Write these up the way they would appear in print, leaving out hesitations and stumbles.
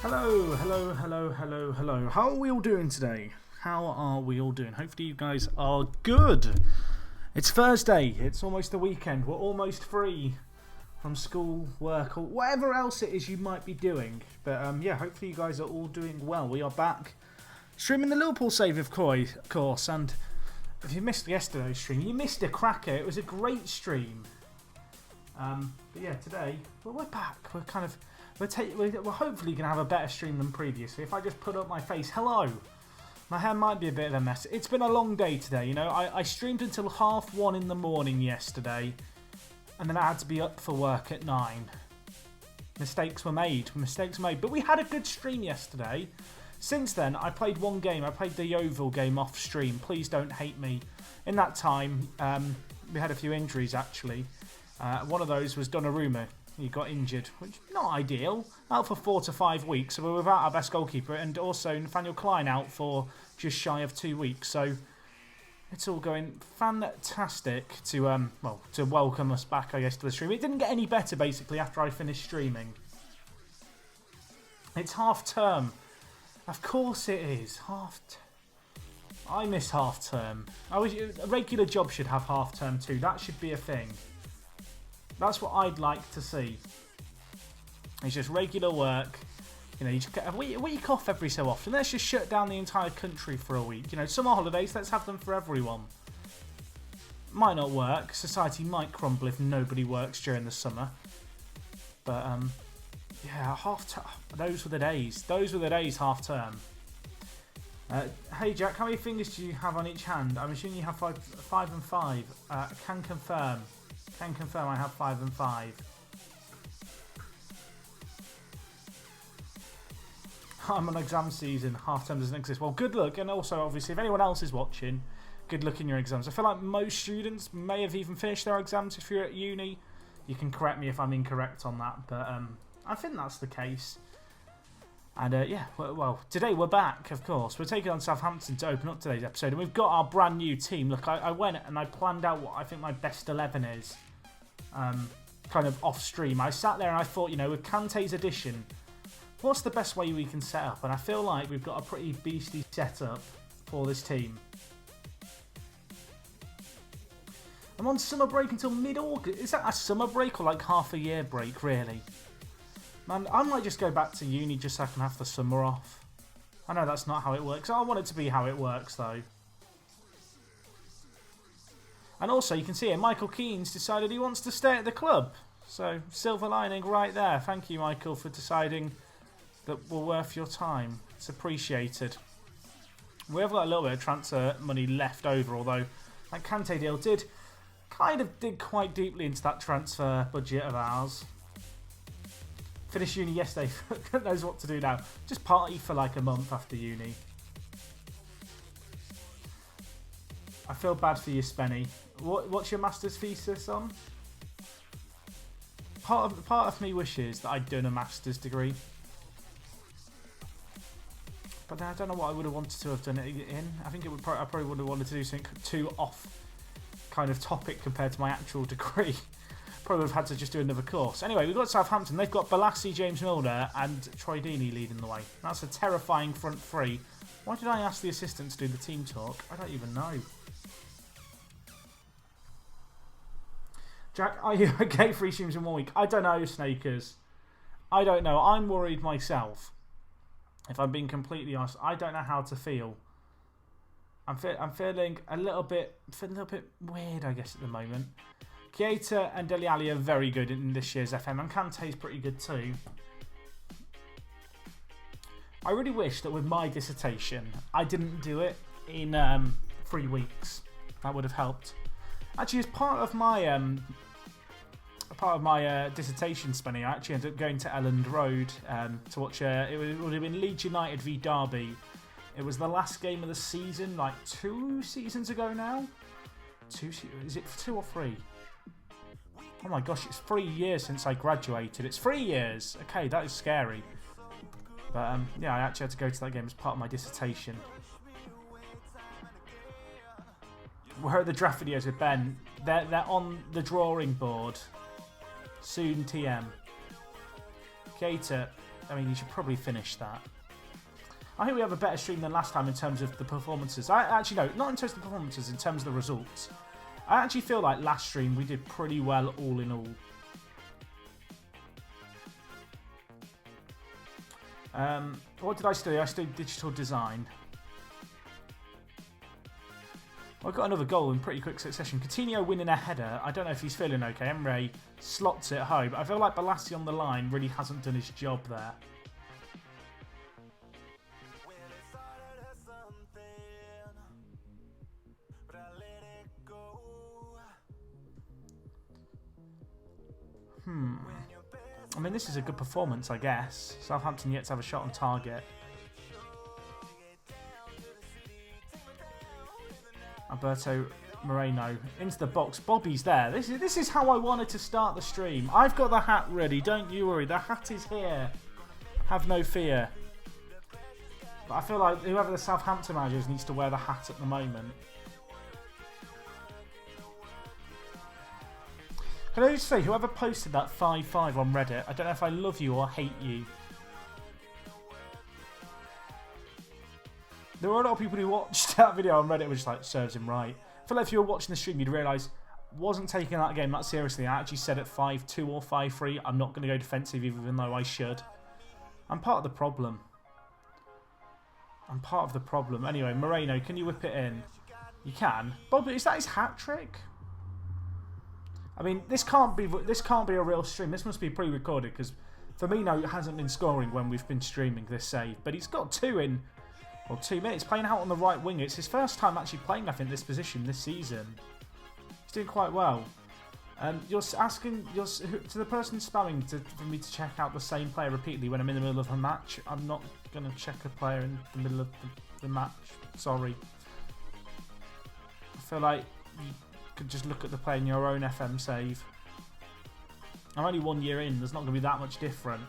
Hello, hello, hello, hello, hello. How are we all doing today? How are we all doing? Hopefully you guys are good. It's Thursday. It's almost the weekend. We're almost free from school, work, or whatever else it is you might be doing. But yeah, hopefully you guys are all doing well. We are back streaming the Liverpool save, of course. And if you missed yesterday's stream, you missed a cracker. It was a great stream. But yeah, today we're back. We're hopefully going to have a better stream than previously. If I just put up my face, hello. My hair might be a bit of a mess. It's been a long day today, you know. I streamed until 1:30 in the morning yesterday. And then I had to be up for work at 9. Mistakes were made. But we had a good stream yesterday. Since then, I played one game. I played the Yeovil game off stream. Please don't hate me. In that time, we had a few injuries, actually. One of those was Donnarumma. He got injured, which is not ideal. Out for 4 to 5 weeks, so we're without our best goalkeeper, and also Nathaniel Klein out for just shy of 2 weeks. So it's all going fantastic to welcome us back, I guess, to the stream. It didn't get any better basically after I finished streaming. It's half term, of course it is. I miss half term. A regular job should have half term too. That should be a thing. That's what I'd like to see. It's just regular work. You know, you just get a week off every so often. Let's just shut down the entire country for a week. You know, summer holidays, let's have them for everyone. Might not work. Society might crumble if nobody works during the summer. But, yeah, half term. Those were the days. Those were the days, half term. Hey, Jack, how many fingers do you have on each hand? I'm assuming you have five and five. Can confirm. Can confirm I have 5 and 5. I'm on exam season. Half term doesn't exist. Well, good luck. And also, obviously, if anyone else is watching, good luck in your exams. I feel like most students may have even finished their exams. If you're at uni, you can correct me if I'm incorrect on that. But I think that's the case. And yeah, well, today we're back, of course. We're taking on Southampton to open up today's episode. And we've got our brand new team. Look, I went and I planned out what I think my best 11 is. Kind of off stream. I sat there and I thought, you know, with Kante's addition, what's the best way we can set up? And I feel like we've got a pretty beastly setup for this team. I'm on summer break until mid-August. Is that a summer break or like half a year break, really? Man, I might just go back to uni just so I can have the summer off. I know that's not how it works. I want it to be how it works, though. And also, you can see here, Michael Keane's decided he wants to stay at the club. So, silver lining right there. Thank you, Michael, for deciding that we're worth your time. It's appreciated. We have got a little bit of transfer money left over, although that Kante deal did dig quite deeply into that transfer budget of ours. Finished uni yesterday. God knows what to do now. Just party for like a month after uni. I feel bad for you, Spenny. What's your master's thesis on? Part of me wishes that I'd done a master's degree. But then I don't know what I would have wanted to have done it in. I think I probably would have wanted to do something too off kind of topic compared to my actual degree. Probably would have had to just do another course. Anyway, we've got Southampton. They've got Balassi, James Milner and Troy Deeney leading the way. That's a terrifying front three. Why did I ask the assistant to do the team talk? I don't even know. Jack, are you okay? 3 streams in 1 week? I don't know, Snakers. I don't know. I'm worried myself. If I'm being completely honest, I don't know how to feel. I'm feeling a little bit weird, I guess, at the moment. Keita and Dele Alli are very good in this year's FM, and Kante's pretty good too. I really wish that with my dissertation, I didn't do it in 3 weeks. That would have helped. Actually, as part of my dissertation spending, I actually ended up going to Elland Road to watch. It would have been Leeds United v Derby. It was the last game of the season, like 2 seasons ago now. Is it 2 or 3? Oh my gosh, it's 3 years since I graduated. It's 3 years. Okay, that is scary. But yeah, I actually had to go to that game as part of my dissertation. We're at the draft videos with Ben. They're on the drawing board. Soon TM. Keita. I mean, you should probably finish that. I think we have a better stream than last time in terms of the performances. Actually, no, not in terms of the performances, in terms of the results. I actually feel like last stream we did pretty well all in all. What did I study? I studied digital design. I got another goal in pretty quick succession. Coutinho winning a header. I don't know if he's feeling okay. Emre slots it home. I feel like Balassi on the line really hasn't done his job there. I mean, this is a good performance, I guess. Southampton yet to have a shot on target. Alberto Moreno into the box. Bobby's there. This is how I wanted to start the stream. I've got the hat ready. Don't you worry. The hat is here. Have no fear. But I feel like whoever the Southampton manager is needs to wear the hat at the moment. Can I just say, whoever posted that 5-5 on Reddit, I don't know if I love you or hate you. There were a lot of people who watched that video on Reddit, which like serves him right. I feel like if you were watching the stream, you'd realise I wasn't taking that game that seriously. I actually said at 5-2 or 5-3, I'm not going to go defensive even though I should. I'm part of the problem. I'm part of the problem. Anyway, Moreno, can you whip it in? You can. Bob, is that his hat trick? I mean, this can't be a real stream. This must be pre-recorded because Firmino hasn't been scoring when we've been streaming this save. But he's got 2 in, well, 2 minutes playing out on the right wing. It's his first time actually playing, I think, this position this season. He's doing quite well. You're asking to the person spamming for me to check out the same player repeatedly when I'm in the middle of a match. I'm not going to check a player in the middle of the match. Sorry. I feel like you could just look at the play in your own FM save. I'm only 1 year in, there's not going to be that much different.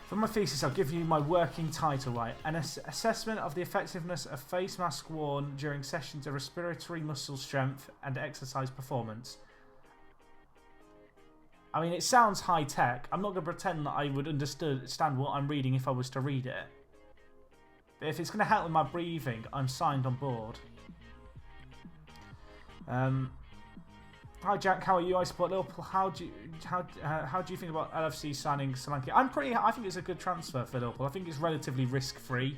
For my thesis, I'll give you my working title, right? An assessment of the effectiveness of face mask worn during sessions of respiratory muscle strength and exercise performance. I mean, it sounds high tech. I'm not going to pretend that I would understand what I'm reading if I was to read it. But if it's going to help with my breathing, I'm signed on board. Hi Jack, how are you? I support Liverpool. How do you think about LFC signing Solanke? I think it's a good transfer for Liverpool. I think it's relatively risk-free.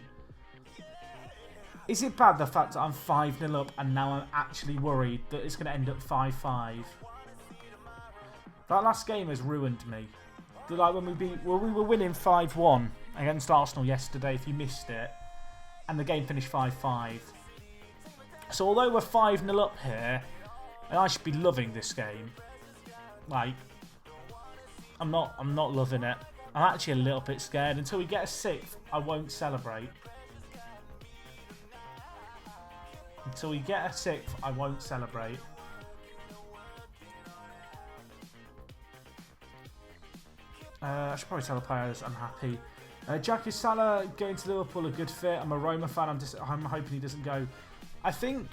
Is it bad the fact that I'm 5-0 up and now I'm actually worried that it's going to end up 5-5? That last game has ruined me. Like when we were winning 5-1 against Arsenal yesterday, if you missed it, and the game finished 5-5. So although we're 5-0 up here, and I should be loving this game, like I'm not loving it. I'm actually a little bit scared. Until we get a 6th, I won't celebrate. Until we get a 6th, I won't celebrate. I should probably tell the players I'm happy. Jack, is Salah going to Liverpool a good fit? I'm a Roma fan. I'm hoping he doesn't go. I think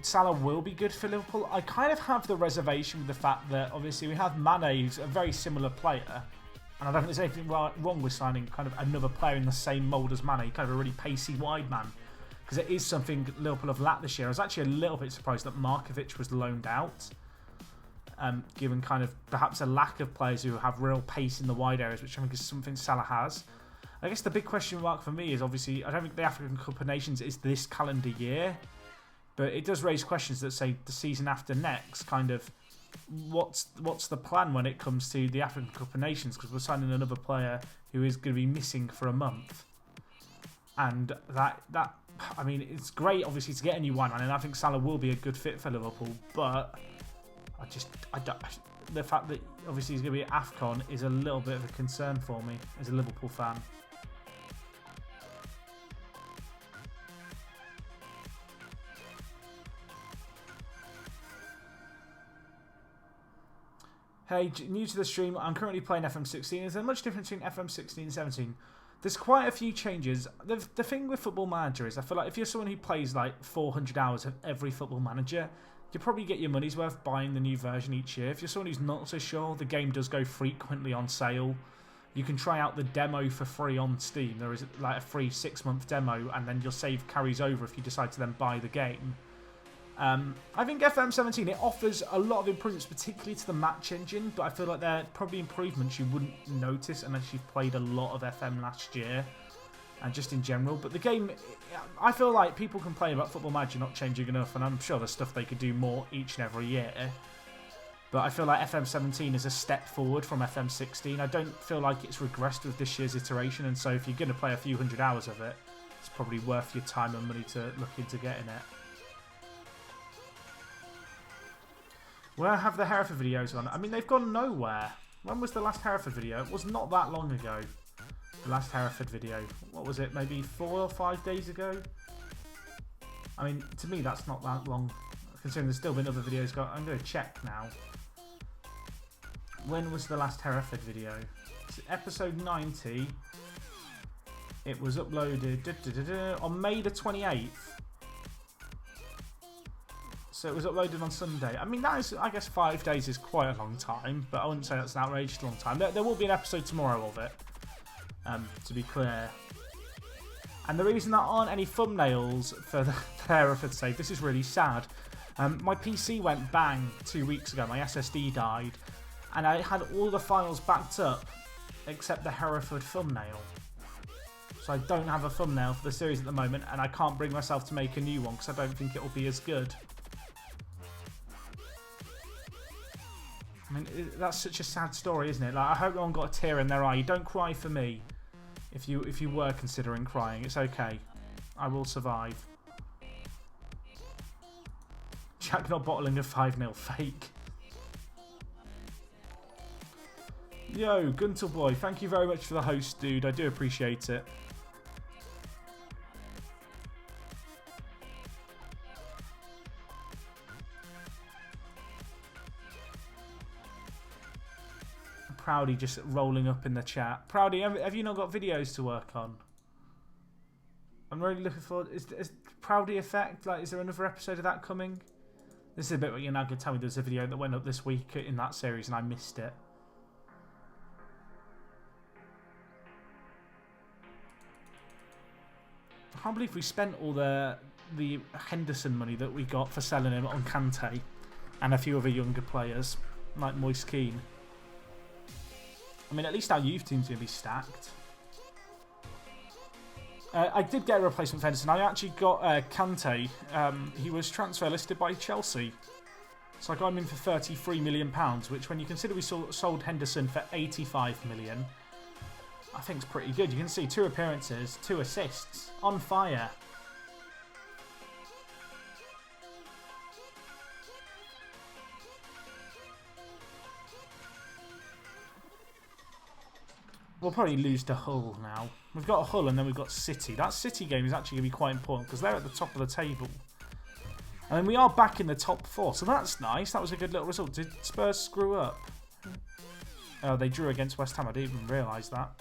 Salah will be good for Liverpool. I kind of have the reservation with the fact that obviously we have Mane, who's a very similar player. And I don't think there's anything wrong with signing kind of another player in the same mould as Mane, kind of a really pacey wide man. Because it is something Liverpool have lacked this year. I was actually a little bit surprised that Markovic was loaned out. Given kind of perhaps a lack of players who have real pace in the wide areas, which I think is something Salah has. I guess the big question mark for me is obviously I don't think the African Cup of Nations is this calendar year, but it does raise questions that say the season after next, kind of what's the plan when it comes to the African Cup of Nations, because we're signing another player who is going to be missing for a month, and that I mean it's great obviously to get a new one, and I think Salah will be a good fit for Liverpool, but I don't. The fact that obviously he's going to be at AFCON is a little bit of a concern for me as a Liverpool fan. Hey, new to the stream, I'm currently playing FM16. Is there much difference between FM16 and 17? There's quite a few changes. The thing with Football Manager is I feel like if you're someone who plays like 400 hours of every Football Manager, you probably get your money's worth buying the new version each year. If you're someone who's not so sure, the game does go frequently on sale. You can try out the demo for free on Steam. There is like a free 6-month demo, and then your save carries over if you decide to then buy the game. I think FM17, it offers a lot of improvements, particularly to the match engine, but I feel like they're probably improvements you wouldn't notice unless you've played a lot of FM last year, and just in general. But the game, I feel like people complain about Football Manager not changing enough, and I'm sure there's stuff they could do more each and every year. But I feel like FM17 is a step forward from FM16. I don't feel like it's regressed with this year's iteration, and so if you're going to play a few hundred hours of it, it's probably worth your time and money to look into getting it. Where have the Hereford videos gone? I mean, they've gone nowhere. When was the last Hereford video? It was not that long ago. The last Hereford video. What was it? Maybe 4 or 5 days ago? I mean, to me, that's not that long. Considering there's still been other videos going. I'm going to check now. When was the last Hereford video? It's episode 90. It was uploaded on May the 28th. So it was uploaded on Sunday. I mean, that is, I guess 5 days is quite a long time, but I wouldn't say that's an outrageous long time. There will be an episode tomorrow of it, to be clear. And the reason there aren't any thumbnails for the Hereford save, this is really sad. My PC went bang 2 weeks ago, my SSD died, and I had all the files backed up except the Hereford thumbnail. So I don't have a thumbnail for the series at the moment, and I can't bring myself to make a new one because I don't think it will be as good. I mean, that's such a sad story, isn't it? Like, I hope no one got a tear in their eye. Don't cry for me. If you were considering crying, it's okay. I will survive. Jack not bottling a 5-0 fake. Yo, Gunter Boy, thank you very much for the host, dude. I do appreciate it. Proudy just rolling up in the chat. Proudy, have you not got videos to work on? I'm really looking forward. Is Proudy Effect? Like, is there another episode of that coming? This is a bit what you're now going to tell me. There's a video that went up this week in that series and I missed it. I can't believe we spent all the Henderson money that we got for selling him on Kante and a few other younger players like Moise Keane. I mean, at least our youth team's going to be stacked. I did get a replacement for Henderson. I actually got Kante. He was transfer listed by Chelsea. So I got him in for £33 million, which when you consider we sold Henderson for £85 million, I think it's pretty good. You can see 2 appearances, 2 assists, on fire. We'll probably lose to Hull now. We've got Hull and then we've got City. That City game is actually going to be quite important because they're at the top of the table. And then we are back in the top 4, so that's nice. That was a good little result. Did Spurs screw up? Oh, they drew against West Ham. I didn't even realise that.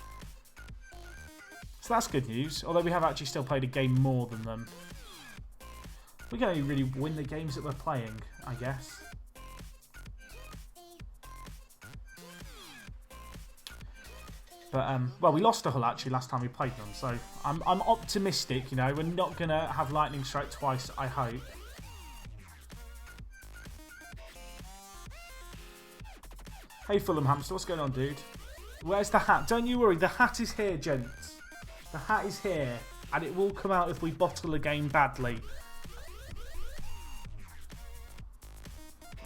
So that's good news. Although we have actually still played a game more than them. We can only really win the games that we're playing, I guess. But, well, we lost to Hull, actually, last time we played them. So, I'm optimistic, you know. We're not going to have lightning strike twice, I hope. Hey, Fulham Hamster, what's going on, dude? Where's the hat? Don't you worry, the hat is here, gents. The hat is here. And it will come out if we bottle a game badly.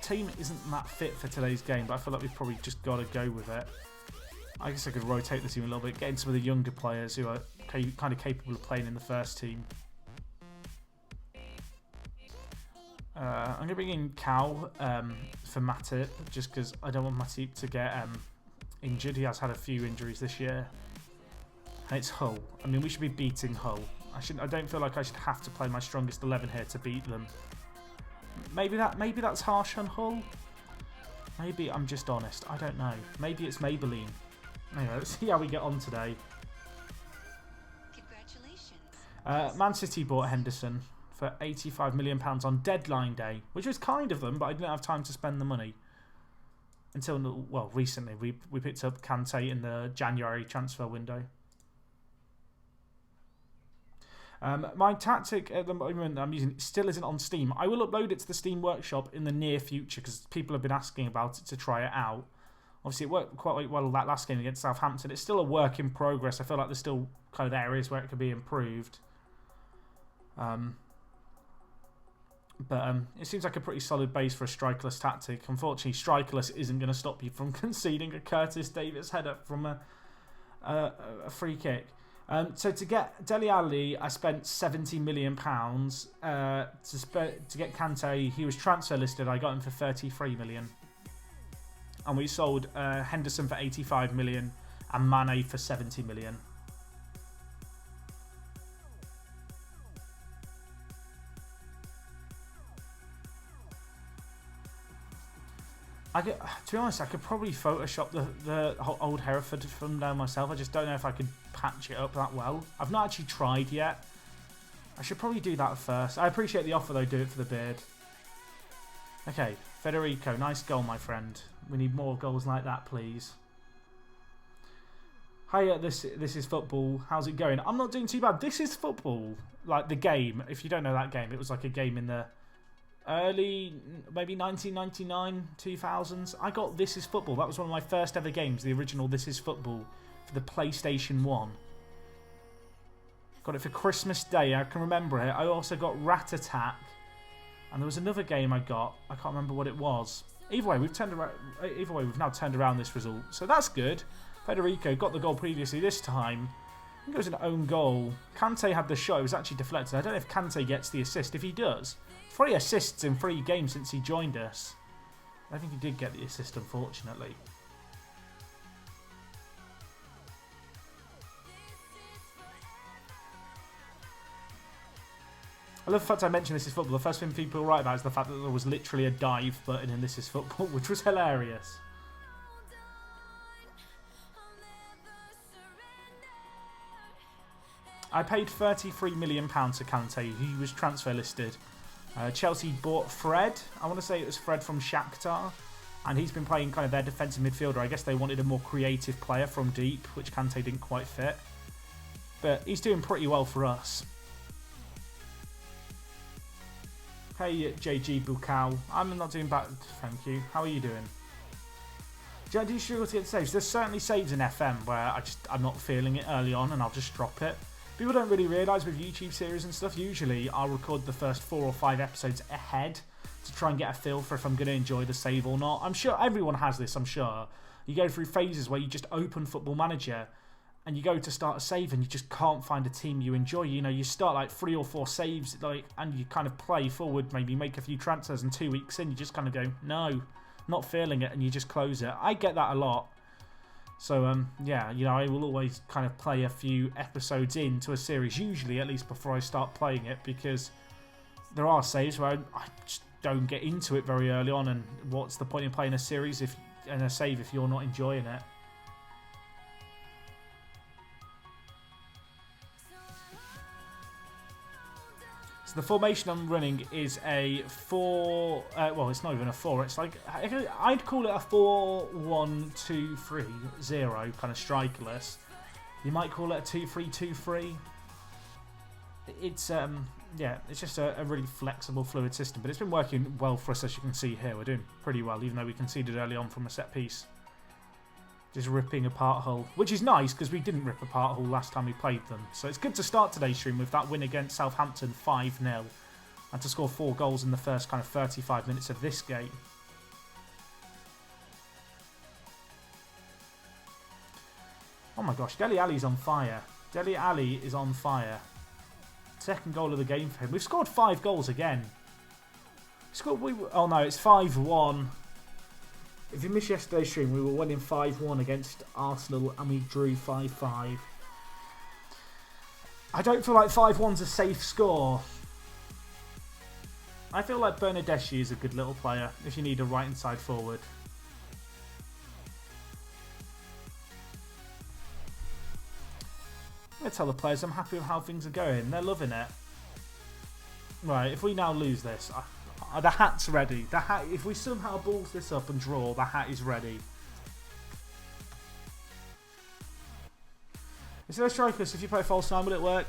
Team isn't that fit for today's game, but I feel like we've probably just got to go with it. I guess I could rotate the team a little bit, get in some of the younger players who are kind of capable of playing in the first team. I'm going to bring in Cal for Matip, just because I don't want Matip to get injured. He has had a few injuries this year. And it's Hull. I mean, we should be beating Hull. I don't feel like I should have to play my strongest 11 here to beat them. Maybe that's harsh on Hull. Maybe I'm just honest. I don't know. Maybe it's Maybelline. Anyway, let's see how we get on today. Congratulations. Man City bought Henderson for £85 million on deadline day, which was kind of them, but I didn't have time to spend the money. Until, well, recently. We picked up Kante in the January transfer window. My tactic at the moment I'm using still isn't on Steam. I will upload it to the Steam Workshop in the near future because people have been asking about it to try it out. Obviously, it worked quite well that last game against Southampton. It's still a work in progress. I feel like there's still kind of areas where it could be improved. But it seems like a pretty solid base for a strikerless tactic. Unfortunately, strikerless isn't going to stop you from conceding a Curtis Davis header from a free kick. So to get Dele Alli, I spent £70 million. To get Kante, he was transfer listed. I got him for £33 million. And we sold Henderson for £85 million and Mane for £70 million. To be honest, I could probably Photoshop the old Hereford from there myself. I just don't know if I could patch it up that well. I've not actually tried yet. I should probably do that first. I appreciate the offer though, do it for the beard. Okay, Federico, nice goal, my friend. We need more goals like that, please. Hiya, this is football. How's it going? I'm not doing too bad. This is football. Like the game. If you don't know that game, it was like a game in the early, maybe 1999, 2000s. I got This Is Football. That was one of my first ever games, the original This Is Football for the PlayStation 1. Got it for Christmas Day, I can remember it. I also got Rat Attack, and there was another game I got. I can't remember what it was. Either way, we've now turned around this result, so that's good. Federico got the goal previously this time. I think it was an own goal. Kante had the shot, it was actually deflected. I don't know if Kante gets the assist. If he does, 3 assists in 3 games since he joined us. I think he did get the assist, unfortunately. I love the fact I mentioned This Is Football. The first thing people write about is the fact that there was literally a dive button in This Is Football, which was hilarious. I paid £33 million to Kante. He was transfer listed. Chelsea bought Fred. I want to say it was Fred from Shakhtar. And he's been playing kind of their defensive midfielder. I guess they wanted a more creative player from deep, which Kante didn't quite fit. But he's doing pretty well for us. Hey, JG Bukau. I'm not doing bad, thank you. How are you doing? Do you struggle to get saves? There's certainly saves in FM where I'm not feeling it early on and I'll just drop it. People don't really realise with YouTube series and stuff, usually I'll record the first 4 or 5 episodes ahead to try and get a feel for if I'm going to enjoy the save or not. I'm sure everyone has this, I'm sure. You go through phases where you just open Football Manager and you go to start a save and you just can't find a team you enjoy. You know, you start like 3 or 4 saves and you kind of play forward, maybe make a few transfers, and 2 weeks in you just kind of go, no, not feeling it, and you just close it. I get that a lot. So, yeah, you know, I will always kind of play a few episodes into a series, usually at least before I start playing it, because there are saves where I just don't get into it very early on, and what's the point in playing a series and a save if you're not enjoying it? So the formation I'm running is a 4... well, it's not even a 4. It's like... I'd call it a 4-1-2-3-0 kind of strikerless. You might call it a 2-3-2-3. It's... yeah, it's just a really flexible, fluid system. But it's been working well for us, as you can see here. We're doing pretty well, even though we conceded early on from a set piece. Just ripping apart Hull, which is nice because we didn't rip apart Hull last time we played them. So it's good to start today's stream with that win against Southampton 5-0 and to score 4 goals in the first kind of 35 minutes of this game. Oh my gosh, Dele Alli's on fire. Dele Alli is on fire. Second goal of the game for him. We've scored 5 goals again. Oh no, it's 5-1. If you missed yesterday's stream, we were winning 5-1 against Arsenal and we drew 5-5. I don't feel like 5-1's a safe score. I feel like Bernardeschi is a good little player if you need a right-hand side forward. I'm going to tell the players I'm happy with how things are going. They're loving it. Right, if we now lose this, the hat's ready. The hat. If we somehow balls this up and draw, the hat is ready. Instead of strikers, if you play false nine, will it work?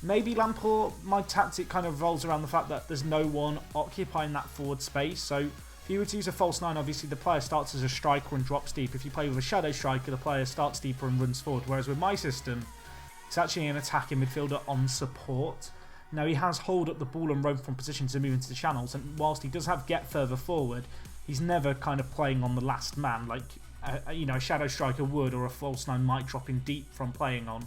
Maybe Lamport. My tactic kind of revolves around the fact that there's no one occupying that forward space. So if you were to use a false nine, obviously the player starts as a striker and drops deep. If you play with a shadow striker, the player starts deeper and runs forward. Whereas with my system, it's actually an attacking midfielder on support. Now, he has hold up the ball and roam from position to move into the channels, and whilst he does have get further forward, he's never kind of playing on the last man like a shadow striker would, or a false nine might drop in deep from playing on.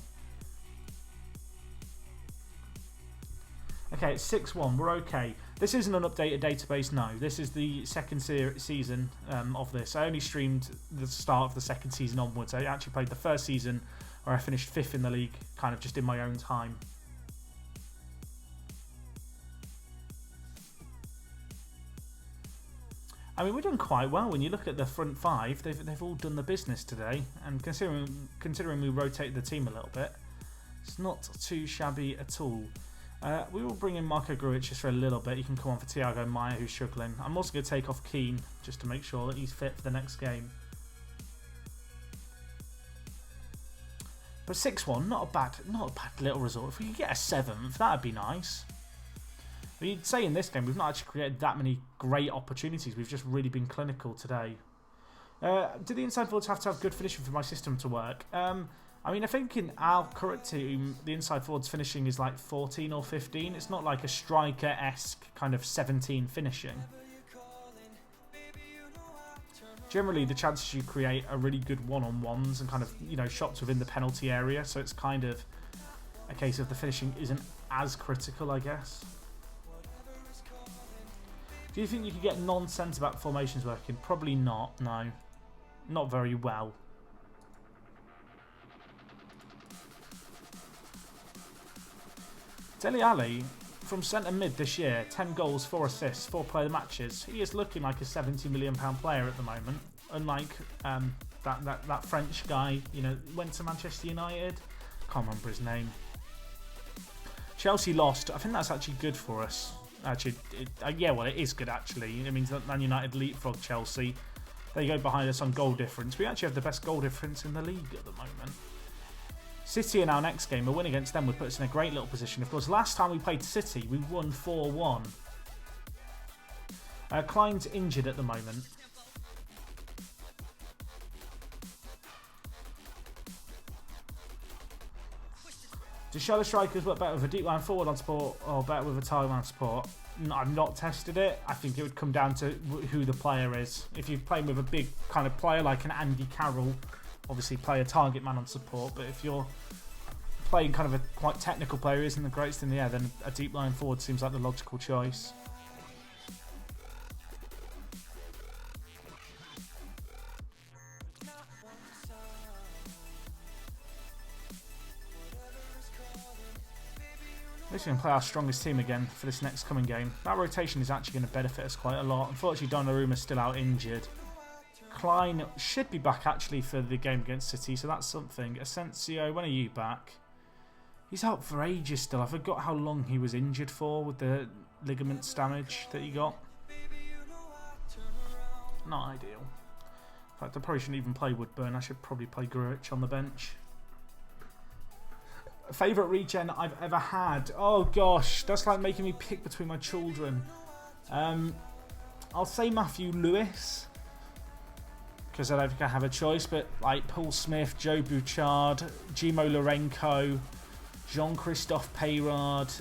Okay, it's 6-1. We're okay. This isn't an updated database, no. This is the second season of this. I only streamed the start of the second season onwards. I actually played the first season where I finished 5th in the league, kind of just in my own time. I mean, we're doing quite well. When you look at the front five, they've all done the business today. And considering we rotated the team a little bit, it's not too shabby at all. We will bring in Marco Grujic just for a little bit. You can come on for Thiago Maia, who's struggling. I'm also going to take off Keane just to make sure that he's fit for the next game. But 6-1, not a bad little result. If we could get a 7th, that'd be nice. But you'd say in this game, we've not actually created that many great opportunities. We've just really been clinical today. Do the inside forwards have to have good finishing for my system to work? I mean, I think in our current team, the inside forwards finishing is like 14 or 15. It's not like a striker-esque kind of 17 finishing. Generally, the chances you create are really good one-on-ones and kind of, shots within the penalty area. So it's kind of a case of the finishing isn't as critical, I guess. Do you think you could get non-centre-back formations working? Probably not, no. Not very well. Dele Alli, from centre mid this year, 10 goals, 4 assists, 4 player of the matches. He is looking like a £70 million player at the moment. Unlike that French guy, went to Manchester United. Can't remember his name. Chelsea lost. I think that's actually good for us. Actually, it is good actually. It means that Man United leapfrog Chelsea. They go behind us on goal difference. We actually have the best goal difference in the league at the moment. City in our next game, a win against them would put us in a great little position. Of course, last time we played City, we won 4-1. Klein's injured at the moment. Do shallow strikers work better with a deep line forward on support or better with a tile line support? No, I've not tested it. I think it would come down to who the player is. If you're playing with a big kind of player like an Andy Carroll, obviously play a target man on support. But if you're playing kind of a quite technical player who isn't the greatest in the air, then a deep line forward seems like the logical choice. At least we can play our strongest team again for this next coming game. That rotation is actually going to benefit us quite a lot. Unfortunately, Donnarumma's still out injured. Klein should be back actually for the game against City, so that's something. Asensio, when are you back? He's out for ages still. I forgot how long he was injured for with the ligaments damage that he got. Not ideal. In fact, I probably shouldn't even play Woodburn. I should probably play Grujic on the bench. Favourite regen I've ever had? Oh gosh, that's like making me pick between my children. I'll say Matthew Lewis, because I don't think I have a choice, but like Paul Smith, Joe Bouchard, Gimo Lourenco, Jean-Christophe Peyrard,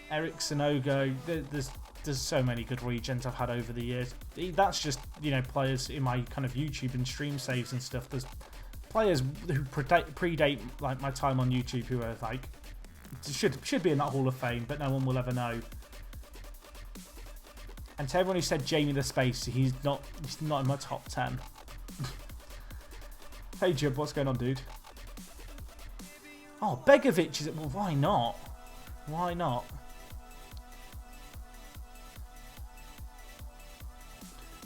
Eric Sanogo. There's so many good regens I've had over the years. That's just, players in my kind of YouTube and stream saves and stuff. There's players who predate like my time on YouTube who are like should be in that Hall of Fame, but no one will ever know. And to everyone who said Jamie the Space, he's not in my top 10. Hey Jib, what's going on, dude? Oh, Begovic is it? Well, why not? Why not?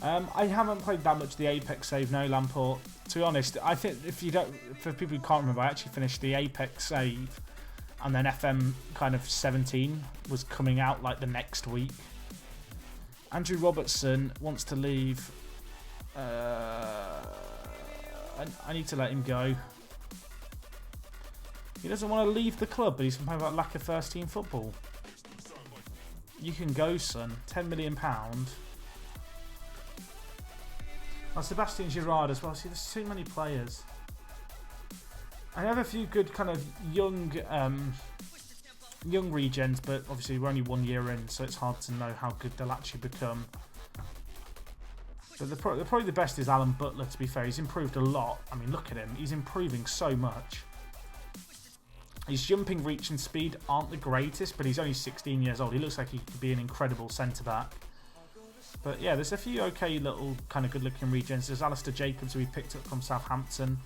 I haven't played that much the Apex save, no, Lamport. To be honest, I think for people who can't remember, I actually finished the Apex save And then FM kind of 17 was coming out like the next week. Andrew Robertson wants to leave. I need to let him go. He doesn't want to leave the club, but he's complaining about lack of first team football. You can go, son. £10 million. Oh, Sebastian Girard as well. See, there's too many players. I have a few good kind of young regens, but obviously we're only 1 year in, so it's hard to know how good they'll actually become. But probably the best is Alan Butler, to be fair. He's improved a lot. I mean, look at him. He's improving so much. His jumping reach and speed aren't the greatest, but he's only 16 years old. He looks like he could be an incredible centre-back. But yeah, there's a few okay little kind of good-looking regens. There's Alistair Jacobs, who we picked up from Southampton,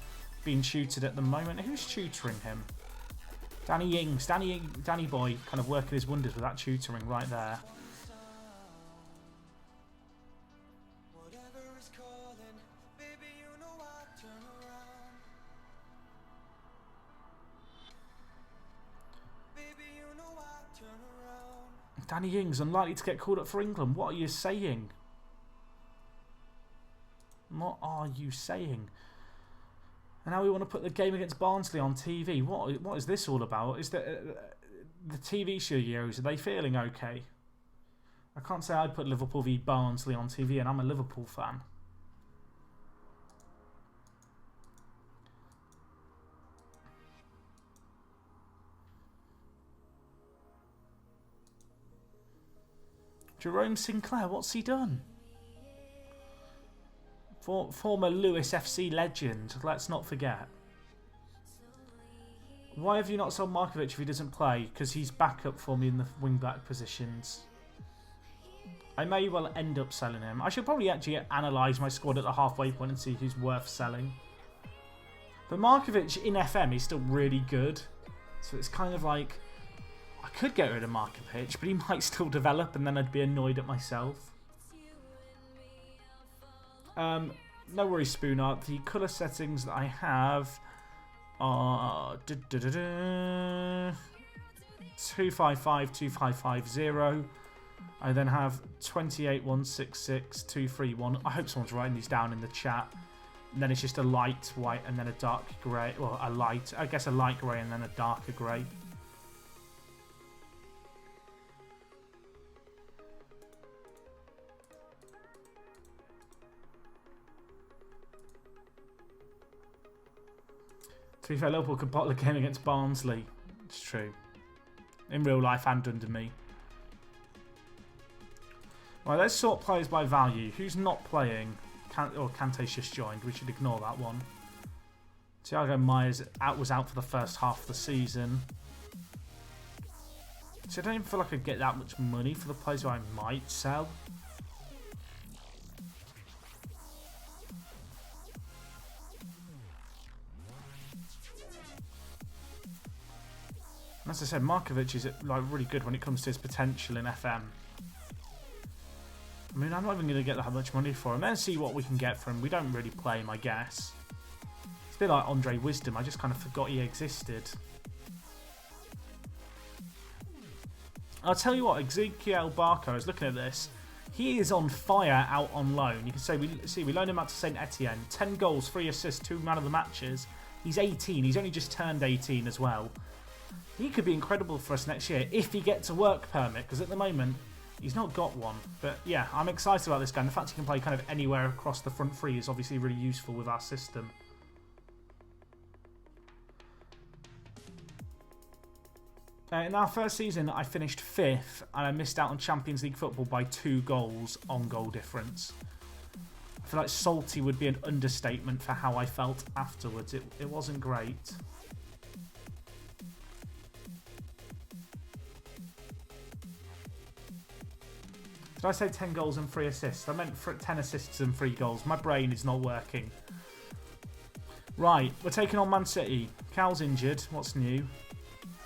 being tutored at the moment. Who's tutoring him? Danny Ings. Danny Boy kind of working his wonders with that tutoring right there. Danny Ings unlikely to get called up for England. What are you saying? What are you saying? And now we want to put the game against Barnsley on TV. What is this all about? Is the TV studios, are they feeling okay? I can't say I'd put Liverpool v Barnsley on TV, and I'm a Liverpool fan. Jerome Sinclair, what's he done? Former Lewis FC legend, let's not forget. Why have you not sold Markovic if he doesn't play? Because he's backup for me in the wing-back positions. I may well end up selling him. I should probably actually analyse my squad at the halfway point and see who's worth selling. But Markovic in FM is still really good. So it's kind of like, I could get rid of Markovic, but he might still develop and then I'd be annoyed at myself. No worries, Spoon Art. The colour settings that I have are 255, 2550. I then have 28166, 231. I hope someone's writing these down in the chat. And then it's just a light white and then a dark grey. Well, a light grey and then a darker grey. To be fair, Liverpool could bottle a game against Barnsley. It's true. In real life and under me. Right, let's sort players by value. Who's not playing? Kante's just joined. We should ignore that one. Thiago Myers was out for the first half of the season. So I don't even feel like I'd get that much money for the players who I might sell. As I said, Markovic is like really good when it comes to his potential in FM. I mean, I'm not even going to get that much money for him. Let's see what we can get from him. We don't really play him, I guess. It's a bit like Andre Wisdom. I just kind of forgot he existed. I'll tell you what, Ezekiel Barco, I was looking at this. He is on fire out on loan. You can say, we loaned him out to St Etienne. 10 goals, 3 assists, 2 man of the matches. He's 18. He's only just turned 18 as well. He could be incredible for us next year if he gets a work permit, because at the moment he's not got one. But yeah, I'm excited about this guy. And the fact he can play kind of anywhere across the front three is obviously really useful with our system. In our first season, I finished 5th and I missed out on Champions League football by 2 goals on goal difference. I feel like salty would be an understatement for how I felt afterwards. It wasn't great. Did I say 10 goals and 3 assists? I meant 10 assists and 3 goals. My brain is not working. Right, we're taking on Man City. Cal's injured. What's new?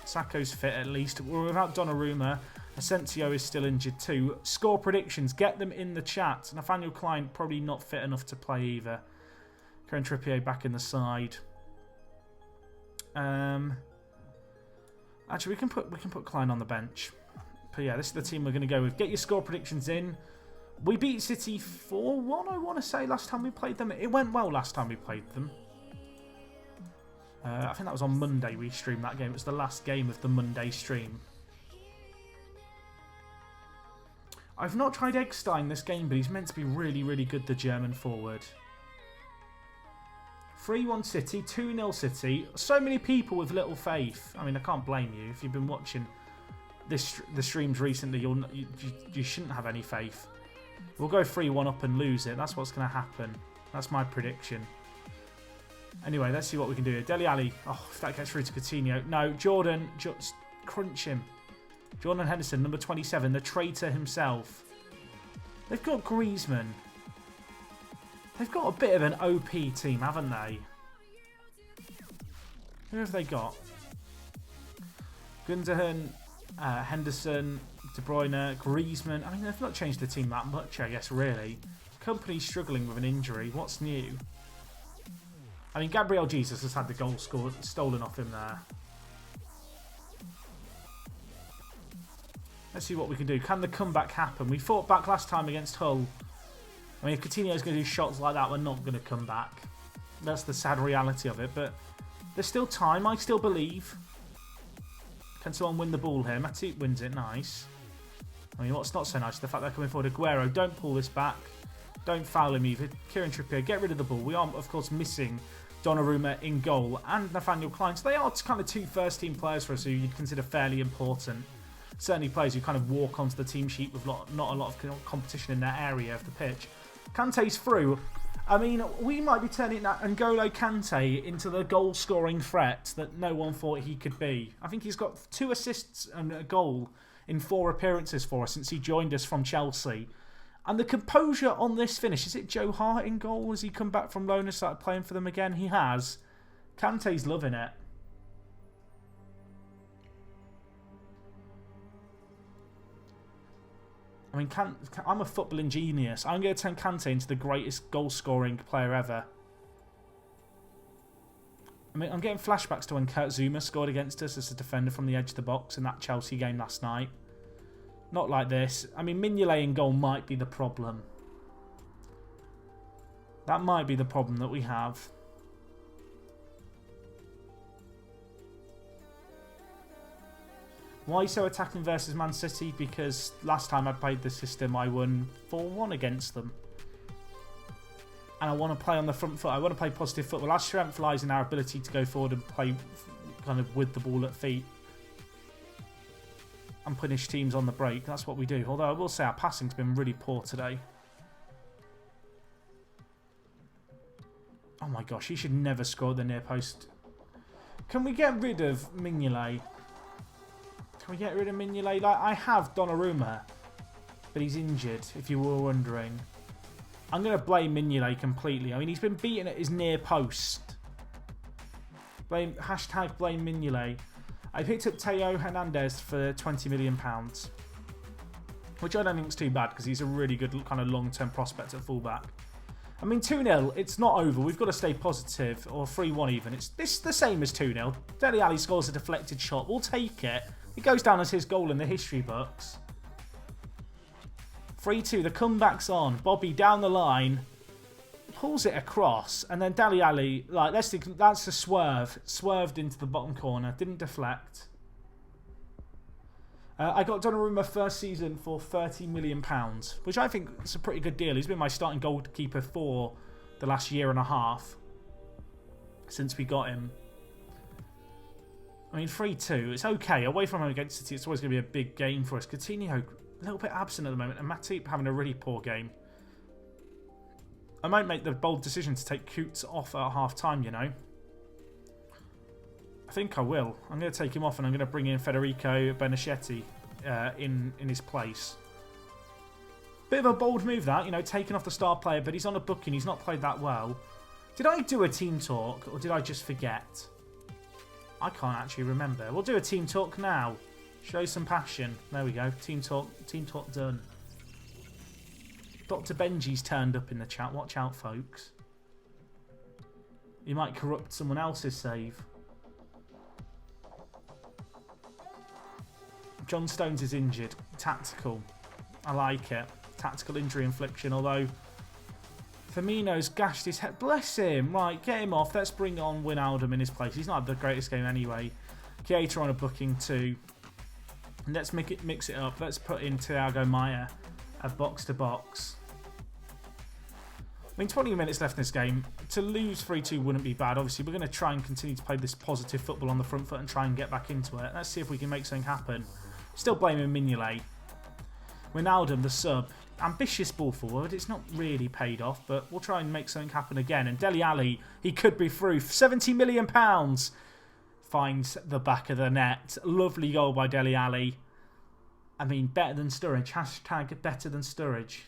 Sakho's fit at least. We're without Donnarumma. Asensio is still injured too. Score predictions. Get them in the chat. Nathaniel Klein probably not fit enough to play either. Kieran Trippier back in the side. Actually, we can put Klein on the bench. But yeah, this is the team we're going to go with. Get your score predictions in. We beat City 4-1, I want to say, last time we played them. It went well last time we played them. I think that was on Monday we streamed that game. It was the last game of the Monday stream. I've not tried Eggstein this game, but he's meant to be really, really good, the German forward. 3-1 City, 2-0 City. So many people with little faith. I mean, I can't blame you. If you've been watching the streams recently, you shouldn't have any faith. We'll go 3-1 up and lose it. That's what's going to happen. That's my prediction. Anyway, let's see what we can do. Dele Alli. Oh, if that gets through to Coutinho. No, Jordan. Just crunch him. Jordan Henderson, number 27, the traitor himself. They've got Griezmann. They've got a bit of an OP team, haven't they? Who have they got? Gundogan, Henderson, De Bruyne, Griezmann. I mean, they've not changed the team that much, I guess, really. Company's struggling with an injury. What's new? I mean, Gabriel Jesus has had the goal stolen off him there. Let's see what we can do. Can the comeback happen? We fought back last time against Hull. I mean, if Coutinho's going to do shots like that, we're not going to come back. That's the sad reality of it. But there's still time. I still believe. Can someone win the ball here? Matip wins it. Nice. I mean, what's not so nice is the fact they're coming forward. Aguero, don't pull this back. Don't foul him either. Kieran Trippier, get rid of the ball. We are, of course, missing Donnarumma in goal and Nathaniel Klein. So they are kind of two first-team players for us who you'd consider fairly important. Certainly players who kind of walk onto the team sheet with not a lot of competition in their area of the pitch. Kante's through. I mean, we might be turning that N'Golo Kante into the goal-scoring threat that no one thought he could be. I think he's got 2 assists and a goal in 4 appearances for us since he joined us from Chelsea. And the composure on this finish, is it Joe Hart in goal? Has he come back from loan and started playing for them again? He has. Kante's loving it. I mean, I'm a footballing genius. I'm going to turn Kante into the greatest goal-scoring player ever. I mean, I'm getting flashbacks to when Kurt Zouma scored against us as a defender from the edge of the box in that Chelsea game last night. Not like this. I mean, Mignolet in goal might be the problem. That might be the problem that we have. Why so attacking versus Man City? Because last time I played the system, I won 4-1 against them. And I want to play on the front foot. I want to play positive football. Our strength lies in our ability to go forward and play kind of with the ball at feet. And punish teams on the break. That's what we do. Although I will say our passing's been really poor today. Oh my gosh, he should never score at the near post. Can we get rid of Mignolet? Can we get rid of Mignolet? Like, I have Donnarumma, but he's injured, if you were wondering. I'm going to blame Mignolet completely. I mean, he's been beaten at his near post. Blame Mignolet. I picked up Teo Hernandez for £20 million, which I don't think is too bad because he's a really good kind of long-term prospect at fullback. I mean, 2-0, it's not over. We've got to stay positive, or 3-1 even. It's the same as 2-0. Dele Alli scores a deflected shot. We'll take it. It goes down as his goal in the history books. 3-2, the comeback's on. Bobby down the line. Pulls it across, and then Dele Alli, like, that's a swerve. Swerved into the bottom corner, didn't deflect. I got Donnarumma first season for £30 million, which I think is a pretty good deal. He's been my starting goalkeeper for the last year and a half since we got him. I mean, 3-2, it's okay. Away from home against City, it's always going to be a big game for us. Coutinho, a little bit absent at the moment, and Matip having a really poor game. I might make the bold decision to take Coots off at half-time, you know. I think I will. I'm going to take him off and I'm going to bring in Federico Beneschetti in his place. Bit of a bold move that, you know, taking off the star player, but he's on a booking. He's not played that well. Did I do a team talk or did I just forget? I can't actually remember. We'll do a team talk now. Show some passion. There we go. Team talk done. Dr. Benji's turned up in the chat. Watch out, folks. You might corrupt someone else's save. John Stones is injured. Tactical. I like it. Tactical injury infliction, although Firmino's gashed his head. Bless him. Right, get him off. Let's bring on Wijnaldum in his place. He's not had the greatest game anyway. Keita on a booking too. Let's mix it up. Let's put in Thiago Maia at box to box. I mean, 20 minutes left in this game. To lose 3-2 wouldn't be bad. Obviously, we're going to try and continue to play this positive football on the front foot and try and get back into it. Let's see if we can make something happen. Still blaming Mignolet. Wijnaldum, the sub. Ambitious ball forward. It's not really paid off, but we'll try and make something happen again. And Dele Alli, he could be through. £70 million finds the back of the net. Lovely goal by Dele Alli. I mean, better than Sturridge. Hashtag better than Sturridge.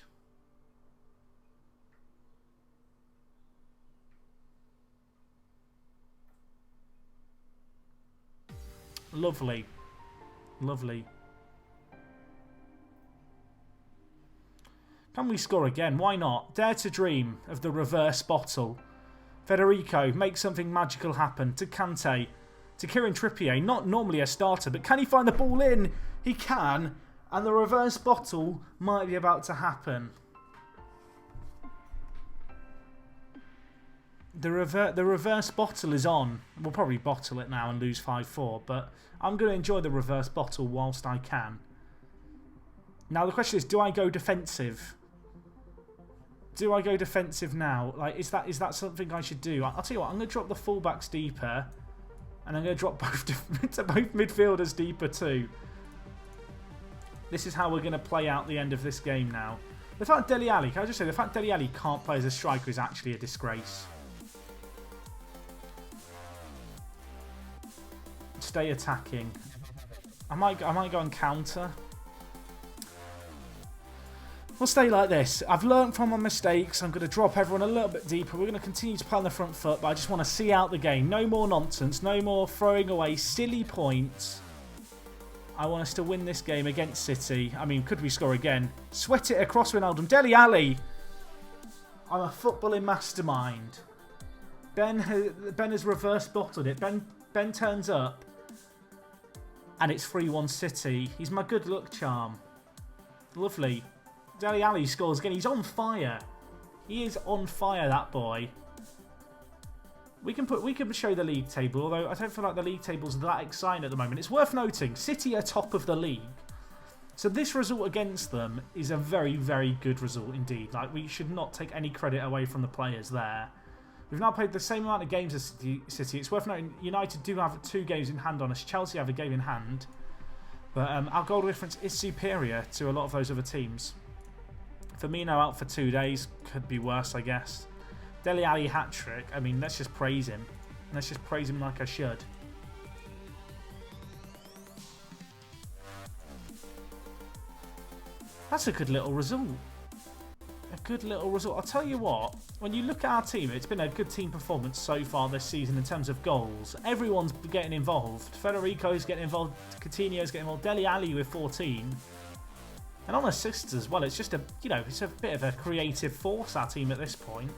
Lovely. Lovely. Can we score again? Why not? Dare to dream of the reverse bottle. Federico, make something magical happen. To Kante. To Kieran Trippier. Not normally a starter, but can he find the ball in? He can. And the reverse bottle might be about to happen. The reverse bottle is on. We'll probably bottle it now and lose 5-4, but I'm going to enjoy the reverse bottle whilst I can. Now the question is, do I go defensive? Do I go defensive now? Like, is that something I should do? I'll tell you what, I'm going to drop the fullbacks deeper, and I'm going to drop both midfielders deeper too. This is how we're going to play out the end of this game now. The fact Dele Alli, can I just say, the fact Dele Alli can't play as a striker is actually a disgrace. Stay attacking. I might go on counter. We'll stay like this. I've learnt from my mistakes. I'm going to drop everyone a little bit deeper. We're going to continue to play on the front foot, but I just want to see out the game. No more nonsense. No more throwing away silly points. I want us to win this game against City. I mean, could we score again? Sweat it across Wijnaldum. Dele Alli. I'm a footballing mastermind. Ben has reverse bottled it. Ben turns up. And it's 3-1 City. He's my good luck charm. Lovely. Dele Alli scores again. He's on fire. He is on fire, that boy. We can show the league table, although I don't feel like the league table's that exciting at the moment. It's worth noting, City are top of the league. So this result against them is a very, very good result indeed. Like, we should not take any credit away from the players there. We've now played the same amount of games as City. It's worth noting, United do have 2 games in hand on us. Chelsea have a game in hand. But our goal difference is superior to a lot of those other teams. Firmino out for 2 days. Could be worse, I guess. Dele Alli hat-trick. I mean, let's just praise him. Let's just praise him like I should. That's a good little result. A good little result. I'll tell you what, when you look at our team, it's been a good team performance so far this season in terms of goals. Everyone's getting involved. Federico's getting involved. Coutinho's getting involved. Dele Alli with 14. And on assists as well. It's just a, it's a bit of a creative force, our team at this point.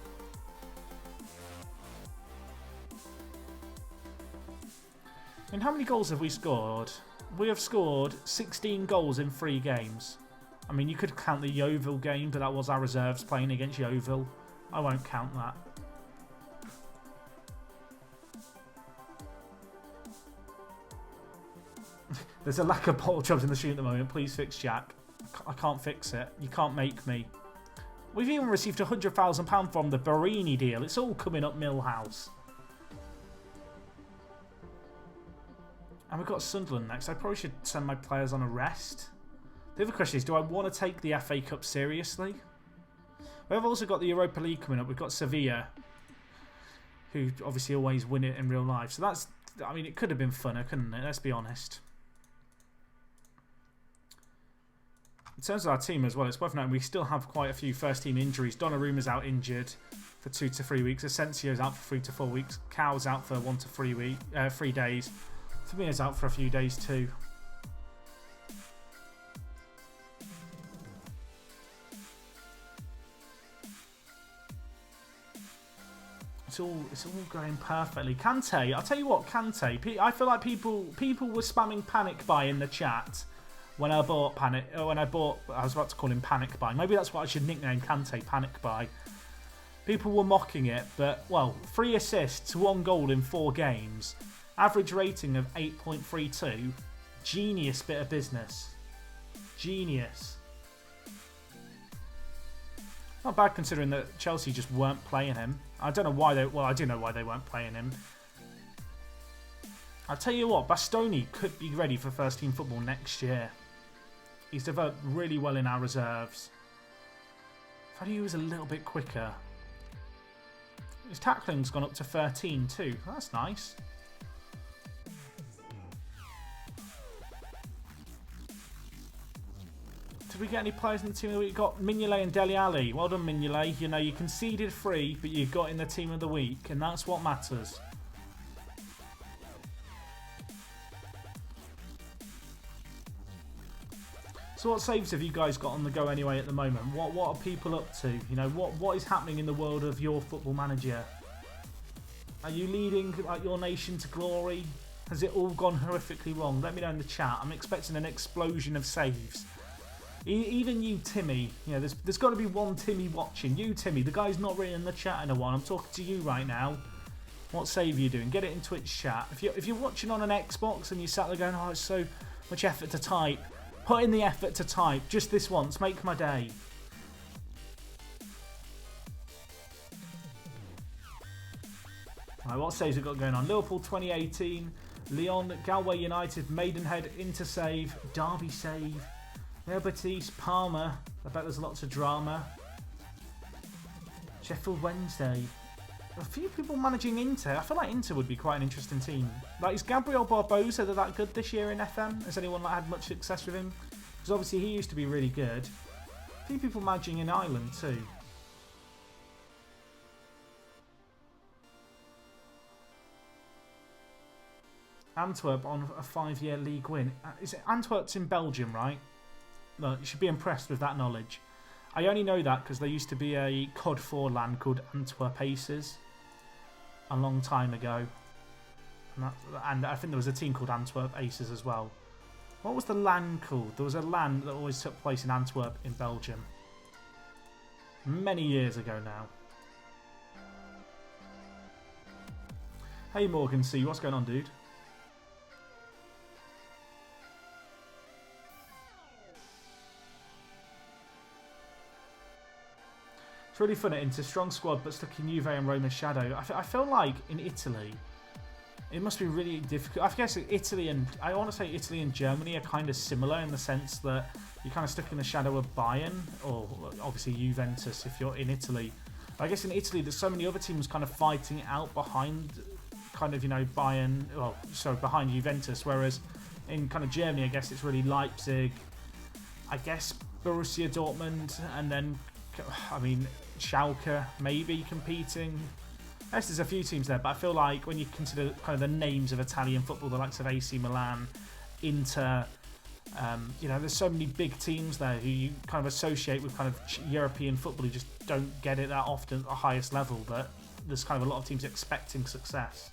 I mean, how many goals have we scored? We have scored 16 goals in 3 games. I mean, you could count the Yeovil game, but that was our reserves playing against Yeovil. I won't count that. There's a lack of bottle jobs in the stream at the moment. Please fix Jack. I can't fix it. You can't make me. We've even received £100,000 from the Barini deal. It's all coming up Millhouse. And we've got Sunderland next. I probably should send my players on a rest. The other question is, do I want to take the FA Cup seriously? We've also got the Europa League coming up. We've got Sevilla, who obviously always win it in real life. So that's, I mean, it could have been funner, couldn't it? Let's be honest. In terms of our team as well, it's worth noting we still have quite a few first-team injuries. Donnarumma's out injured for 2 to 3 weeks. Asensio's out for 3 to 4 weeks. Cow's out for 1 to 3 days. Firmino's out for a few days too. It's all going perfectly. Kante, I'll tell you what, Kante. I feel like people were spamming panic buy in the chat when I bought I was about to call him Panic Buy. Maybe that's what I should nickname Kante, Panic Buy. People were mocking it, but, well, 3 assists, 1 goal in 4 games. Average rating of 8.32. Genius bit of business. Genius. Not bad considering that Chelsea just weren't playing him. I don't know why they... Well, I do know why they weren't playing him. I'll tell you what, Bastoni could be ready for first team football next year. He's developed really well in our reserves. If only he was a little bit quicker. His tackling's gone up to 13 too. That's nice. Did we get any players in the team of the week? Got Mignolet and Dele Alli. Well done, Mignolet. You know, you conceded 3, but you got in the team of the week, and that's what matters. So what saves have you guys got on the go anyway at the moment? What are people up to? You know, what is happening in the world of your Football Manager? Are you leading like your nation to glory? Has it all gone horrifically wrong? Let me know in the chat. I'm expecting an explosion of saves. Even you, Timmy. You know, there's got to be one Timmy watching. You, Timmy. The guy's not written in the chat in a while. I'm talking to you right now. What save are you doing? Get it in Twitch chat. If you're watching on an Xbox and you sat there going, oh, it's so much effort to type. Put in the effort to type. Just this once. Make my day. Right, what saves we got going on? Liverpool 2018. Lyon, Galway United, Maidenhead, Inter save. Derby save. Real Betis, Palmer. I bet there's lots of drama. Sheffield Wednesday. A few people managing Inter. I feel like Inter would be quite an interesting team. Like, is Gabriel Barbosa that good this year in FM? Has anyone had much success with him? Because obviously he used to be really good. A few people managing in Ireland too. Antwerp on a 5-year league win. Is it Antwerp's in Belgium, right? Look, you should be impressed with that knowledge. I only know that because there used to be a COD 4 LAN called Antwerp Aces a long time ago. And I think there was a team called Antwerp Aces as well. What was the LAN called? There was a LAN that always took place in Antwerp in Belgium. Many years ago now. Hey Morgan C, what's going on, dude? It's really fun at Inter. Strong squad, but stuck in Juve and Roma's shadow. I feel like in Italy, it must be really difficult. I guess Italy and I want to say Italy and Germany are kind of similar in the sense that you're kind of stuck in the shadow of Bayern, or obviously Juventus if you're in Italy. I guess in Italy, there's so many other teams kind of fighting out behind, kind of, you know, Bayern. Well, so behind Juventus. Whereas in kind of Germany, I guess it's really Leipzig. I guess Borussia Dortmund, and then I mean, Schalke maybe competing. Yes, there's a few teams there, but I feel like when you consider kind of the names of Italian football, the likes of AC Milan, Inter, you know, there's so many big teams there who you kind of associate with kind of European football who just don't get it that often at the highest level, but there's kind of a lot of teams expecting success.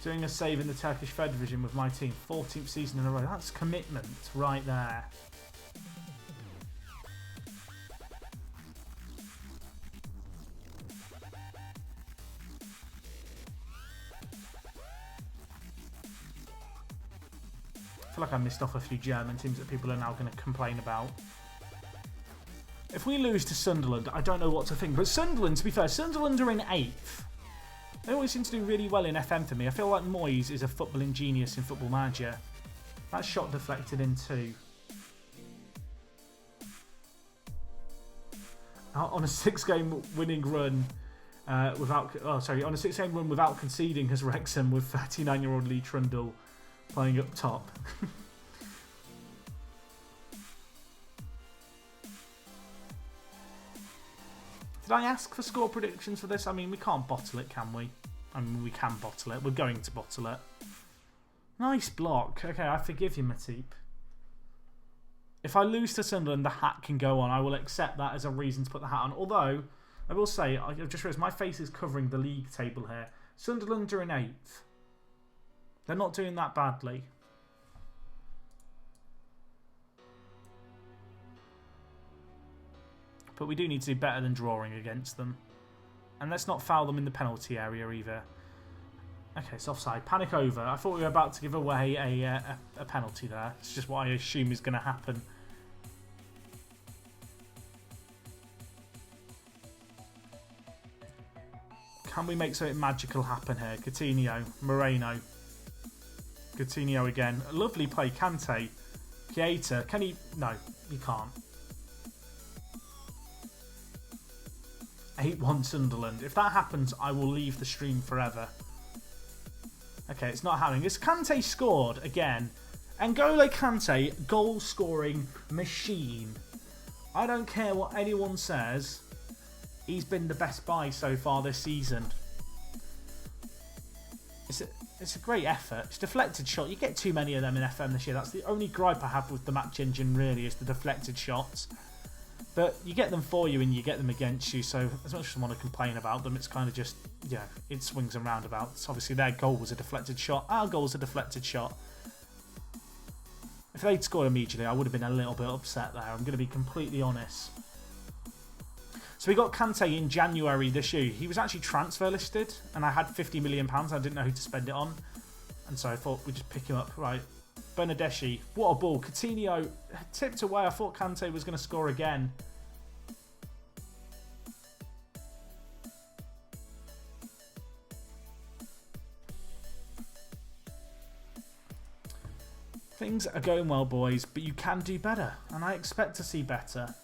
Doing a save in the Turkish Third Division with my team. 14th season in a row. That's commitment right there. I feel like I missed off a few German teams that people are now going to complain about. If we lose to Sunderland, I don't know what to think. But Sunderland, to be fair, Sunderland are in 8th. They always seem to do really well in FM for me. I feel like Moyes is a footballing genius in Football Manager. That shot deflected in too. On a 6-game winning run on a 6-game run without conceding has Wrexham with 39-year-old Lee Trundle playing up top. Did I ask for score predictions for this? I mean, we can't bottle it, can we? I mean, we can bottle it. We're going to bottle it. Nice block. Okay, I forgive you, Matip. If I lose to Sunderland, the hat can go on. I will accept that as a reason to put the hat on. Although, I will say, I've just realised my face is covering the league table here. Sunderland are in 8th. They're not doing that badly. But we do need to do better than drawing against them. And let's not foul them in the penalty area either. Okay, it's offside. Panic over. I thought we were about to give away a penalty there. It's just what I assume is going to happen. Can we make something magical happen here? Coutinho, Moreno. Coutinho again. A lovely play. Kante. Keita. Can he? No, he can't. 8-1 Sunderland. If that happens, I will leave the stream forever. Okay, it's not happening. This Kante scored again. N'Golo Kante, goal-scoring machine. I don't care what anyone says. He's been the best buy so far this season. It's a great effort. It's a deflected shot. You get too many of them in FM this year. That's the only gripe I have with the match engine, really, is the deflected shots. But you get them for you and you get them against you, so as much as I want to complain about them, it's kind of just, yeah, it swings and roundabouts. Obviously, their goal was a deflected shot. Our goal was a deflected shot. If they'd scored immediately, I would have been a little bit upset there. I'm going to be completely honest. So we got Kante in January this year. He was actually transfer listed, and I had £50 million. I didn't know who to spend it on. And so I thought we'd just pick him up. Right, Bernardeschi, what a ball. Coutinho tipped away. I thought Kante was going to score again. Things are going well, boys, but you can do better, and I expect to see better.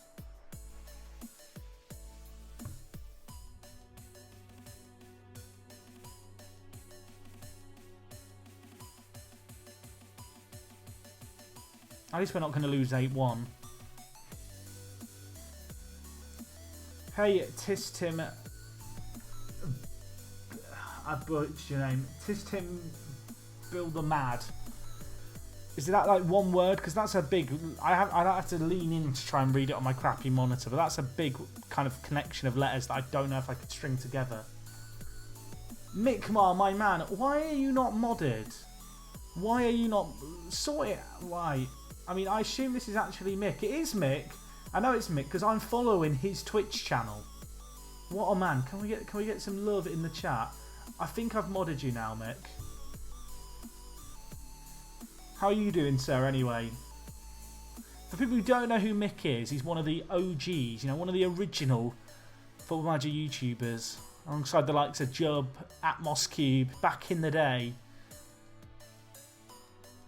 At least we're not going to lose 8-1. Hey, Tistim... I butchered your name. Tistim Build the Mad. Is that like one word? Because that's a big... I'd have to lean in to try and read it on my crappy monitor, but that's a big kind of connection of letters that I don't know if I could string together. Mickmar, my man, why are you not modded? Why are you not... Sort it... Why? I mean, I assume this is actually Mick. It is Mick. I know it's Mick because I'm following his Twitch channel. What a man. Can we get some love in the chat? I think I've modded you now, Mick. How are you doing, sir, anyway? For people who don't know who Mick is, he's one of the OGs, you know, one of the original Football Manager YouTubers, alongside the likes of Jub, Atmos Cube, back in the day.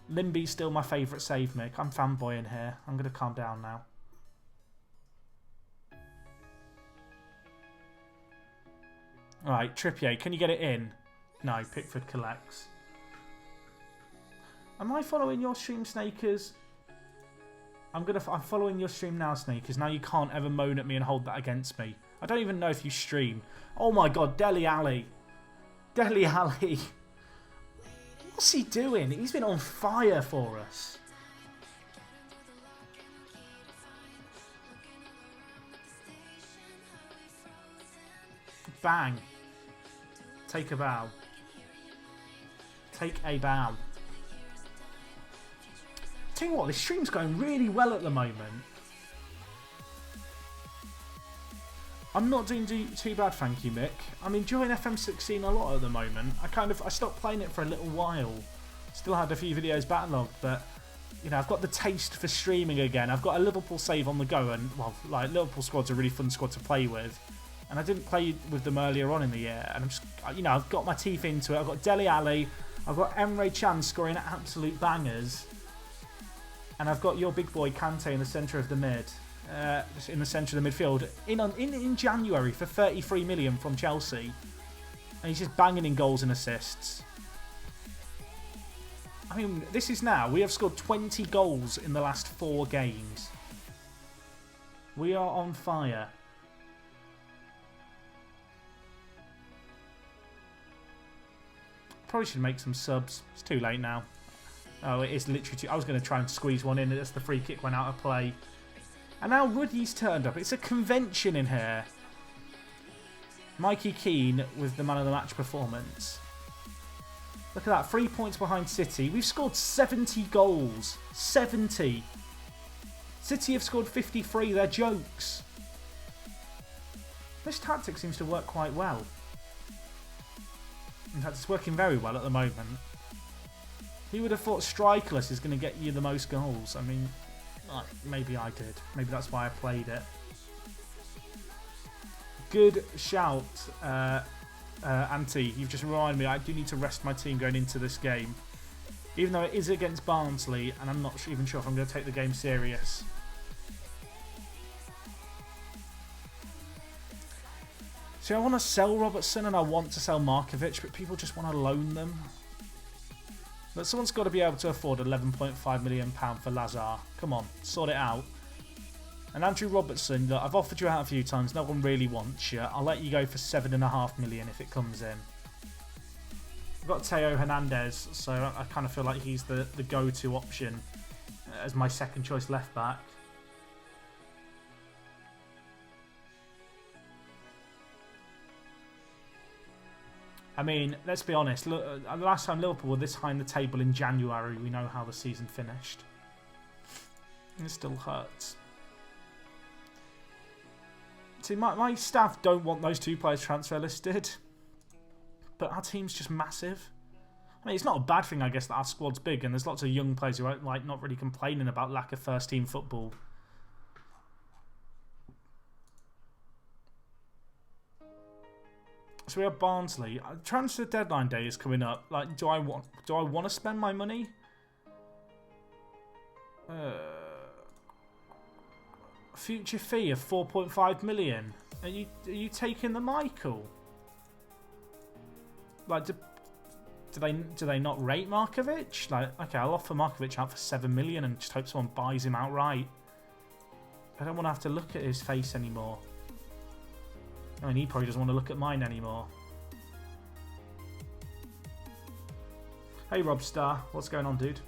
Limby's still my favourite save, Mick. I'm fanboying here. I'm going to calm down now. Alright, Trippier, can you get it in? No, Pickford collects. Am I following your stream, Snakers? I'm following your stream now, Snakers. Now you can't ever moan at me and hold that against me. I don't even know if you stream. Oh my god, Dele Alli. Dele Alli. What's he doing? He's been on fire for us. Bang. Take a bow. Take a bow. Tell you what, this stream's going really well at the moment. I'm not doing too bad, thank you, Mick. I'm enjoying FM16 a lot at the moment. I stopped playing it for a little while. Still had a few videos backlogged, but you know, I've got the taste for streaming again. I've got a Liverpool save on the go, and well, like Liverpool squad's a really fun squad to play with. And I didn't play with them earlier on in the year, and I'm just, you know, I've got my teeth into it. I've got Dele Alli, I've got Emre Can scoring absolute bangers. And I've got your big boy Kante in the centre of the mid, in the centre of the midfield, in January for 33 million from Chelsea, and he's just banging in goals and assists. I mean, this is now, we have scored 20 goals in the last 4 games. We are on fire. Probably should make some subs. It's too late now. Oh, it is literally too... I was going to try and squeeze one in as the free kick went out of play. And now Ruddy's turned up. It's a convention in here. Mikey Keane with the man of the match performance. Look at that, 3 points behind City. We've scored 70 goals. 70. City have scored 53. They're jokes. This tactic seems to work quite well. In fact, it's working very well at the moment. Who would have thought strikerless is going to get you the most goals? I mean, maybe I did. Maybe that's why I played it. Good shout, Ante. You've just reminded me I do need to rest my team going into this game. Even though it is against Barnsley, and I'm not even sure if I'm going to take the game serious. See, I want to sell Robertson and I want to sell Markovic, but people just want to loan them. But someone's got to be able to afford £11.5 million for Lazar. Come on, sort it out. And Andrew Robertson, look, I've offered you out a few times. No one really wants you. I'll let you go for £7.5 million if it comes in. I've got Theo Hernandez, so I kind of feel like he's the go-to option as my second choice left back. I mean, let's be honest. Look, last time Liverpool were this high in the table in January, we know how the season finished. It still hurts. See, my staff don't want those two players transfer listed. But our team's just massive. I mean, it's not a bad thing, I guess, that our squad's big and there's lots of young players who are like not really complaining about lack of first-team football. So we have Barnsley. Transfer deadline day is coming up. Like, do I want to spend my money? Future fee of 4.5 million. Are you taking the Michael? Like, do they not rate Markovic? Like, okay, I'll offer Markovic out for 7 million and just hope someone buys him outright. I don't want to have to look at his face anymore. I mean, he probably doesn't want to look at mine anymore. Hey, Rob Star. What's going on, dude?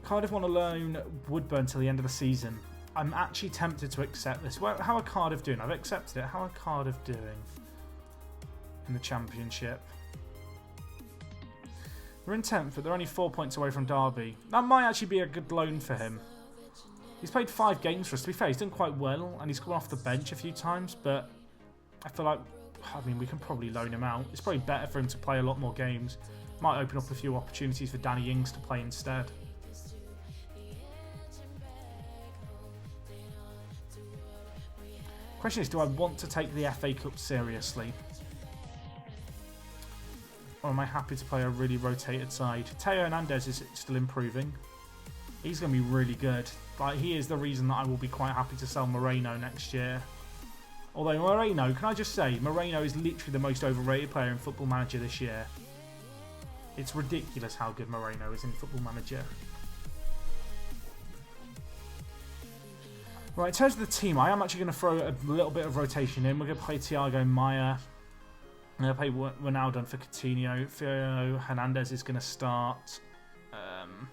Cardiff want to loan Woodburn till the end of the season. I'm actually tempted to accept this. Well, how are Cardiff doing? I've accepted it. How are Cardiff doing in the Championship? We're in 10th, but they're only 4 points away from Derby. That might actually be a good loan for him. He's played 5 games for us. To be fair, he's done quite well, and he's gone off the bench a few times, but I feel like, I mean, we can probably loan him out. It's probably better for him to play a lot more games. Might open up a few opportunities for Danny Ings to play instead. Question is, do I want to take the FA Cup seriously? Or am I happy to play a really rotated side? Theo Hernandez is still improving. He's going to be really good. Like, he is the reason that I will be quite happy to sell Moreno next year. Although Moreno, can I just say, Moreno is literally the most overrated player in Football Manager this year. It's ridiculous how good Moreno is in Football Manager. Right, in terms of the team, I am actually going to throw a little bit of rotation in. We're going to play Thiago Maia. I'm going to play Ronaldo for Coutinho. Theo Hernandez is going to start. I'm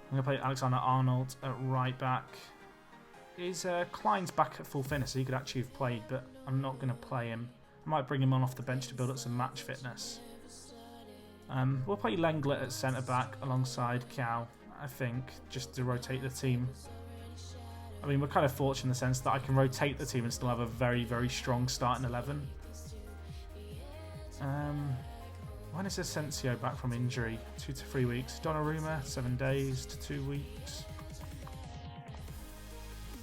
going to play Alexander Arnold at right back. Is Klein's back at full fitness? So he could actually have played, but I'm not going to play him. I might bring him on off the bench to build up some match fitness. We'll play Lenglet at centre back alongside Cow, I think, just to rotate the team. I mean, we're kind of fortunate in the sense that I can rotate the team and still have a very, very strong starting 11. When is Asensio back from injury? 2 to 3 weeks. Donnarumma, 7 days to 2 weeks.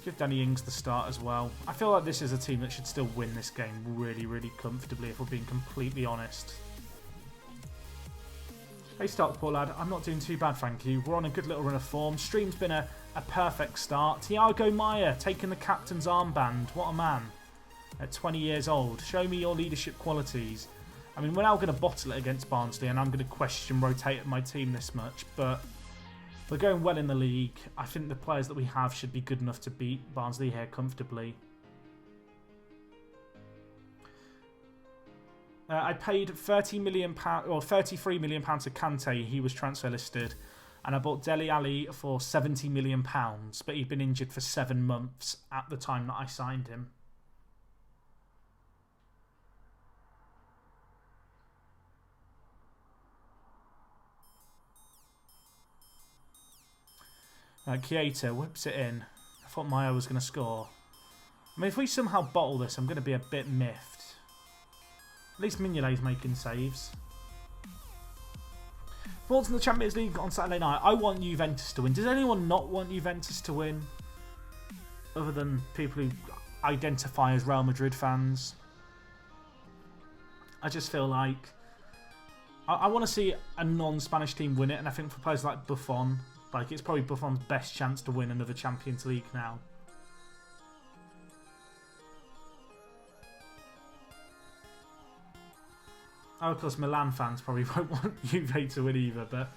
Give Danny Ings the start as well. I feel like this is a team that should still win this game really, really comfortably, if we're being completely honest. Hey Stockport lad, I'm not doing too bad, thank you. We're on a good little run of form. Stream's been a perfect start. Thiago Maia taking the captain's armband. What a man. At 20 years old. Show me your leadership qualities. I mean, we're now going to bottle it against Barnsley, and I'm going to question rotating my team this much, but we're going well in the league. I think the players that we have should be good enough to beat Barnsley here comfortably. I paid £30 million or £33 million to Kante. He was transfer listed. and I bought Dele Alli for £70 million, but he'd been injured for 7 months at the time that I signed him. Keita whips it in. I thought Maya was going to score. I mean, if we somehow bottle this, I'm going to be a bit miffed. At least Mignolet's making saves. Thoughts on the Champions League on Saturday night? I want Juventus to win. Does anyone not want Juventus to win? Other than people who identify as Real Madrid fans. I just feel like I want to see a non-Spanish team win it, and I think for players like Buffon, like it's probably Buffon's best chance to win another Champions League now. Oh, of course, Milan fans probably won't want Juve to win either, but...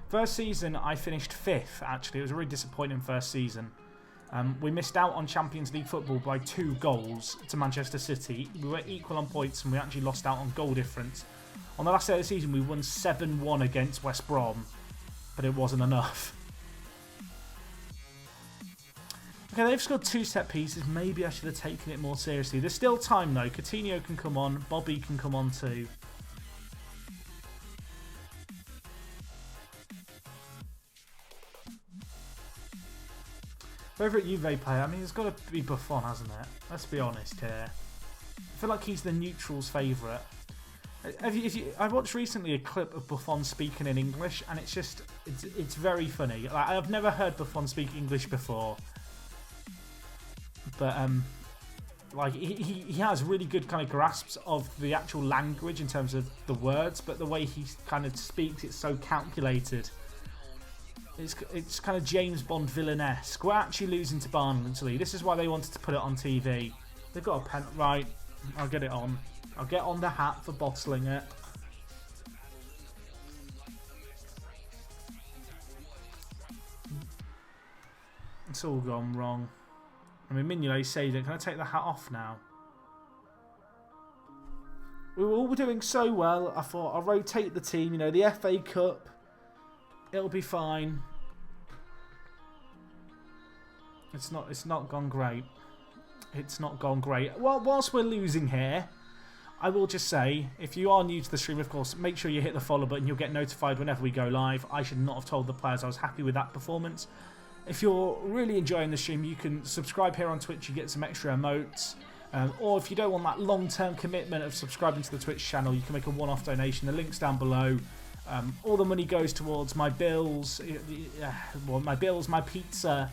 First season, I finished 5th, actually. It was a really disappointing first season. We missed out on Champions League football by 2 goals to Manchester City. We were equal on points and we actually lost out on goal difference. On the last day of the season, we won 7-1 against West Brom, but it wasn't enough. Okay, they've scored 2 set pieces. Maybe I should have taken it more seriously. There's still time though. Coutinho can come on. Bobby can come on too. Favourite Juve player? I mean, it's got to be Buffon, hasn't it? Let's be honest here. I feel like he's the neutral's favourite. I watched recently a clip of Buffon speaking in English, and it's very funny. Like, I've never heard Buffon speak English before. But like he has really good kind of grasps of the actual language in terms of the words, but the way he kind of speaks, it's so calculated. It's kind of James Bond villain-esque. We're actually losing to Barnsley. This is why they wanted to put it on TV. They've got a pen. Right, I'll get it on. I'll get on the hat for bottling it. It's all gone wrong. I mean, Mignolet saved it. Can I take the hat off now? We were all doing so well. I thought I'll rotate the team. You know, the FA Cup. It'll be fine. It's not gone great. It's not gone great. Well, whilst we're losing here, I will just say, if you are new to the stream, of course, make sure you hit the follow button. You'll get notified whenever we go live. I should not have told the players I was happy with that performance. If you're really enjoying the stream, you can subscribe here on Twitch. You get some extra emotes. Or if you don't want that long-term commitment of subscribing to the Twitch channel, you can make a one-off donation. The link's down below. All the money goes towards my bills, my pizza,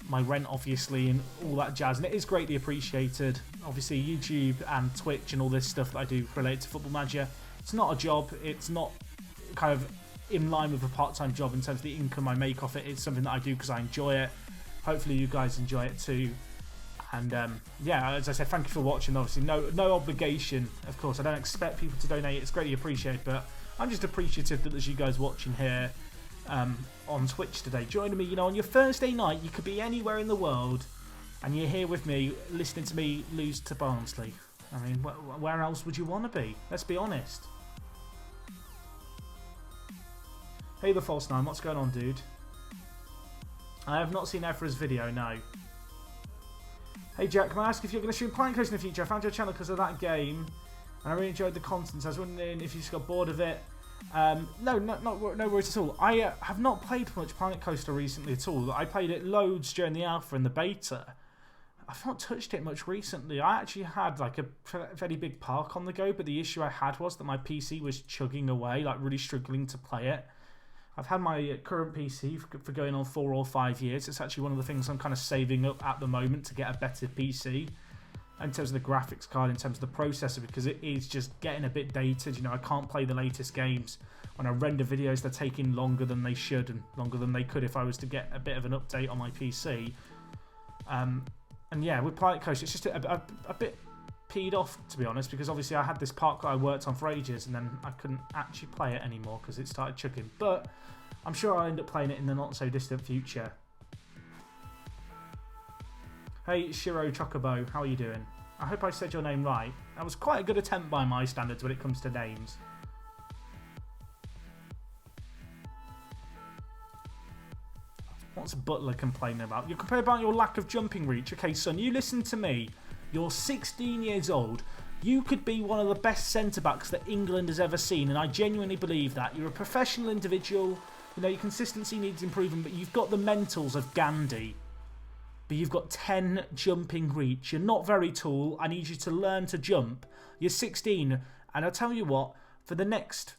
my rent, obviously, and all that jazz. And it is greatly appreciated. Obviously, YouTube and Twitch and all this stuff that I do related to Football Manager. It's not a job. It's not kind of in line with a part-time job in terms of the income I make off it. It's something that I do because I enjoy it. Hopefully, you guys enjoy it too. And yeah, as I said, thank you for watching. Obviously, no obligation. Of course, I don't expect people to donate. It's greatly appreciated, but I'm just appreciative that there's you guys watching here on Twitch today, joining me. You know, on your Thursday night, you could be anywhere in the world, and you're here with me, listening to me lose to Barnsley. I mean, where else would you want to be? Let's be honest. Hey, the False 9, what's going on, dude? I have not seen Ezra's video, no. Hey, Jack, can I ask if you're going to stream Planet Coaster in the future? I found your channel because of that game, and I really enjoyed the content. So I was wondering if you just got bored of it. No worries at all. I have not played much Planet Coaster recently at all. I played it loads during the alpha and the beta. I've not touched it much recently. I actually had like a fairly big park on the go, but the issue I had was that my PC was chugging away, like really struggling to play it. I've had my current PC for going on 4 or 5 years. It's actually one of the things I'm kind of saving up at the moment to get a better PC. In terms of the graphics card, in terms of the processor, because it is just getting a bit dated. You know, I can't play the latest games. When I render videos, they're taking longer than they should and longer than they could if I was to get a bit of an update on my PC. And yeah, with Planet Coaster, it's just a bit peed off, to be honest, because obviously I had this park that I worked on for ages and then I couldn't actually play it anymore because it started chugging. But I'm sure I'll end up playing it in the not so distant future. Hey, Shiro Chocobo, how are you doing? I hope I said your name right. That was quite a good attempt by my standards when it comes to names. What's Butler complaining about? You complain about your lack of jumping reach. Okay, son, you listen to me. You're 16 years old. You could be one of the best centre-backs that England has ever seen, and I genuinely believe that. You're a professional individual. You know, your consistency needs improving, but you've got the mentals of Gandhi. But you've got 10 jumping reach. You're not very tall. I need you to learn to jump. You're 16, and I'll tell you what, for the next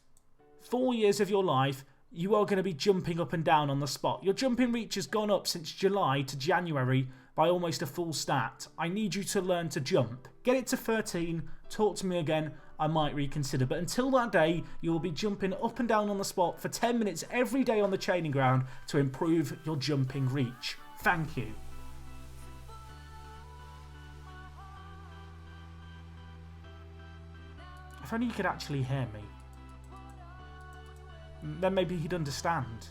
4 years of your life, you are going to be jumping up and down on the spot. Your jumping reach has gone up since July to January by almost a full stat. I need you to learn to jump. Get it to 13, talk to me again, I might reconsider. But until that day, you will be jumping up and down on the spot for 10 minutes every day on the training ground to improve your jumping reach. Thank you. If only you could actually hear me. Then maybe he'd understand.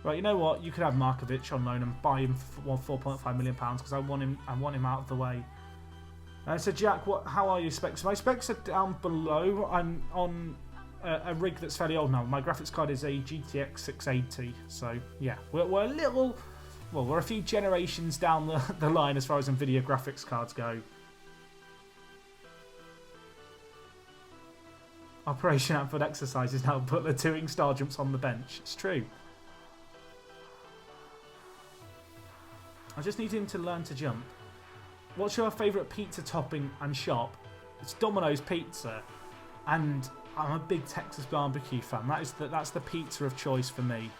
Right, you know what? You could have Markovic on loan and buy him for £4.5 million because I want him out of the way. So Jack, how are your specs? My specs are down below. I'm on a rig that's fairly old now. My graphics card is a GTX 680. So yeah, we're a little, well, we're a few generations down the line as far as Nvidia graphics cards go. Operation Output Exercise is now Butler doing star jumps on the bench. It's true. I just need him to learn to jump. What's your favourite pizza topping and shop? It's Domino's Pizza. And I'm a big Texas barbecue fan. That's the pizza of choice for me.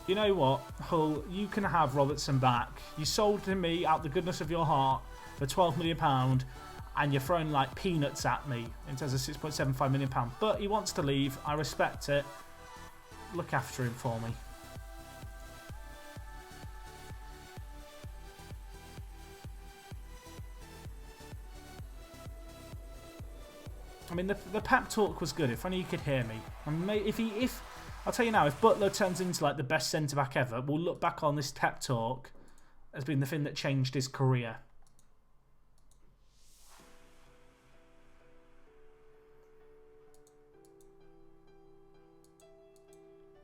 You know what, Hull? You can have Robertson back. You sold to me out the goodness of your heart for £12 million. And you're throwing like peanuts at me in terms of £6.75 million. But he wants to leave. I respect it. Look after him for me. I mean, the pep talk was good. If only you could hear me. I mean, if I'll tell you now, if Butler turns into like the best centre back ever, we'll look back on this pep talk as being the thing that changed his career.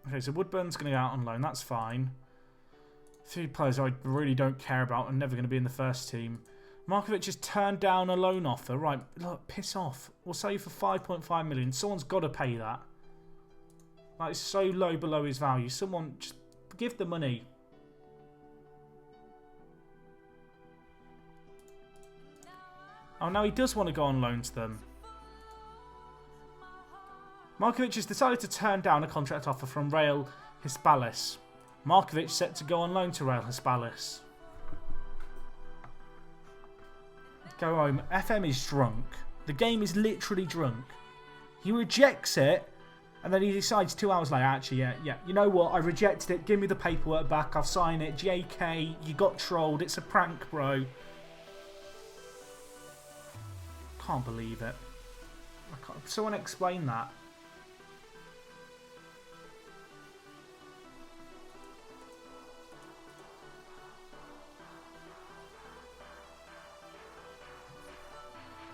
Okay, so Woodburn's going to go out on loan. That's fine. 3 players I really don't care about and never going to be in the first team. Markovic has turned down a loan offer. Right, look, piss off. We'll sell you for $5.5 million. Someone's got to pay that. Like, it's so low below his value. Someone, just give the money. Oh, now he does want to go on loan to them. Markovic has decided to turn down a contract offer from Real Hispalis. Markovic set to go on loan to Real Hispalis. Go home. FM is drunk. The game is literally drunk. He rejects it, and then he decides 2 hours later, actually, yeah, you know what? I rejected it. Give me the paperwork back. I'll sign it. JK, you got trolled. It's a prank, bro. Can't believe it. Someone explain that.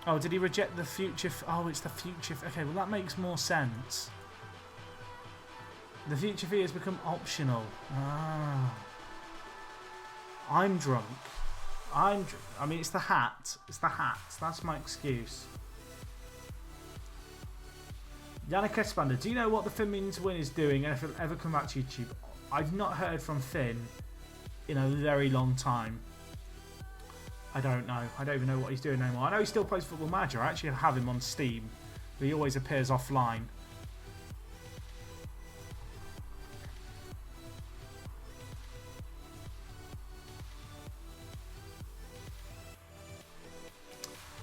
Oh, did he reject the future? Oh, it's the future. Okay, well that makes more sense. The future fee has become optional. Ah. I'm drunk. I mean, it's the hat. It's the hat. That's my excuse. Yannick Espander, do you know what the Finn Means Win is doing and if it'll ever come back to YouTube? I've not heard from Finn in a very long time. I don't know. I don't even know what he's doing anymore. I know he still plays Football Manager. I actually have him on Steam, but he always appears offline.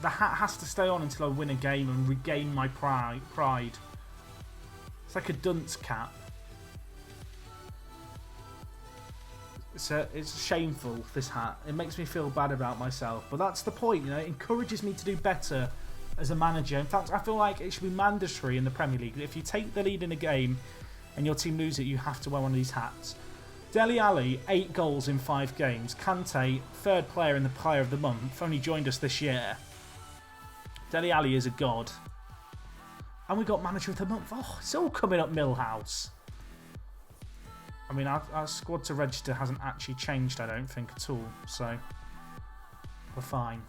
The hat has to stay on until I win a game and regain my pride. It's like a dunce cap. It's shameful, this hat. It makes me feel bad about myself. But that's the point, you know. It encourages me to do better as a manager. In fact, I feel like it should be mandatory in the Premier League. If you take the lead in a game and your team lose it, you have to wear one of these hats. Dele Alli, 8 goals in 5 games. Kante, 3rd player in the Player of the Month, only joined us this year. Dele Alli is a god. And we got Manager of the Month. Oh, it's all coming up Millhouse. I mean, our squad to register hasn't actually changed, I don't think, at all. So, we're fine.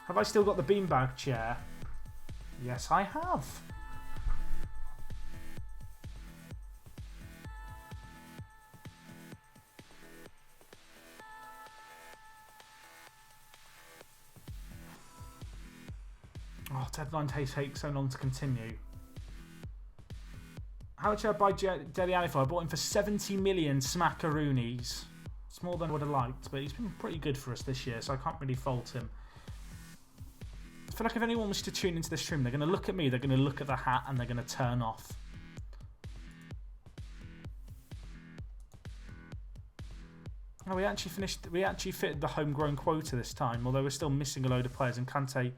Have I still got the beanbag chair? Yes, I have. Oh, deadline takes so long to continue. How much did I buy Dele Alli for? I bought him for 70 million smackaroonies. It's more than I would have liked, but he's been pretty good for us this year, so I can't really fault him. I feel like if anyone was to tune into this stream, they're going to look at me, they're going to look at the hat, and they're going to turn off. Oh, we actually fitted the homegrown quota this time, although we're still missing a load of players. And Kante,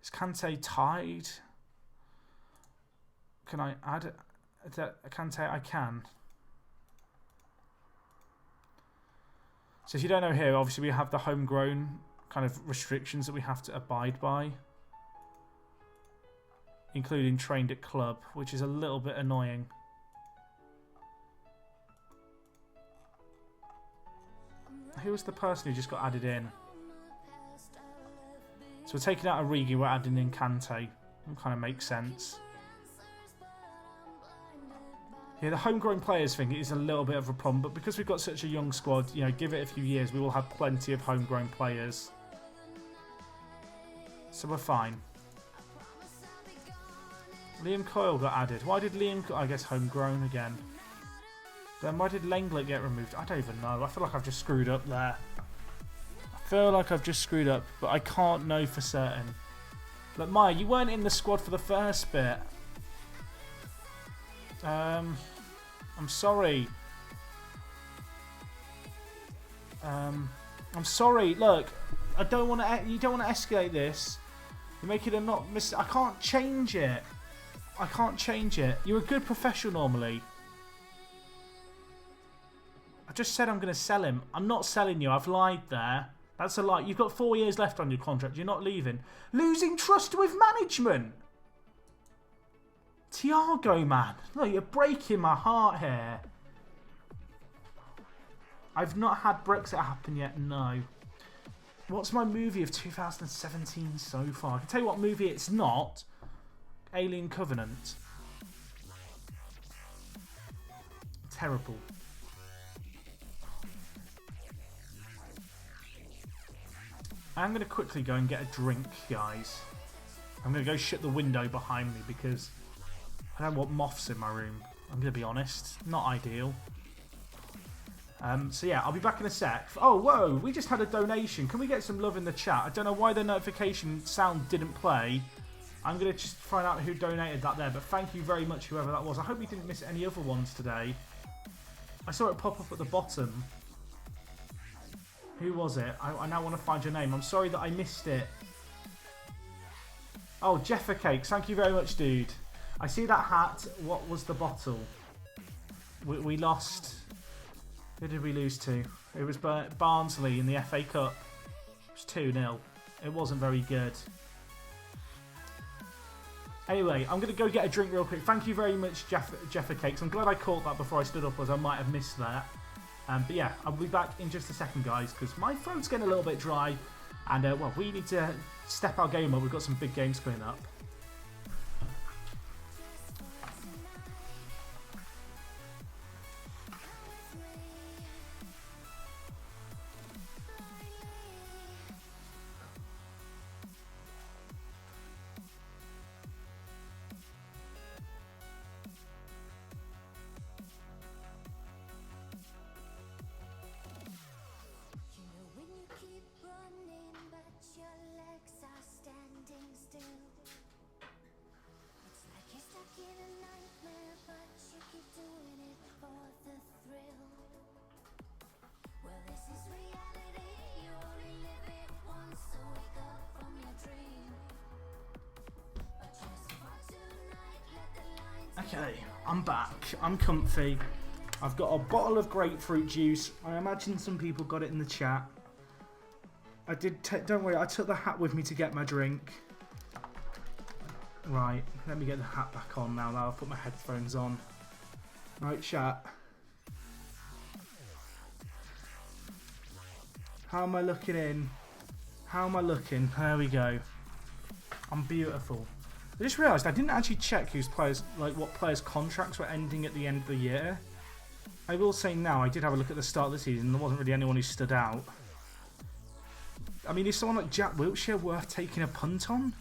is Kante tied? Can I add Kante? I can. So if you don't know here, obviously we have the homegrown kind of restrictions that we have to abide by, including trained at club, which is a little bit annoying. Who was the person who just got added in? So we're taking out Origi, we're adding in Kante. That kind of makes sense. Yeah, the homegrown players thing is a little bit of a problem, but because we've got such a young squad, you know, give it a few years, we will have plenty of homegrown players. So we're fine. Liam Coyle got added. Why did Liam... I guess homegrown again. Then why did Lenglet get removed? I don't even know. I feel like I've just screwed up there. I feel like I've just screwed up, but I can't know for certain. Look, Maya, you weren't in the squad for the first bit. I'm sorry. I'm sorry. Look, I don't want to. You don't want to escalate this. You make it a not miss. I can't change it. I can't change it. You're a good professional normally. I just said I'm going to sell him. I'm not selling you. I've lied there. That's a lie. You've got 4 years left on your contract. You're not leaving. Losing trust with management. Thiago, man. Look, you're breaking my heart here. I've not had Brexit happen yet, no. What's my movie of 2017 so far? I can tell you what movie it's not. Alien Covenant. Terrible. I'm going to quickly go and get a drink, guys. I'm going to go shut the window behind me because I don't want moths in my room. I'm going to be honest. Not ideal. So yeah, I'll be back in a sec. Oh, whoa, we just had a donation. Can we get some love in the chat? I don't know why the notification sound didn't play. I'm going to just find out who donated that there. But thank you very much, whoever that was. I hope you didn't miss any other ones today. I saw it pop up at the bottom. Who was it? I now want to find your name. I'm sorry that I missed it. Oh, Jeffa Cakes. Thank you very much, dude. I see that hat. What was the bottle? We lost. Who did we lose to? It was Barnsley in the FA Cup. It was 2-0. It wasn't very good. Anyway, I'm going to go get a drink real quick. Thank you very much, Jeffa Cakes. I'm glad I caught that before I stood up, as I might have missed that. But yeah, I'll be back in just a second, guys, because my throat's getting a little bit dry. And, well, we need to step our game up. We've got some big games coming up. Okay, I'm back. I'm comfy. I've got a bottle of grapefruit juice. I imagine some people got it in the chat. I did. Don't worry, I took the hat with me to get my drink. Right, let me get the hat back on now. Now I've put my headphones on. Right, chat. How am I looking in? How am I looking? There we go. I'm beautiful. I just realised I didn't actually check whose players, like what players' contracts were ending at the end of the year. I will say now, I did have a look at the start of the season. There wasn't really anyone who stood out. I mean, is someone like Jack Wilshere worth taking a punt on?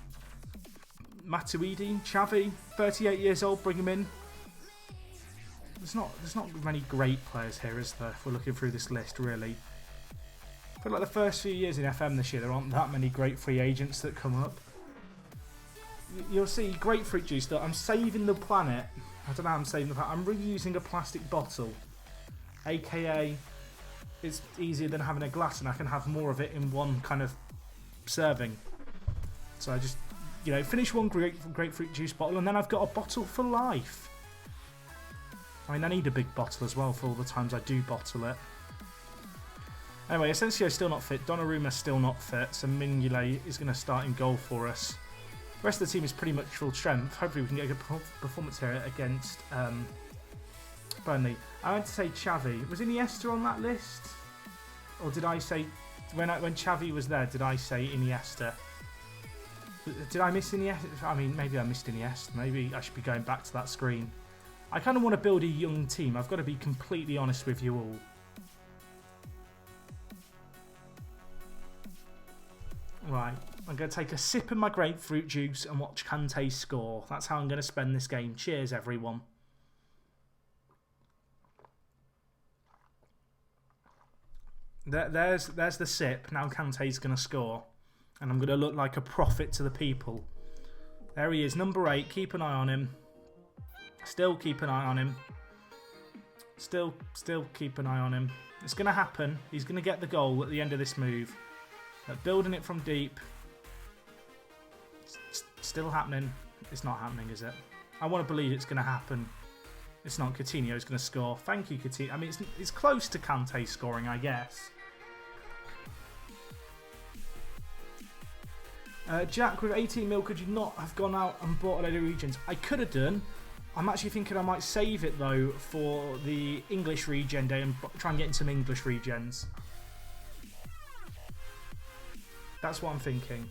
Matuidi, Xavi, 38 years old, bring him in. There's not many great players here, is there? If we're looking through this list, really. I feel like the first few years in FM this year, there aren't that many great free agents that come up. You'll see grapefruit juice that I'm saving the planet. I don't know how I'm saving the planet. I'm reusing a plastic bottle. AKA, it's easier than having a glass and I can have more of it in one kind of serving. So I just, you know, finish one grapefruit juice bottle and then I've got a bottle for life. I mean, I need a big bottle as well for all the times I do bottle it. Anyway, Asensio's still not fit. Donnarumma's still not fit. So Mignolet is going to start in goal for us. The rest of the team is pretty much full strength. Hopefully we can get a good performance here against Burnley. I meant to say Xavi. Was Iniesta on that list? Or did I say... When Xavi was there, did I say Iniesta? Did I miss Iniesta? I mean, maybe I missed Iniesta. Maybe I should be going back to that screen. I kind of want to build a young team. I've got to be completely honest with you all. Right, I'm going to take a sip of my grapefruit juice and watch Kante score. That's how I'm going to spend this game. Cheers, everyone. There's the sip. Now Kante's going to score. And I'm going to look like a prophet to the people. There he is, number 8. Keep an eye on him. Still keep an eye on him. Still keep an eye on him. It's going to happen. He's going to get the goal at the end of this move. Building it from deep. It's still happening. It's not happening, is it? I want to believe it's going to happen. It's not. Coutinho's going to score. Thank you, Coutinho. I mean, it's close to Kante scoring, I guess. Jack, with 18 mil, could you not have gone out and bought a load of regions? I could have done. I'm actually thinking I might save it, though, for the English regen day and try and get in some English regens. That's what I'm thinking.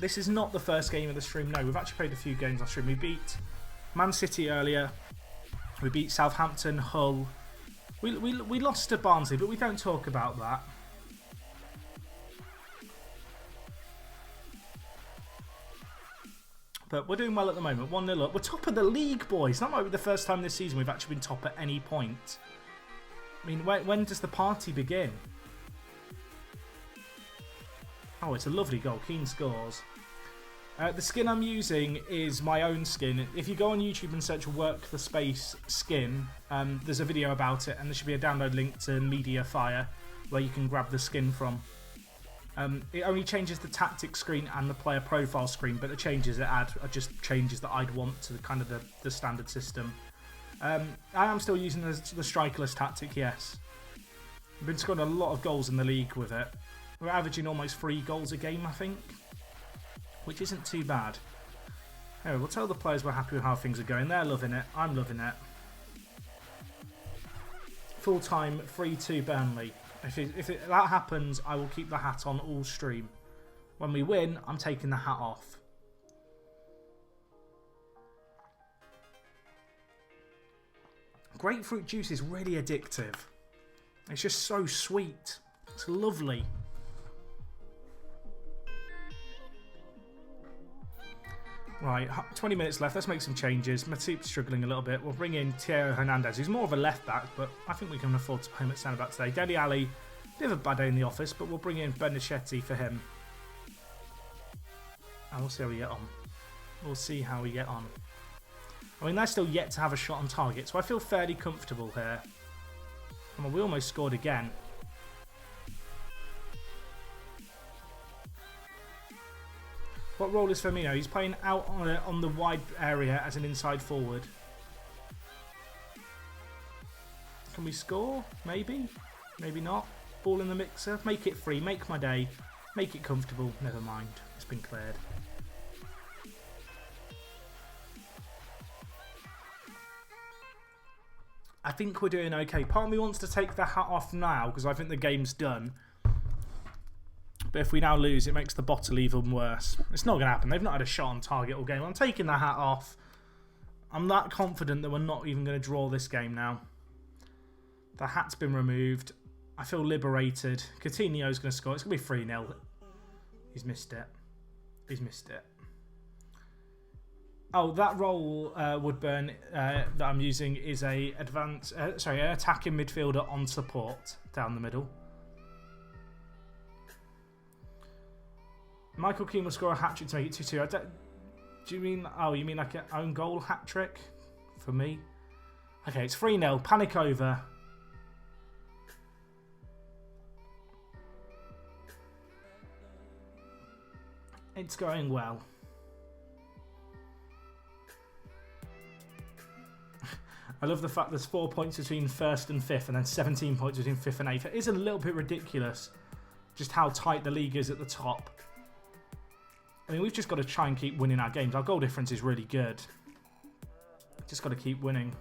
This is not the first game of the stream. No, we've actually played a few games on stream. We beat Man City earlier. We beat Southampton, Hull. We lost to Barnsley, but we don't talk about that. But we're doing well at the moment. 1-0 up. We're top of the league, boys. That might be the first time this season we've actually been top at any point. I mean, when does the party begin? Oh, it's a lovely goal. Keane scores. The skin I'm using is my own skin. If you go on YouTube and search Work the Space skin, there's a video about it, and there should be a download link to Mediafire where you can grab the skin from. It only changes the tactics screen and the player profile screen, but the changes it add are just changes that I'd want to kind of the standard system. I am still using the strikerless tactic, yes. We've been scoring a lot of goals in the league with it. We're averaging almost 3 goals a game, I think, which isn't too bad. Anyway, we'll tell the players we're happy with how things are going. They're loving it. I'm loving it. Full time, 3-2 Burnley. If that happens, I will keep the hat on all stream. When we win, I'm taking the hat off. Grapefruit juice is really addictive. It's just so sweet. It's lovely. Right, 20 minutes left. Let's make some changes. Matip's struggling a little bit. We'll bring in Theo Hernandez, who's more of a left back, but I think we can afford to play him at centre back today. Dele Alli, bit of a bad day in the office, but we'll bring in Bernachetti for him. And we'll see how we get on. We'll see how we get on. I mean, they're still yet to have a shot on target, so I feel fairly comfortable here. Come on, we almost scored again. What role is Firmino? He's playing out on the wide area as an inside forward. Can we score? Maybe. Maybe not. Ball in the mixer. Make it free. Make my day. Make it comfortable. Never mind. It's been cleared. I think we're doing okay. Part of me wants to take the hat off now because I think the game's done. But if we now lose, it makes the bottle even worse. It's not going to happen. They've not had a shot on target all game. I'm taking the hat off. I'm that confident that we're not even going to draw this game now. The hat's been removed. I feel liberated. Coutinho's going to score. It's going to be 3-0. He's missed it. He's missed it. Oh, that role, Woodburn, that I'm using is an attacking midfielder on support down the middle. Michael Keane will score a hat-trick to make it 2-2. Do you mean... Oh, you mean like an own goal hat-trick? For me? Okay, it's 3-0. Panic over. It's going well. I love the fact there's 4 points between 1st and 5th and then 17 points between 5th and 8th. It is a little bit ridiculous just how tight the league is at the top. I mean, we've just got to try and keep winning our games. Our goal difference is really good. Just got to keep winning.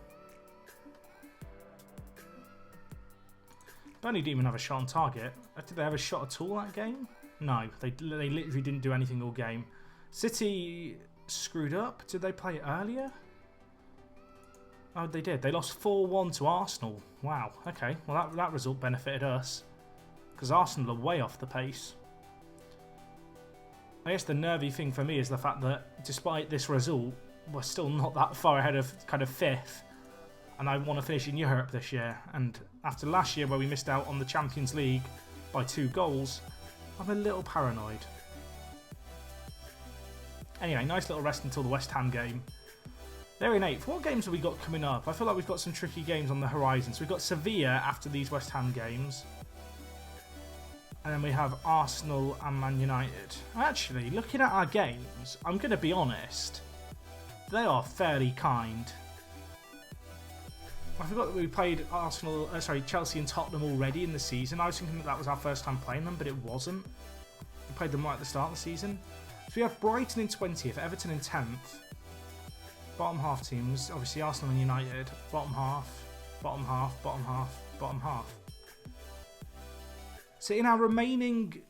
Burnley didn't even have a shot on target. Did they have a shot at all that game? No, they literally didn't do anything all game. City screwed up. Did they play earlier? Oh, they did. They lost 4-1 to Arsenal. Wow. Okay. Well, that result benefited us. Because Arsenal are way off the pace. I guess the nervy thing for me is the fact that despite this result, we're still not that far ahead of kind of 5th. And I want to finish in Europe this year. And after last year where we missed out on the Champions League by 2 goals, I'm a little paranoid. Anyway, nice little rest until the West Ham game. They're in 8th. What games have we got coming up? I feel like we've got some tricky games on the horizon. So we've got Sevilla after these West Ham games. And then we have Arsenal and Man United. Actually, looking at our games, I'm going to be honest. They are fairly kind. I forgot that we played Chelsea and Tottenham already in the season. I was thinking that was our first time playing them, but it wasn't. We played them right at the start of the season. So we have Brighton in 20th, Everton in 10th. Bottom half teams, obviously Arsenal and United. Bottom half, bottom half, bottom half, bottom half. So in our remaining,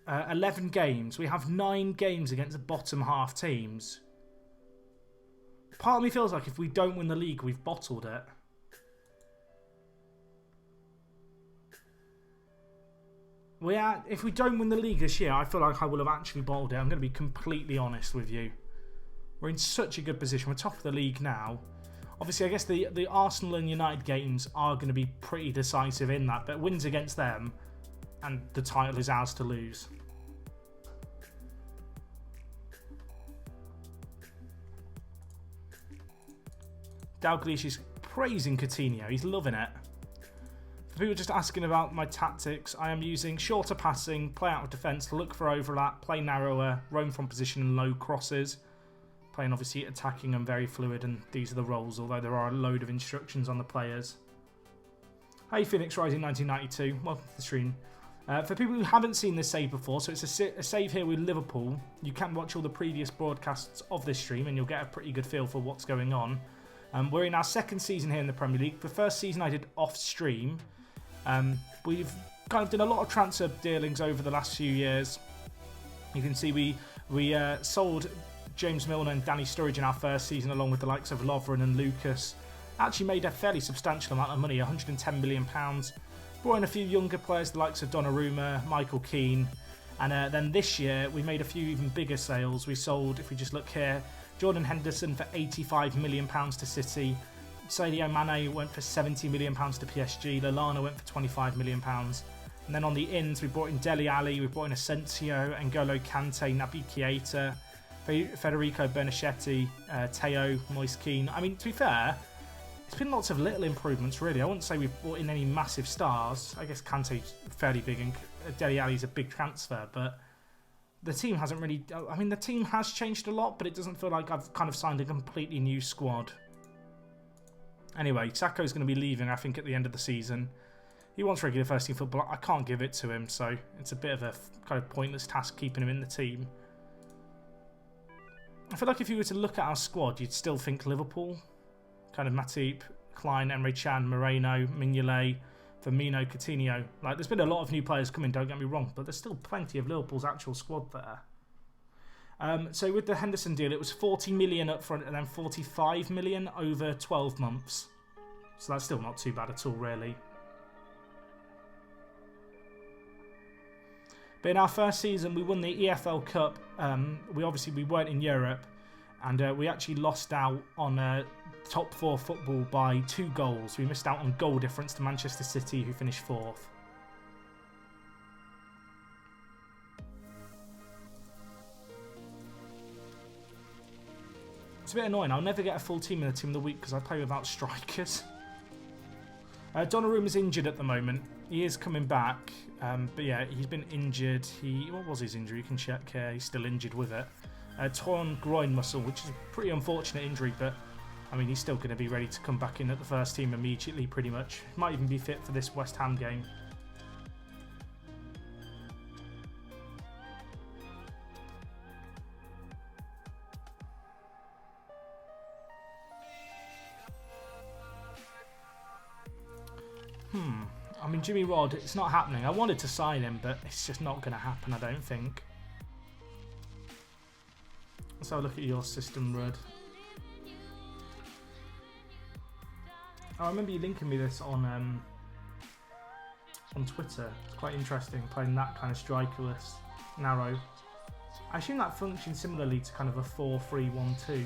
11 games, we have 9 games against the bottom half teams. Part of me feels like if we don't win the league, we've bottled it. If we don't win the league this year, I feel like I will have actually bottled it. I'm going to be completely honest with you. We're in such a good position. We're top of the league now. Obviously, I guess the Arsenal and United games are going to be pretty decisive in that, but wins against them and the title is ours to lose. Dalglish is praising Coutinho. He's loving it. For people just asking about my tactics, I am using shorter passing, play out of defence, look for overlap, play narrower, roam from position and low crosses. Playing obviously attacking and very fluid, and these are the roles, although there are a load of instructions on the players. Hey Phoenix Rising 1992, welcome to the stream. For people who haven't seen this save before, so it's a save here with Liverpool. You can watch all the previous broadcasts of this stream and you'll get a pretty good feel for what's going on. We're in our 2nd season here in the Premier League. The first season I did off stream. We've kind of done a lot of transfer dealings over the last few years. You can see we sold James Milner and Danny Sturridge in our first season, along with the likes of Lovren and Lucas. Actually made a fairly substantial amount of money, £110 million. Brought in a few younger players, the likes of Donnarumma, Michael Keane. And then this year, we made a few even bigger sales. We sold, if we just look here, Jordan Henderson for £85 million to City. Sadio Mane went for £70 million to PSG. Lallana went for £25 million. And then on the ins, we brought in Dele Alli, we brought in Asensio, N'Golo Kante, Naby Keita, Federico Bernacetti, Teo, Moise Kean. I mean, to be fair, it's been lots of little improvements, really. I wouldn't say we've brought in any massive stars. I guess Kante's fairly big and Dele Alli's a big transfer, but the team hasn't really... I mean, the team has changed a lot, but it doesn't feel like I've kind of signed a completely new squad. Anyway, Sacco's going to be leaving, I think, at the end of the season. He wants regular first team football. I can't give it to him, so it's a bit of a kind of pointless task keeping him in the team. I feel like if you were to look at our squad, you'd still think Liverpool. Kind of Matip, Klein, Emre Can, Moreno, Mignolet, Firmino, Coutinho. Like, there's been a lot of new players coming, don't get me wrong, but there's still plenty of Liverpool's actual squad there. So with the Henderson deal, it was 40 million up front and then 45 million over 12 months. So that's still not too bad at all, really. But in our first season, we won the EFL Cup. We weren't in Europe, and we actually lost out on top 4 football by 2 goals. We missed out on goal difference to Manchester City, who finished 4th. It's a bit annoying. I'll never get a full team in the team of the week because I play without strikers. Donnarumma's injured at the moment. He is coming back, but yeah, he's been injured. What was his injury? You can check here. He's still injured with it. Torn groin muscle, which is a pretty unfortunate injury, but I mean, he's still going to be ready to come back in at the first team immediately, pretty much. Might even be fit for this West Ham game. I mean, Jimmy Rod, it's not happening. I wanted to sign him, but it's just not going to happen, I don't think. Let's have a look at your system, Rudd. Oh, I remember you linking me this on Twitter. It's quite interesting, playing that kind of strikerless, narrow. I assume that functions similarly to kind of a 4-3-1-2.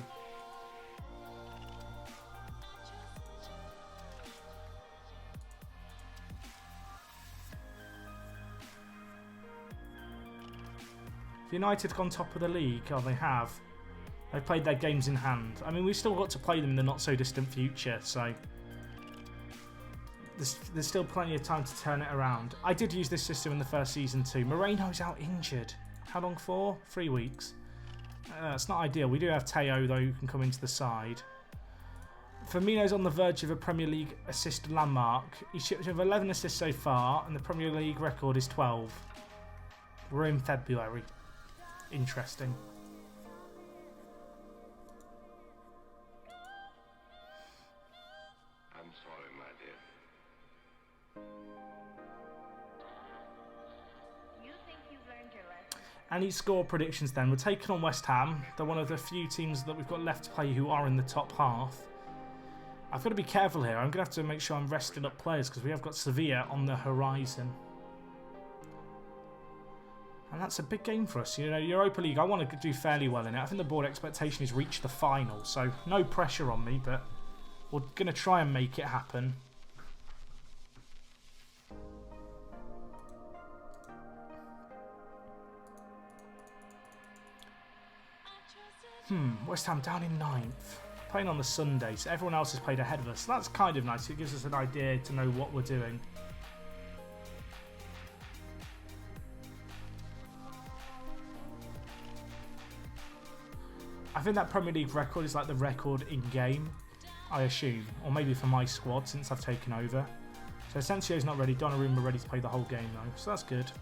United gone top of the league? Oh, they have. They've played their games in hand. I mean, we've still got to play them in the not-so-distant future, so... There's still plenty of time to turn it around. I did use this system in the first season too. Moreno's out injured. How long for? 3 weeks. It's not ideal. We do have Teo, though, who can come into the side. Firmino's on the verge of a Premier League assist landmark. He's shipped with 11 assists so far, and the Premier League record is 12. We're in February. Interesting. I'm sorry, my dear. You think you've learned your lesson? Any score predictions then? We're taking on West Ham. They're one of the few teams that we've got left to play who are in the top half. I've got to be careful here. I'm going to have to make sure I'm resting up players because we have got Sevilla on the horizon. And that's a big game for us. You know, Europa League, I want to do fairly well in it. I think the board expectation is reach the final, so no pressure on me, but we're going to try and make it happen. West Ham down in 9th. Playing on the Sunday, so everyone else has played ahead of us. So that's kind of nice. It gives us an idea to know what we're doing. I think that Premier League record is like the record in-game, I assume. Or maybe for my squad since I've taken over. So Asensio's not ready. Donnarumma ready to play the whole game though. So that's good.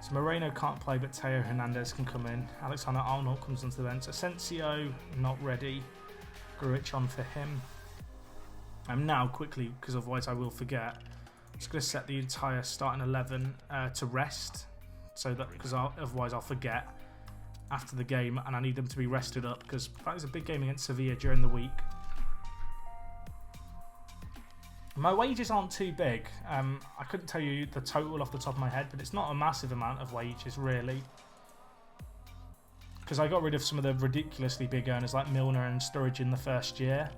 So Moreno can't play, but Teo Hernandez can come in. Alexander-Arnold comes onto the bench. Asensio not ready. Grujic on for him. And now quickly, because otherwise I will forget, I'm just going to set the entire starting 11 to rest. So that because otherwise I'll forget after the game, and I need them to be rested up because that is a big game against Sevilla during the week. My wages aren't too big. I couldn't tell you the total off the top of my head, but it's not a massive amount of wages really. Because I got rid of some of the ridiculously big earners like Milner and Sturridge in the first year.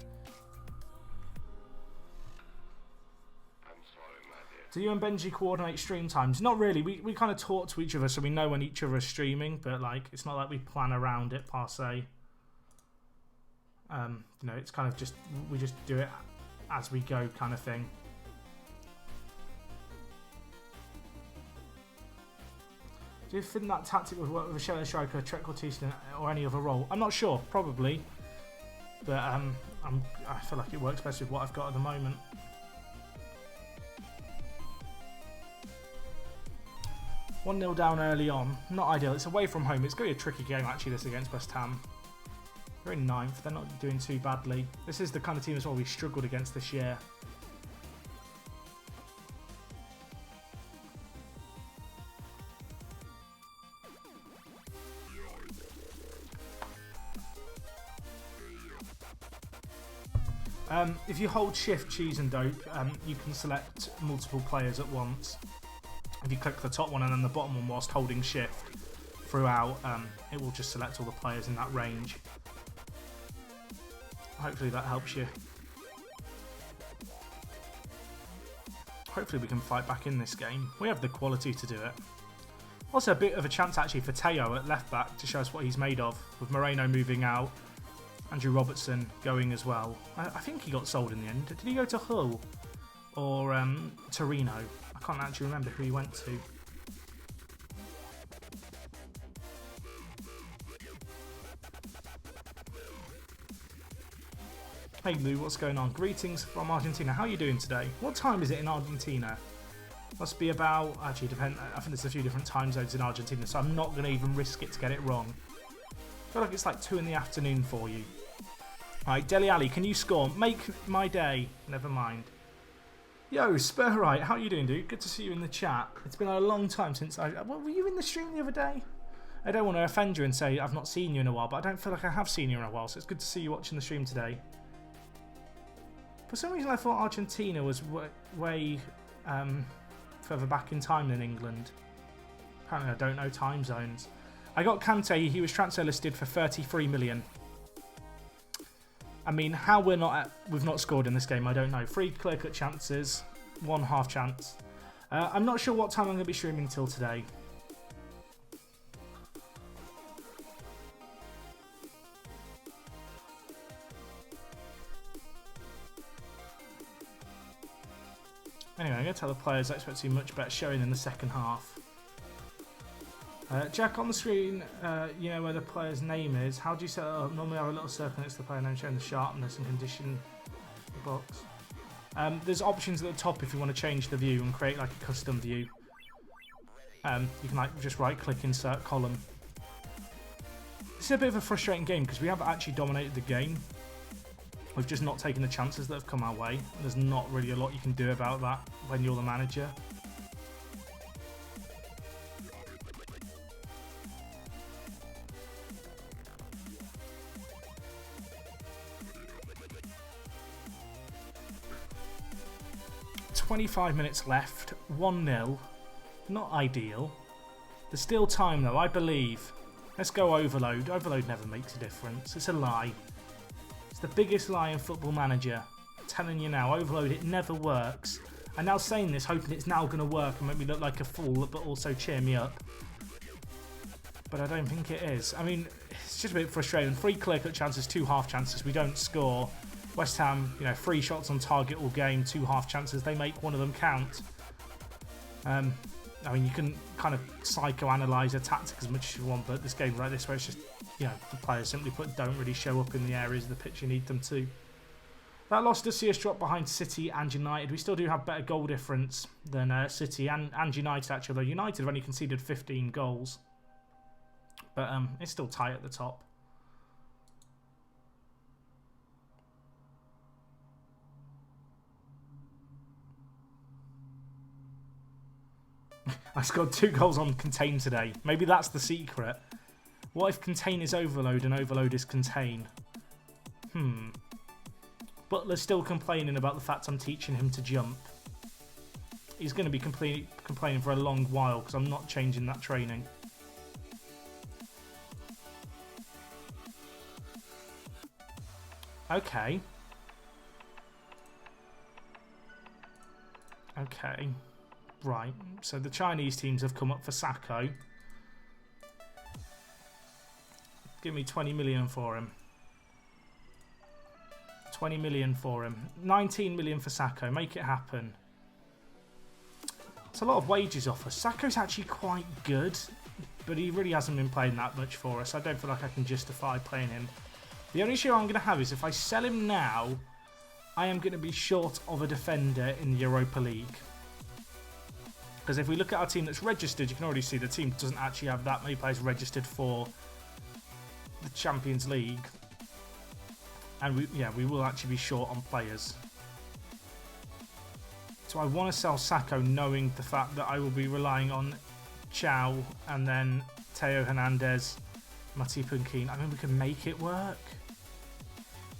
Do you and Benji coordinate stream times? Not really. We kind of talk to each other so we know when each other is streaming, but like it's not like we plan around it per se. You know, it's kind of just we just do it as we go kind of thing. Do you think that tactic would work with a shallow striker, Trek Cortese, or any other role? I'm not sure, probably. But I feel like it works best with what I've got at the moment. One 0 down early on. Not ideal. It's away from home. It's going to be a tricky game, actually, this against West Ham. They're in 9th. They're not doing too badly. This is the kind of team as well we struggled against this year. If you hold Shift, Cheese and Dope, you can select multiple players at once. If you click the top one and then the bottom one whilst holding Shift throughout, it will just select all the players in that range. Hopefully that helps you. Hopefully we can fight back in this game. We have the quality to do it. Also a bit of a chance actually for Teo at left back to show us what he's made of, with Moreno moving out. Andrew Robertson going as well. I think he got sold in the end. Did he go to Hull or Torino? I can't actually remember who he went to. Hey Lou, what's going on? Greetings from Argentina. How are you doing today? What time is it in Argentina? Must be about... Actually, depend. I think there's a few different time zones in Argentina, so I'm not going to even risk it to get it wrong. I feel like it's like 2 in the afternoon for you. Right, Dele Alli, can you score? Make my day. Never mind. Yo, Spurrite, how are you doing, dude? Good to see you in the chat. It's been a long time since I... Well, were you in the stream the other day? I don't want to offend you and say I've not seen you in a while, but I don't feel like I have seen you in a while, so it's good to see you watching the stream today. For some reason I thought Argentina was way further back in time than England. Apparently I don't know time zones. I got Kante, he was transfer listed for 33 million. I mean, how we've not scored in this game, I don't know. 3 clear-cut chances, 1 half chance. I'm not sure what time I'm going to be streaming till today. Anyway, I'm going to tell the players I expect to see much better showing in the second half. Jack, on the screen, you know where the player's name is. How do you set it up? Normally I have a little circle next to the player name showing the sharpness and condition of the box. There's options at the top if you want to change the view and create like a custom view. You can like just right click insert column. This is a bit of a frustrating game because we have actually dominated the game. We've just not taken the chances that have come our way. There's not really a lot you can do about that when you're the manager. .25 minutes left, 1-0. Not ideal. There's still time though, I believe. Let's go Overload. Overload never makes a difference. It's a lie. It's the biggest lie in Football Manager. I'm telling you now, Overload, it never works. I'm now saying this, hoping it's now going to work and make me look like a fool, but also cheer me up. But I don't think it is. I mean, it's just a bit frustrating. 3 clear-cut chances, 2 half chances. We don't score. West Ham, 3 shots on target all game, 2 half chances. They make one of them count. I mean, you can kind of psychoanalyse a tactic as much as you want, but this game like this, where it's just, the players simply put don't really show up in the areas of the pitch you need them to. That loss does see us drop behind City and United. We still do have better goal difference than City and United, actually, although United have only conceded 15 goals. But it's still tight at the top. I scored 2 goals on Contain today. Maybe that's the secret. What if Contain is Overload and Overload is Contain? Butler's still complaining about the fact I'm teaching him to jump. He's going to be complaining for a long while because I'm not changing that training. Okay. Okay. Right, so the Chinese teams have come up for Sacco. Give me 20 million for him. 20 million for him. 19 million for Sacco. Make it happen. It's a lot of wages off us. Sacco's actually quite good. but he really hasn't been playing that much for us. I don't feel like I can justify playing him. The only issue I'm going to have is if I sell him now, I am going to be short of a defender in the Europa League. Because if we look at our team that's registered, you can already see the team doesn't actually have that many players registered for the Champions League. And we will actually be short on players. So I want to sell Sacco knowing the fact that I will be relying on Chow and then Teo Hernandez, Matip Keane. I mean, we can make it work.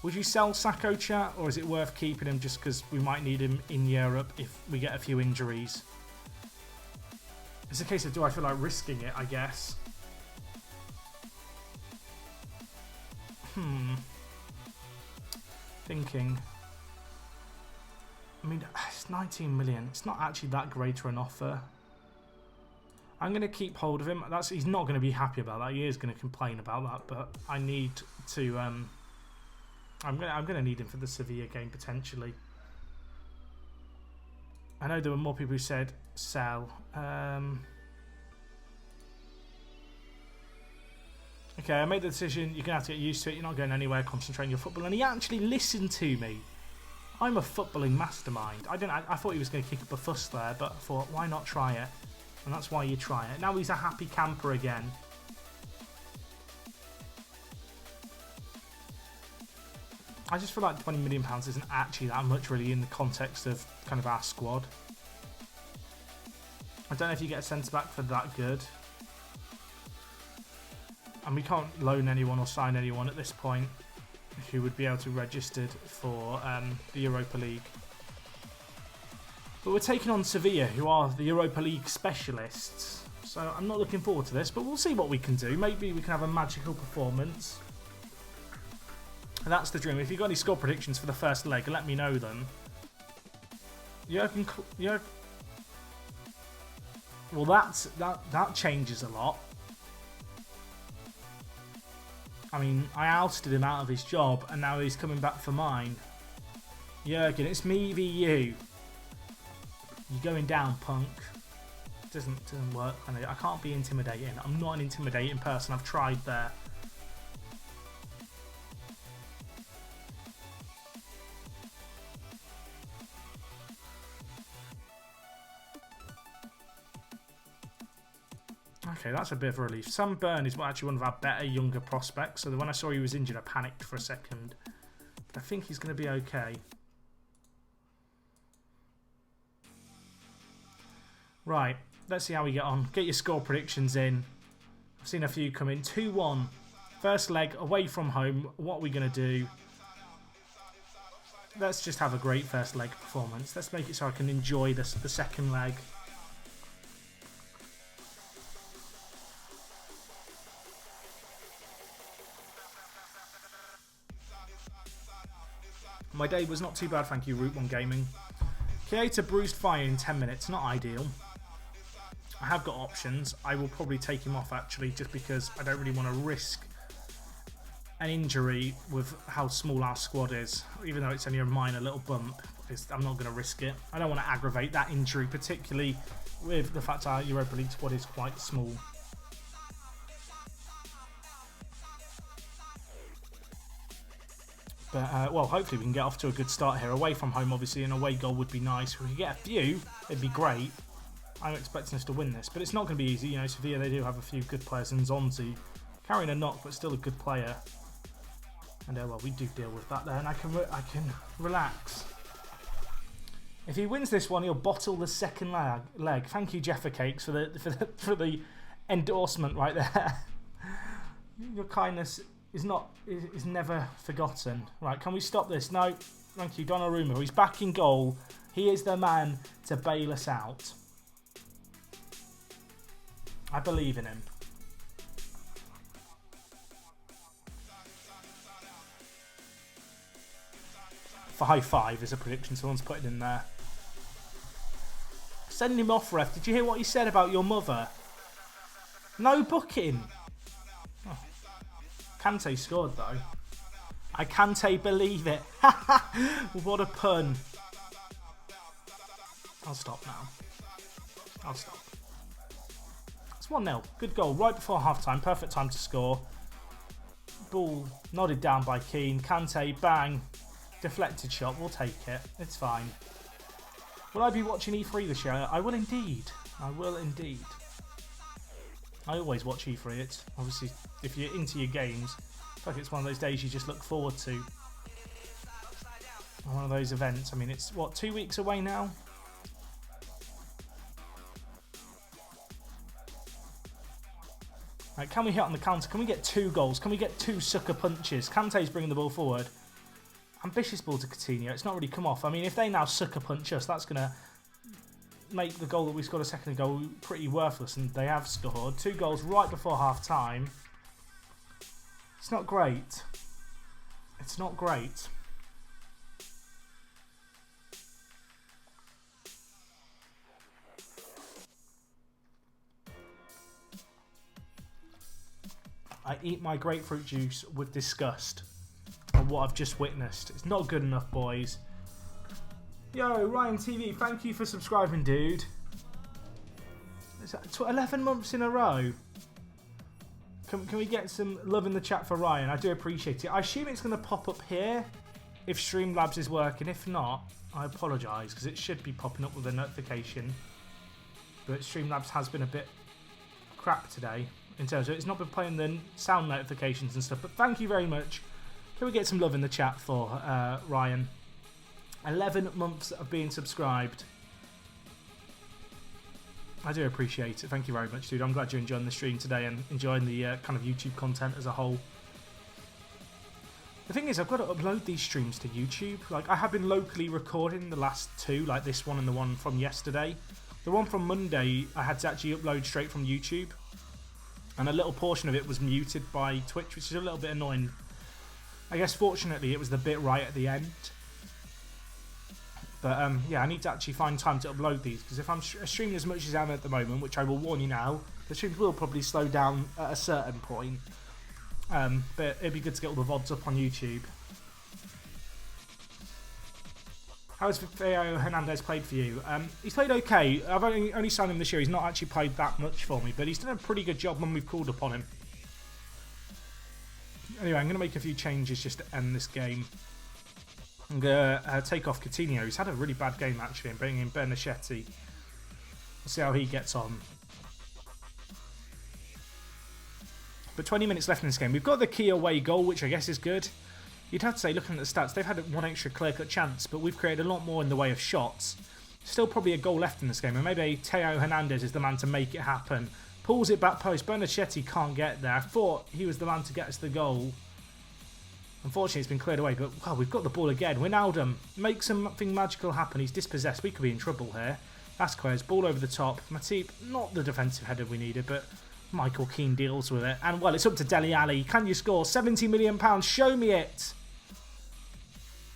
Would you sell Sacco, chat, or is it worth keeping him just because we might need him in Europe if we get a few injuries? It's a case of do I feel like risking it, I guess. Thinking. I mean, it's 19 million. It's not actually that great for an offer. I'm going to keep hold of him. He's not going to be happy about that. He is going to complain about that, but I need to... I'm going to need him for the Sevilla game, potentially. I know there were more people who said sell. Okay, I made the decision. You're going to have to get used to it. You're not going anywhere. Concentrate on your football. And he actually listened to me. I'm a footballing mastermind. I thought he was going to kick up a fuss there, but I thought, why not try it? And that's why you try it. Now he's a happy camper again. I just feel like £20 million isn't actually that much, really, in the context of kind of our squad. I don't know if you get a centre-back for that good. And we can't loan anyone or sign anyone at this point who would be able to register for the Europa League. But we're taking on Sevilla, who are the Europa League specialists. So I'm not looking forward to this, but we'll see what we can do. Maybe we can have a magical performance. And that's the dream. If you've got any score predictions for the first leg, let me know them. Well, that changes a lot. I mean, I ousted him out of his job, and now he's coming back for mine. Jurgen, it's me v you. You're going down, punk. Doesn't work. I can't be intimidating. I'm not an intimidating person. I've tried there. Okay, that's a bit of a relief. Sam Byrne is actually one of our better younger prospects. So when I saw he was injured, I panicked for a second. But I think he's going to be okay. Right, let's see how we get on. Get your score predictions in. I've seen a few come in. 2-1. First leg, away from home. What are we going to do? Let's just have a great first leg performance. Let's make it so I can enjoy the second leg. My day was not too bad, thank you, Route 1 Gaming. Keita bruised fire in 10 minutes, not ideal. I have got options. I will probably take him off, actually, just because I don't really want to risk an injury with how small our squad is. Even though it's only a minor little bump, I'm not going to risk it. I don't want to aggravate that injury, particularly with the fact our Europa League squad is quite small. But, well, hopefully we can get off to a good start here. Away from home, obviously, an away goal would be nice. If we could get a few, it'd be great. I'm expecting us to win this, but it's not going to be easy. You know, Sevilla, they do have a few good players, and Zonzi carrying a knock, but still a good player. And, well, we do deal with that there, and I can relax. If he wins this one, he'll bottle the second leg. Thank you, Jeffa Cakes, for the endorsement right there. Your kindness is never forgotten. Right, can we stop this? No, thank you, Donnarumma. He's back in goal. He is the man to bail us out. I believe in him. "5-5" is a prediction. Someone's put it in there. Send him off, ref. Did you hear what he said about your mother? No booking. Oh. Kante scored, though. I can't believe it. What a pun. I'll stop now. I'll stop. It's 1-0. Good goal right before half-time. Perfect time to score. Ball nodded down by Keane. Kante, bang. Deflected shot. We'll take it. It's fine. Will I be watching E3 this year? I will indeed. I will indeed. I always watch E3. It's obviously, if you're into your games, I feel like it's one of those days you just look forward to. One of those events. I mean, it's, what, 2 weeks away now? Right, can we hit on the counter? Can we get 2 goals? Can we get 2 sucker punches? Kante's bringing the ball forward. Ambitious ball to Coutinho. It's not really come off. I mean, if they now sucker punch us, that's going to make the goal that we scored a second ago pretty worthless. And they have scored 2 goals right before half-time. It's not great. It's not great. I eat my grapefruit juice with disgust at what I've just witnessed. It's not good enough, boys. Yo, Ryan TV, thank you for subscribing, dude. Is that 11 months in a row? Can we get some love in the chat for Ryan? I do appreciate it. I assume it's going to pop up here if Streamlabs is working. If not, I apologise, because it should be popping up with a notification. But Streamlabs has been a bit crap today. In terms of it's not been playing the sound notifications and stuff, but thank you very much. Can we get some love in the chat for Ryan? 11 months of being subscribed. I do appreciate it. Thank you very much, dude. I'm glad you're enjoying the stream today and enjoying the kind of YouTube content as a whole. The thing is, I've got to upload these streams to YouTube. Like, I have been locally recording the last 2, like this one and the one from yesterday. The one from Monday, I had to actually upload straight from YouTube. And a little portion of it was muted by Twitch, which is a little bit annoying. I guess fortunately it was the bit right at the end. But yeah, I need to actually find time to upload these, because if I'm streaming as much as I am at the moment, which I will warn you now, the streams will probably slow down at a certain point. But it'd be good to get all the VODs up on YouTube. How has Theo Hernandez played for you? He's played okay. I've only signed him this year. He's not actually played that much for me, but he's done a pretty good job when we've called upon him. Anyway, I'm going to make a few changes just to end this game. I'm going to take off Coutinho. He's had a really bad game, actually, and bring in Bernachetti. We'll see how he gets on. But 20 minutes left in this game. We've got the key away goal, which I guess is good. You'd have to say, looking at the stats, they've had 1 extra clear-cut chance, but we've created a lot more in the way of shots. Still probably a goal left in this game, and maybe Theo Hernandez is the man to make it happen. Pulls it back post. Bernachetti can't get there. I thought he was the man to get us the goal. Unfortunately, it's been cleared away, but well, we've got the ball again. Wijnaldum, make something magical happen. He's dispossessed. We could be in trouble here. Vasquez, ball over the top. Matip, not the defensive header we needed, but Michael Keane deals with it. And well, it's up to Dele Alli. Can you score? £70 million. Show me it.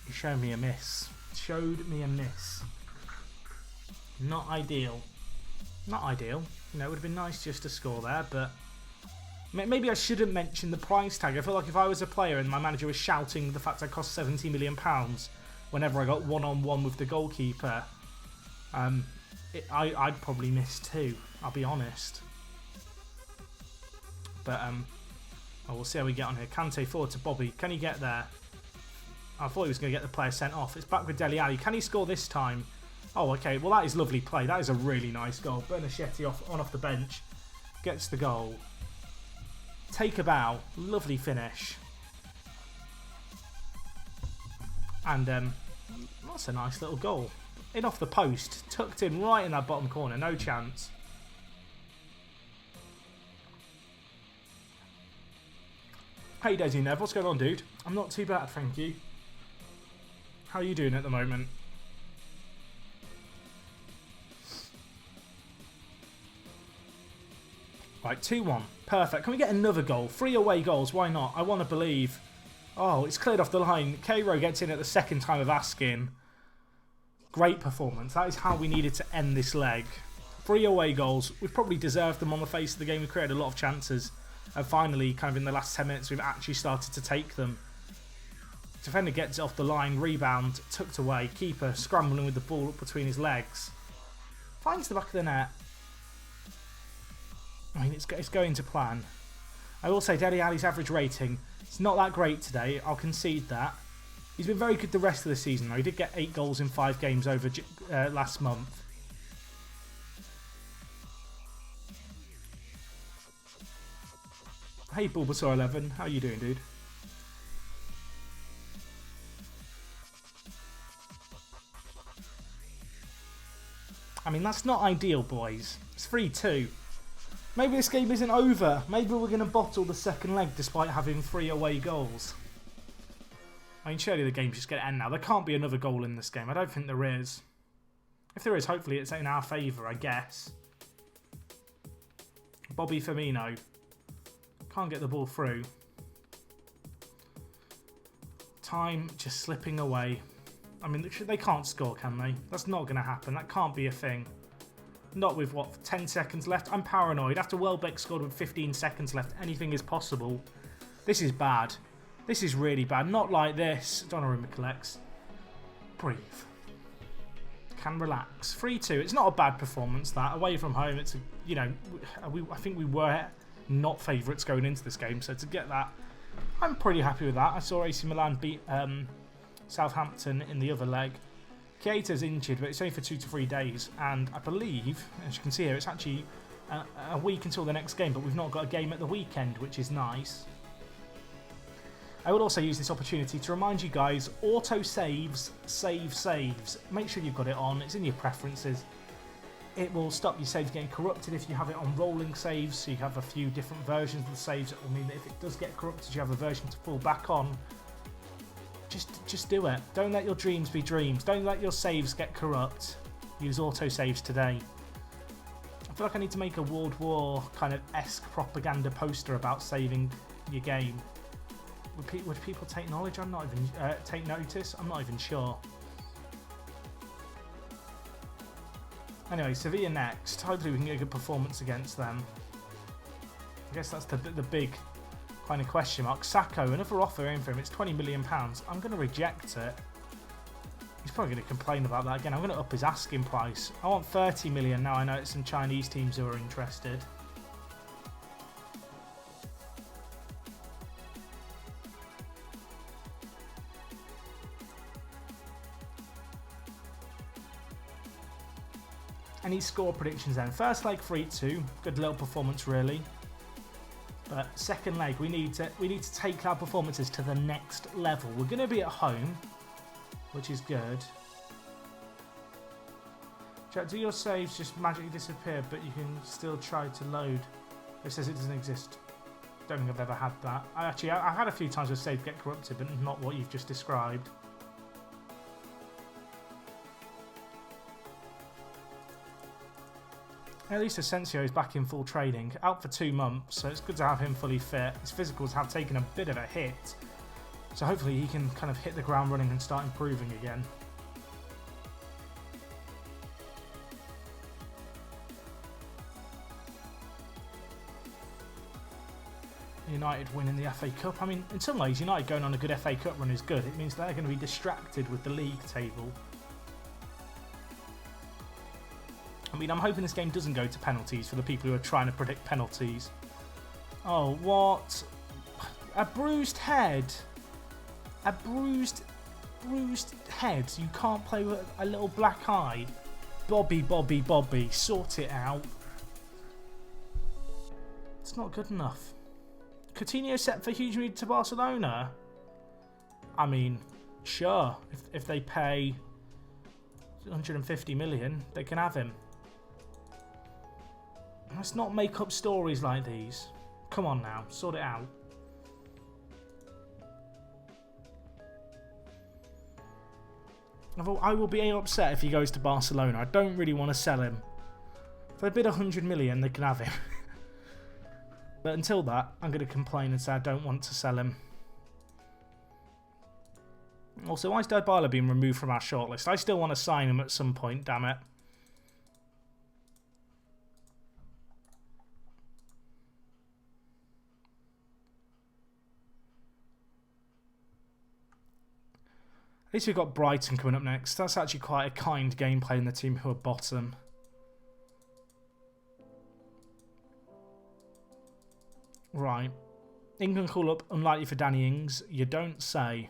You showed me a miss. Showed me a miss. Not ideal. Not ideal. You know, it would have been nice just to score there, but maybe I shouldn't mention the price tag. I feel like if I was a player and my manager was shouting the fact I cost £70 million whenever I got one-on-one with the goalkeeper, I'd probably miss too, I'll be honest. But we'll see how we get on here. Kante forward to Bobby. Can he get there? I thought he was going to get the player sent off. It's back with Dele Alli. Can he score this time? Oh, okay. Well, that is lovely play. That is a really nice goal. Bernachetti off the bench. Gets the goal. Take a bow. Lovely finish. And that's a nice little goal. In off the post. Tucked in right in that bottom corner. No chance. Hey Daisy Nev, what's going on, dude? I'm not too bad, thank you. How are you doing at the moment? Right, 2-1. Perfect. Can we get another goal? 3 away goals, why not? I want to believe. Oh, it's cleared off the line. Cairo gets in at the second time of asking. Great performance. That is how we needed to end this leg. 3 away goals. We've probably deserved them on the face of the game. We created a lot of chances. And finally, kind of in the last 10 minutes, we've actually started to take them. Defender gets it off the line, rebound, tucked away. Keeper scrambling with the ball up between his legs. Finds the back of the net. I mean, it's going to plan. I will say Dele Alli's average rating, it's not that great today. I'll concede that. He's been very good the rest of the season, though. He did get 8 goals in 5 games over last month. Hey, Bulbasaur11. How you doing, dude? I mean, that's not ideal, boys. It's 3-2. Maybe this game isn't over. Maybe we're going to bottle the second leg despite having 3 away goals. I mean, surely the game's just going to end now. There can't be another goal in this game. I don't think there is. If there is, hopefully it's in our favour, I guess. Bobby Firmino. Can't get the ball through. Time just slipping away. I mean, they can't score, can they? That's not going to happen. That can't be a thing. Not with, what, 10 seconds left? I'm paranoid. After Welbeck scored with 15 seconds left, anything is possible. This is bad. This is really bad. Not like this. Donnarumma collects. Breathe. Can relax. 3-2. It's not a bad performance, that. Away from home, it's, you know, I think we were not favourites going into this game, so to get that, I'm pretty happy with that. I saw AC Milan beat Southampton in the other leg. Keita's injured, but it's only for 2 to 3 days, and I believe, as you can see here, it's actually a week until the next game, but we've not got a game at the weekend, which is nice. I would also use this opportunity to remind you guys, auto saves, saves. Make sure you've got it on, it's in your preferences. It will stop your saves getting corrupted if you have it on rolling saves, so you have a few different versions of the saves. It will mean that if it does get corrupted, you have a version to fall back on. Just do it. Don't let your dreams be dreams. Don't let your saves get corrupt. Use auto saves today. I feel like I need to make a World War kind of esque propaganda poster about saving your game. Would people take knowledge? I'm not even take notice. I'm not even sure. Anyway, Sevilla next. Hopefully we can get a good performance against them. I guess that's the big kind of question mark. Sacco, another offer in for him. It's £20 million. I'm going to reject it. He's probably going to complain about that again. I'm going to up his asking price. I want 30 million now. I know it's some Chinese teams who are interested. Any score predictions then? First leg 3-2. Good little performance really. But second leg, we need to take our performances to the next level. We're going to be at home, which is good. Chat, do your saves just magically disappear, but you can still try to load? It says it doesn't exist. Don't think I've ever had that. I've had a few times where saves get corrupted, but not what you've just described. At least Asensio is back in full training, out for 2 months, so it's good to have him fully fit. His physicals have taken a bit of a hit, so hopefully he can kind of hit the ground running and start improving again. United winning the FA Cup. I mean, in some ways, United going on a good FA Cup run is good. It means they're going to be distracted with the league table. I mean, I'm hoping this game doesn't go to penalties for the people who are trying to predict penalties. Oh, what? A bruised head. A bruised head. You can't play with a little black eye. Bobby. Sort it out. It's not good enough. Coutinho set for huge move to Barcelona. I mean, sure. If they pay 150 million, they can have him. Let's not make up stories like these. Come on now, sort it out. I will be upset if he goes to Barcelona. I don't really want to sell him. If they bid 100 million, they can have him. But until that, I'm going to complain and say I don't want to sell him. Also, why is Dybala being removed from our shortlist? I still want to sign him at some point, damn it. At least we've got Brighton coming up next. That's actually quite a kind game playing the team who are bottom. Right. England call up unlikely for Danny Ings. You don't say.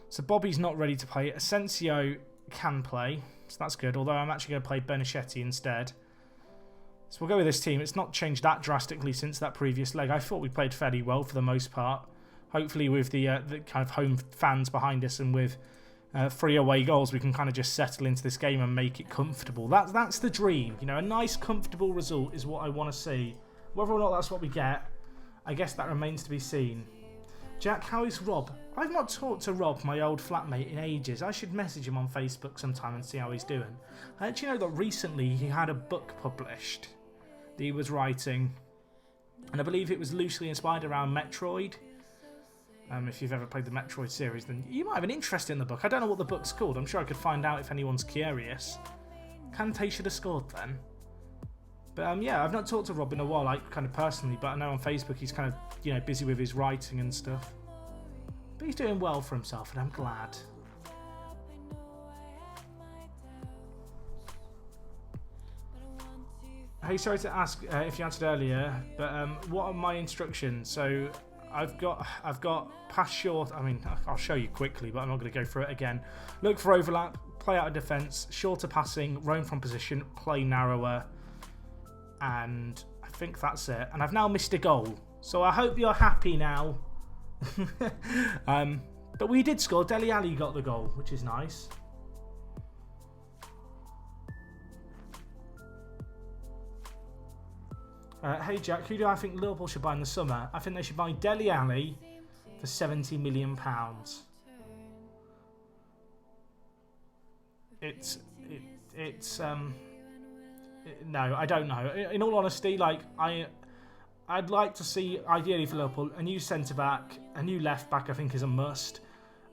So Bobby's not ready to play. Asensio can play, so that's good. Although I'm actually going to play Benachetti instead. So we'll go with this team. It's not changed that drastically since that previous leg. I thought we played fairly well for the most part. Hopefully with the kind of home fans behind us and with 3 away goals, we can kind of just settle into this game and make it comfortable. That's the dream. You know, a nice, comfortable result is what I want to see. Whether or not that's what we get, I guess that remains to be seen. Jack, how is Rob? I've not talked to Rob, my old flatmate, in ages. I should message him on Facebook sometime and see how he's doing. I actually know that recently he had a book published that he was writing, and I believe it was loosely inspired around Metroid. If you've ever played the Metroid series, then you might have an interest in the book. I don't know what the book's called. I'm sure I could find out if anyone's curious. Kante should have scored then. But yeah, I've not talked to Rob in a while, like kind of personally, but I know on Facebook he's kind of, you know, busy with his writing and stuff. But he's doing well for himself, and I'm glad. Hey, sorry to ask if you answered earlier, but what are my instructions? So I've got pass short. I mean, I'll show you quickly, but I'm not going to go through it again. Look for overlap, play out of defence, shorter passing, roam from position, play narrower. And I think that's it. And I've now missed a goal. So I hope you're happy now. But we did score. Dele Alli got the goal, which is nice. Hey Jack, who do I think Liverpool should buy in the summer? I think they should buy Dele Alli for £70 million. No, I don't know. In all honesty, like I'd like to see, ideally for Liverpool, a new centre-back, a new left-back I think is a must.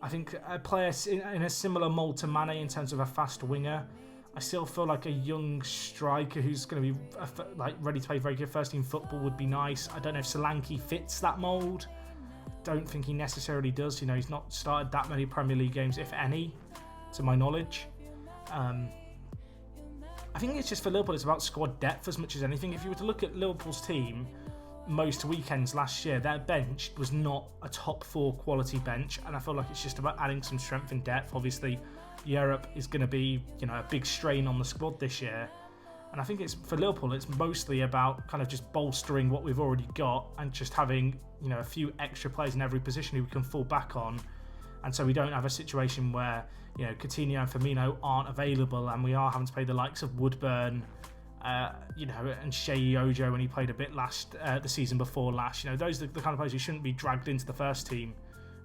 I think a player in a similar mould to Mane in terms of a fast winger. I still feel like a young striker who's going to be like ready to play very good first-team football would be nice. I don't know if Solanke fits that mould. Don't think he necessarily does. You know, he's not started that many Premier League games, if any, to my knowledge. I think it's just for Liverpool, it's about squad depth as much as anything. If you were to look at Liverpool's team most weekends last year, their bench was not a top 4 quality bench, and I feel like it's just about adding some strength and depth. Obviously, Europe is going to be, you know, a big strain on the squad this year, and I think it's for Liverpool, it's mostly about kind of just bolstering what we've already got and just having, you know, a few extra players in every position who we can fall back on. And so we don't have a situation where, you know, Coutinho and Firmino aren't available and we are having to play the likes of Woodburn, you know, and Shea Ojo when he played a bit the season before last. You know, those are the kind of players who shouldn't be dragged into the first team,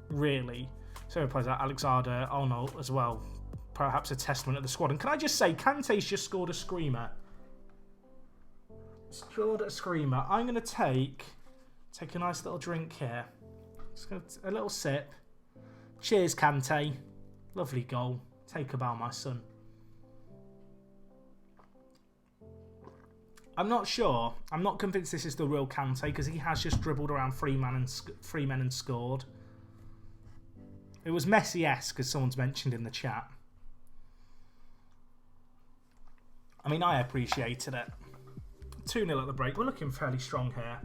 really. So players like Alexander-Arnold as well, perhaps a testament of the squad. And can I just say, Kante's just scored a screamer. Scored a screamer. I'm going to take a nice little drink here. Just going to a little sip. Cheers, Kante. Lovely goal. Take a bow, my son. I'm not sure. I'm not convinced this is the real Kante because he has just dribbled around three men and scored. It was Messi-esque, as someone's mentioned in the chat. I mean, I appreciated it. 2-0 at the break. We're looking fairly strong here.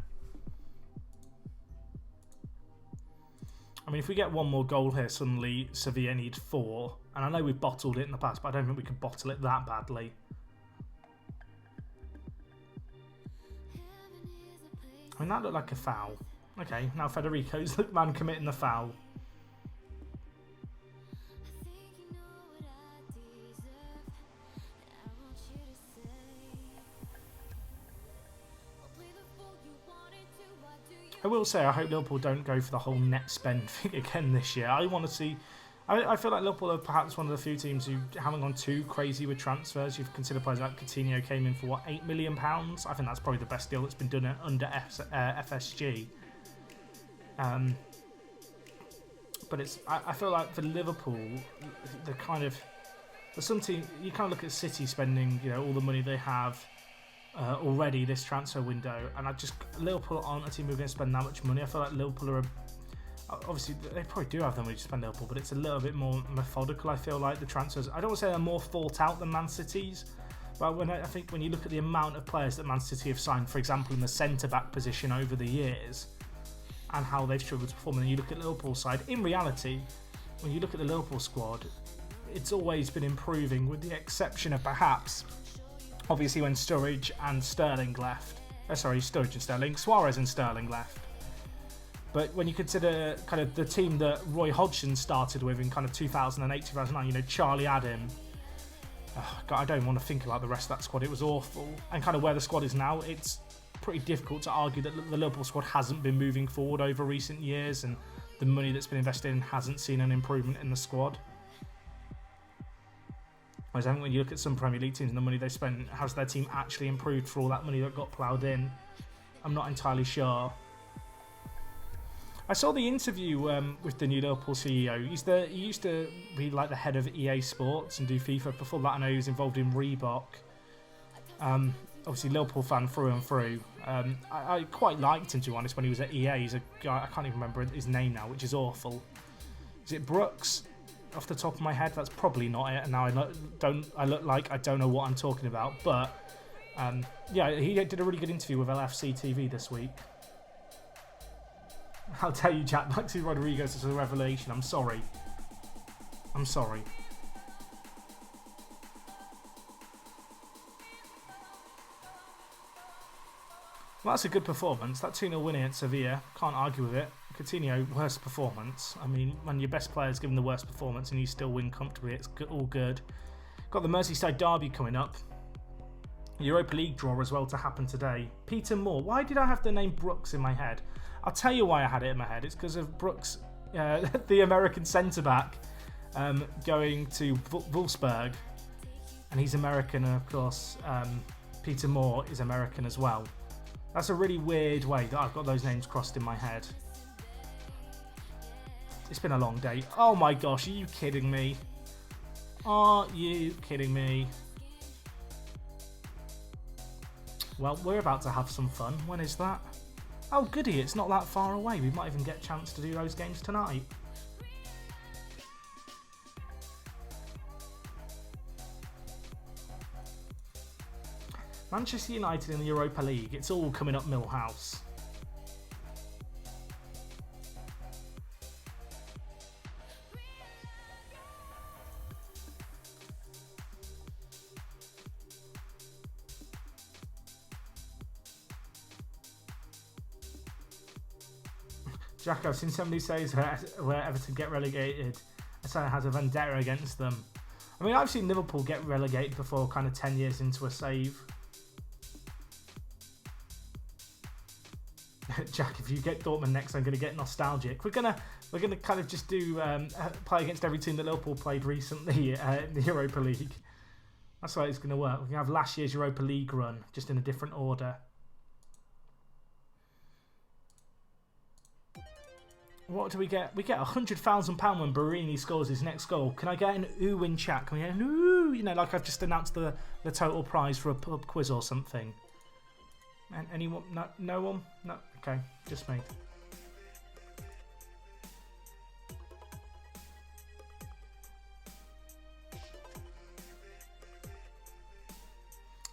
I mean, if we get one more goal here, suddenly Sevilla need 4. And I know we've bottled it in the past, but I don't think we could bottle it that badly. I mean, that looked like a foul. Okay, now Federico's the man committing the foul. I will say, I hope Liverpool don't go for the whole net spend thing again this year. I want to see... I feel like Liverpool are perhaps one of the few teams who haven't gone too crazy with transfers. You've considered players like Coutinho came in for, what, £8 million? I think that's probably the best deal that's been done under FSG. But it's... I feel like for Liverpool, the kind of... For some team, you kind of look at City spending, you know, all the money they have already this transfer window, and Liverpool aren't a team who are going to spend that much money. I feel like Liverpool are obviously they probably do have the money to spend Liverpool, but it's a little bit more methodical. I feel like the transfers, I don't want to say they're more thought out than Man City's, But I think when you look at the amount of players that Man City have signed, for example, in the centre-back position over the years, and how they've struggled to perform, and you look at Liverpool's side, in reality, when you look at the Liverpool squad, it's always been improving, with the exception of perhaps, obviously, when Sturridge and Sterling left. Sturridge and Sterling, Suarez and Sterling left. But when you consider kind of the team that Roy Hodgson started with in kind of 2008, 2009, you know, Charlie Adam. God, I don't want to think about the rest of that squad. It was awful. And kind of where the squad is now, it's pretty difficult to argue that the Liverpool squad hasn't been moving forward over recent years, and the money that's been invested in hasn't seen an improvement in the squad. Whereas I think when you look at some Premier League teams and the money they spent, has their team actually improved for all that money that got ploughed in? I'm not entirely sure. I saw the interview with the new Liverpool CEO. He used to be like the head of EA Sports and do FIFA. Before that, I know he was involved in Reebok. Obviously, Liverpool fan through and through. I quite liked him, to be honest, when he was at EA. He's a guy, I can't even remember his name now, which is awful. Is it Brooks? Off the top of my head, that's probably not it. And now I look like I don't know what I'm talking about. But yeah, he did a really good interview with LFC TV this week. I'll tell you, Jack, Maxi Rodriguez is a revelation. I'm sorry. I'm sorry. Well, that's a good performance. That 2-0 winning at Sevilla, can't argue with it. Coutinho, worst performance. I mean, when your best player's given the worst performance and you still win comfortably, it's all good. Got the Merseyside derby coming up. Europa League draw as well to happen today. Peter Moore. Why did I have the name Brooks in my head? I'll tell you why I had it in my head. It's because of Brooks, the American centre-back, going to Wolfsburg. And he's American, and of course, Peter Moore is American as well. That's a really weird way that I've got those names crossed in my head. It's been a long day. Oh my gosh, are you kidding me? Are you kidding me? Well, we're about to have some fun. When is that? Oh goody, it's not that far away. We might even get a chance to do those games tonight. Manchester United in the Europa League. It's all coming up Millhouse. Jack, I've seen somebody say where Everton get relegated, Asana has a vendetta against them. I mean, I've seen Liverpool get relegated before, kind of 10 years into a save. Jack, if you get Dortmund next, I'm going to get nostalgic. We're gonna kind of just do play against every team that Liverpool played recently in the Europa League. That's how it's going to work. We're going to have last year's Europa League run, just in a different order. What do we get? We get £100,000 when Barini scores his next goal. Can I get an ooh in chat? Can we get an ooh? You know, like I've just announced the total prize for a pub quiz or something. And anyone? No, no one? No. Okay, just me.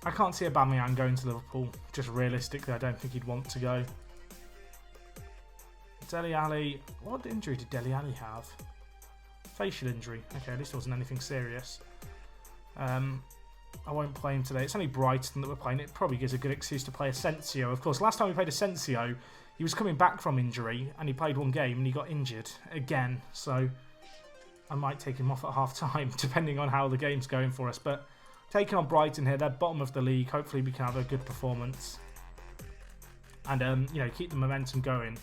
I can't see Aubameyang going to Liverpool. Just realistically, I don't think he'd want to go. Dele Alli. What injury did Dele Alli have? Facial injury. Okay, at least it wasn't anything serious. I won't play him today. It's only Brighton that we're playing. It probably gives a good excuse to play Asensio. Of course, last time we played Asensio, he was coming back from injury and he played one game and he got injured again. So I might take him off at half time, depending on how the game's going for us. But taking on Brighton here, they're bottom of the league. Hopefully we can have a good performance and you know, keep the momentum going.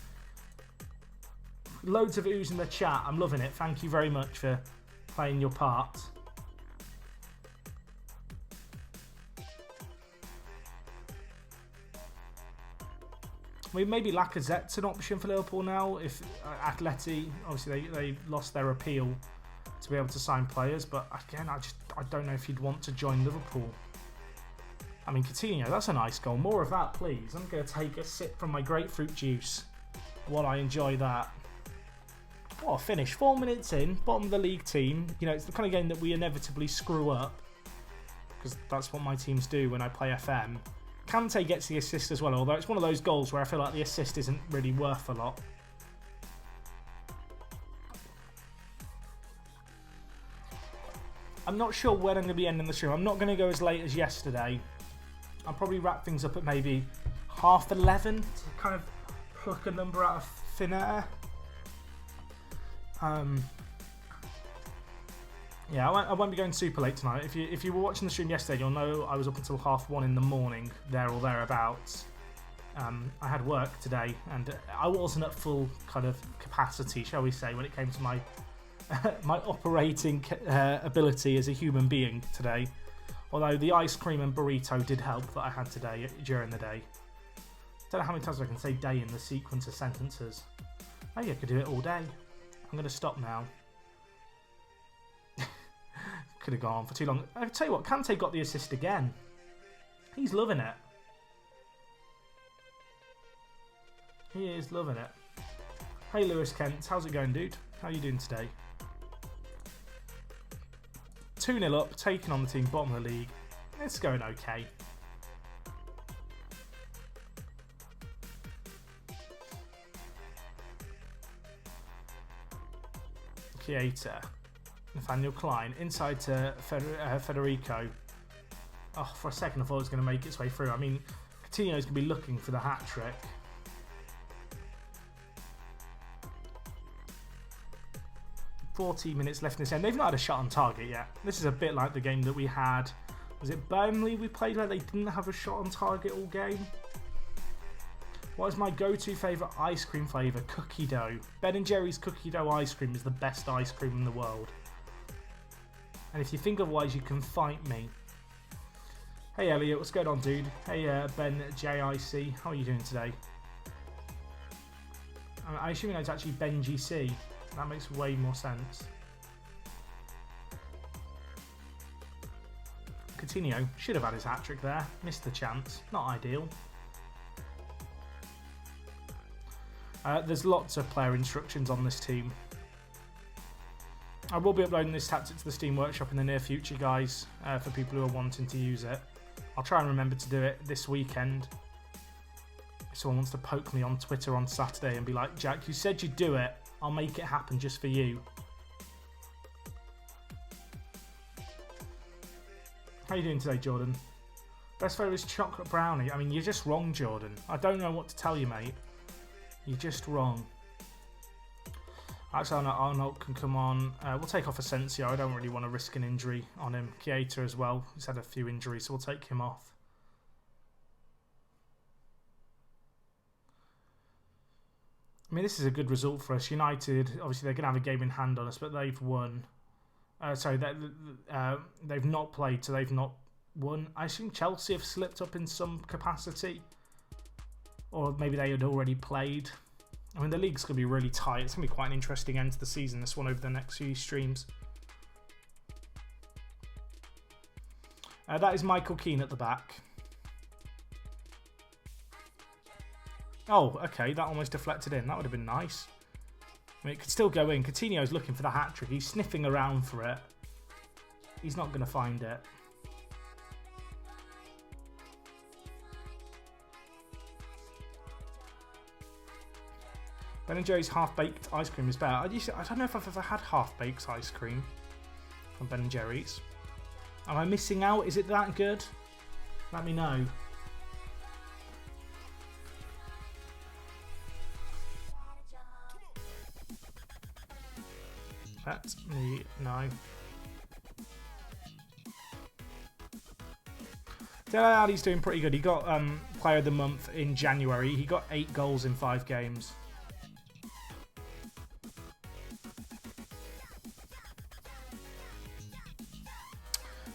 Loads of oohs in the chat. I'm loving it. Thank you very much for playing your part. Maybe Lacazette's an option for Liverpool now. If Atleti, obviously they lost their appeal to be able to sign players, but again, I don't know if he'd want to join Liverpool. I mean, Coutinho, that's a nice goal. More of that, please. I'm going to take a sip from my grapefruit juice while I enjoy that. What a finish. 4 minutes in, bottom of the league team. You know, it's the kind of game that we inevitably screw up. because that's what my teams do when I play FM. Kante gets the assist as well, although it's one of those goals where I feel like the assist isn't really worth a lot. I'm not sure when I'm going to be ending the stream. I'm not going to go as late as yesterday. I'll probably wrap things up at maybe 11:30 to kind of pluck a number out of thin air. Yeah, I won't be going super late tonight. If you were watching the stream yesterday, you'll know I was up until 1:30 in the morning, there or thereabouts. I had work today, and I wasn't at full kind of capacity, shall we say, when it came to my my operating ability as a human being today. Although the ice cream and burrito did help that I had today during the day. Don't know how many times I can say day in the sequence of sentences. Maybe I could do it all day. I'm going to stop now. Could have gone on for too long. I tell you what, Kante got the assist again. He's loving it. He is loving it. Hey Lewis Kent, how's it going, dude? How are you doing today? 2-0 up, taking on the team bottom of the league. It's going okay. Chiesa. Nathaniel Klein. Inside to Federico. Oh, for a second I thought it was going to make its way through. I mean, Coutinho's going to be looking for the hat-trick. "14 minutes left in this end." They've not had a shot on target yet. This is a bit like the game that we had. Was it Burnley we played where they didn't have a shot on target all game? What is my go-to favourite ice cream flavour? Cookie dough. Ben & Jerry's cookie dough ice cream is the best ice cream in the world. And if you think otherwise, you can fight me. Hey Elliot, what's going on, dude? Hey Ben JIC, how are you doing today? I assume it's actually Ben GC. That makes way more sense. Coutinho should have had his hat-trick there. Missed the chance. Not ideal. There's lots of player instructions on this team. I will be uploading this tactic to the Steam Workshop in the near future, guys, for people who are wanting to use it. I'll try and remember to do it this weekend. If someone wants to poke me on Twitter on Saturday and be like, "Jack, you said you'd do it. I'll make it happen just for you." How you doing today, Jordan? Best flavour is chocolate brownie. I mean, you're just wrong, Jordan. I don't know what to tell you, mate. You're just wrong. Actually, Arnold can come on. We'll take off Asensio. I don't really want to risk an injury on him. Chiesa as well. He's had a few injuries, so we'll take him off. I mean, this is a good result for us. United, obviously, they're going to have a game in hand on us, but they've won. Sorry, they've not played, so they've not won. I assume Chelsea have slipped up in some capacity. Or maybe they had already played. I mean, the league's going to be really tight. It's going to be quite an interesting end to the season, this one, over the next few streams. That is Michael Keane at the back. Oh, okay, that almost deflected in. That would have been nice. I mean, it could still go in. Coutinho's looking for the hat-trick. He's sniffing around for it. He's not going to find it. Ben & Jerry's half-baked ice cream is better. I don't know if I've ever had half-baked ice cream from Ben & Jerry's. Am I missing out? Is it that good? Let me know. Let me know. Dele Alli's doing pretty good. He got Player of the Month in January. He got 8 goals in 5 games.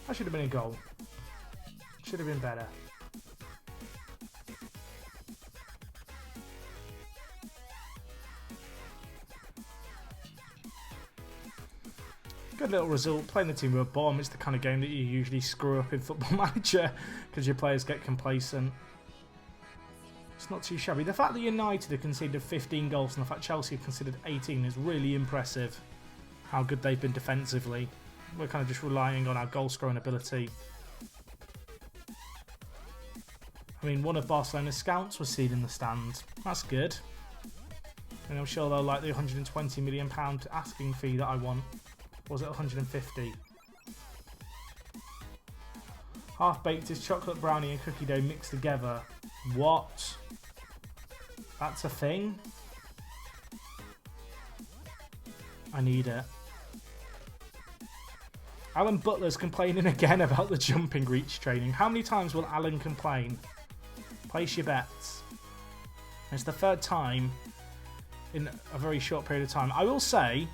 That should have been a goal. Should have been better. Good little result. Playing the team with a bomb is the kind of game that you usually screw up in Football Manager because your players get complacent. It's not too shabby. The fact that United have conceded 15 goals and the fact Chelsea have conceded 18 is really impressive. How good they've been defensively. We're kind of just relying on our goal scoring ability I mean, one of Barcelona's scouts was seen in the stand. That's good. And I'm sure they'll like the £120 million asking fee that I want. Or was it 150? Half-baked is chocolate brownie and cookie dough mixed together. What? That's a thing? I need it. Alan Butler's complaining again about the jumping reach training. How many times will Alan complain? Place your bets. It's the third time in a very short period of time. I will say,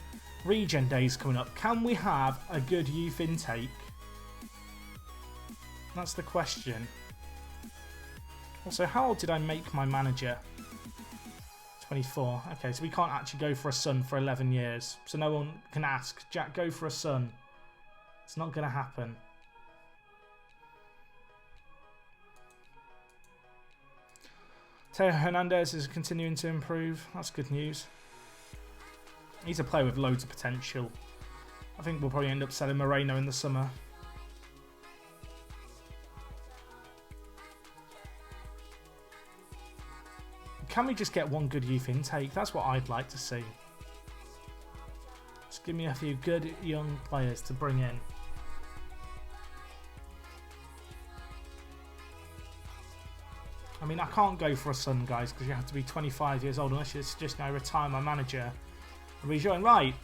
Regen Day's coming up. Can we have a good youth intake? That's the question. Also, how old did I make my manager? 24. Okay, so we can't actually go for a son for 11 years. So no one can ask, Jack, go for a son. It's not going to happen. Teo Hernandez is continuing to improve. That's good news. He's a player with loads of potential. I think we'll probably end up selling Moreno in the summer. Can we just get one good youth intake? That's what I'd like to see. Just give me a few good young players to bring in. I mean, I can't go for a son, guys, because you have to be 25 years old unless you just going to retire my manager and rejoin. Right.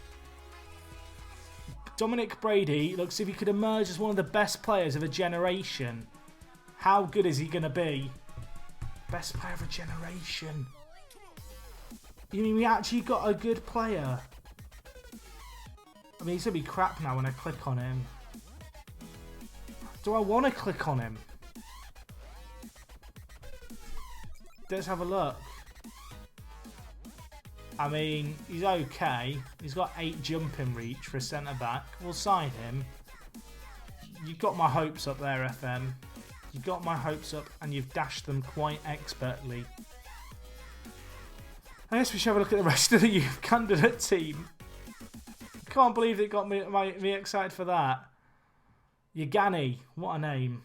Dominic Brady looks as if he could emerge as one of the best players of a generation. How good is he going to be? Best player of a generation. You mean we actually got a good player? I mean, he's going to be crap now when I click on him. Do I want to click on him? Let's have a look. I mean, he's okay. He's got 8 jumping reach for a centre-back. We'll sign him. You've got my hopes up there, FM. You've got my hopes up and you've dashed them quite expertly. I guess we should have a look at the rest of the youth candidate team. Can't believe it got me excited for that. Yagani, what a name.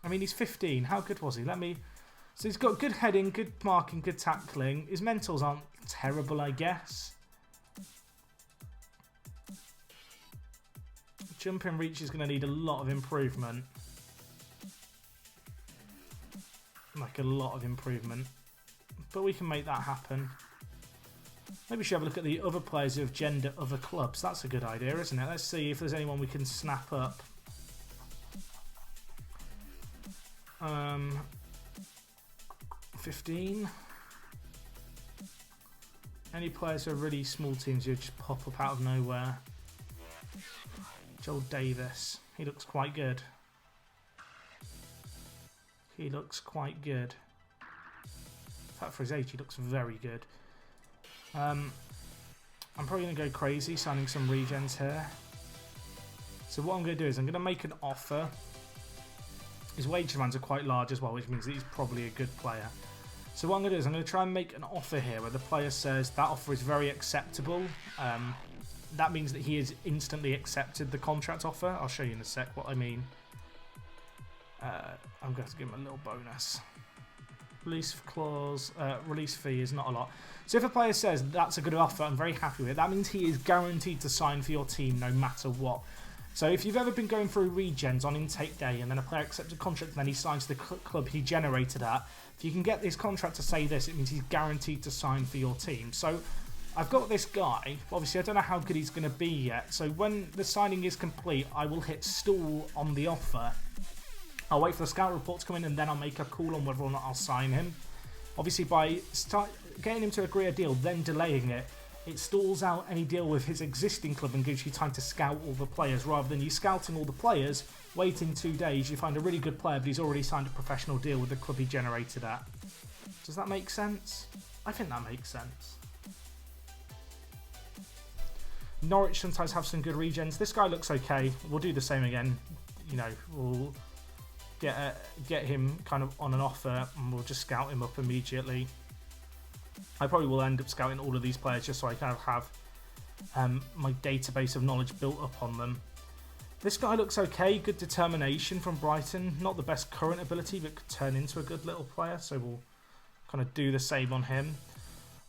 I mean, he's 15. How good was he? So he's got good heading, good marking, good tackling. His mentals aren't terrible, I guess. Jumping reach is going to need a lot of improvement. Like a lot of improvement. But we can make that happen. Maybe we should have a look at the other players who have gender other clubs. That's a good idea, isn't it? Let's see if there's anyone we can snap up. 15. Any players who are really small teams who just pop up out of nowhere. Joel Davis. He looks quite good. He looks quite good. In fact, for his age, he looks very good. I'm probably going to go crazy signing some regens here. So what I'm going to do is I'm going to make an offer. His wage demands are quite large as well, which means that he's probably a good player. So what I'm going to do is I'm going to try and make an offer here where the player says that offer is very acceptable. That means that he has instantly accepted the contract offer. I'll show you in a sec what I mean. I'm going to give him a little bonus. Release clause, release fee is not a lot. So if a player says that's a good offer, I'm very happy with it, that means he is guaranteed to sign for your team no matter what. So if you've ever been going through regens on intake day and then a player accepts a contract and then he signs the club he generated at, if you can get this contract to say this, it means he's guaranteed to sign for your team. So I've got this guy. Obviously, I don't know how good he's going to be yet. So when the signing is complete, I will hit stall on the offer. I'll wait for the scout report to come in and then I'll make a call on whether or not I'll sign him. Obviously, by getting him to agree a deal, then delaying it, it stalls out any deal with his existing club and gives you time to scout all the players. Rather than you scouting all the players, waiting 2 days, you find a really good player, but he's already signed a professional deal with the club he generated at. Does that make sense? I think that makes sense. Norwich sometimes have some good regens. This guy looks okay. We'll do the same again. You know, we'll get him kind of on an offer and we'll just scout him up immediately. I probably will end up scouting all of these players just so I kind of have my database of knowledge built up on them. This guy looks okay. Good determination from Brighton. Not the best current ability, but could turn into a good little player. So we'll kind of do the same on him.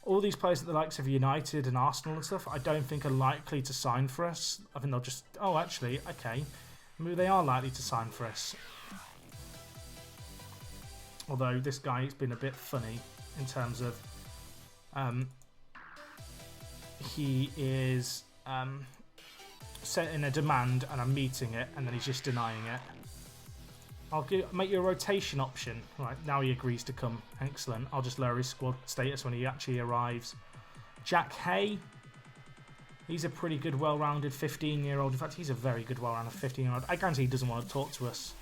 All these players at the likes of United and Arsenal and stuff, I don't think are likely to sign for us. I think they'll just... Oh, actually, okay. Maybe they are likely to sign for us. Although this guy has been a bit funny in terms of... he is setting a demand and I'm meeting it, and then he's just denying it. I'll make you a rotation option. Right, now he agrees to come. Excellent. I'll just lower his squad status when he actually arrives. Jack Hay. He's a pretty good, well-rounded 15-year-old. In fact, he's a very good, well-rounded 15-year-old. I guarantee he doesn't want to talk to us.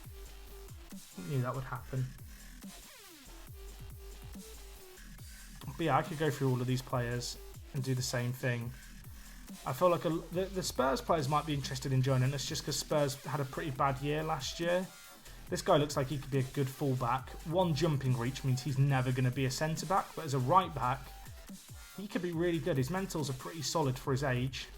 I knew that would happen. But yeah, I could go through all of these players and do the same thing. I feel like the Spurs players might be interested in joining us just because Spurs had a pretty bad year last year. This guy looks like he could be a good fullback. One jumping reach means he's never going to be a centre-back, but as a right-back, he could be really good. His mentals are pretty solid for his age.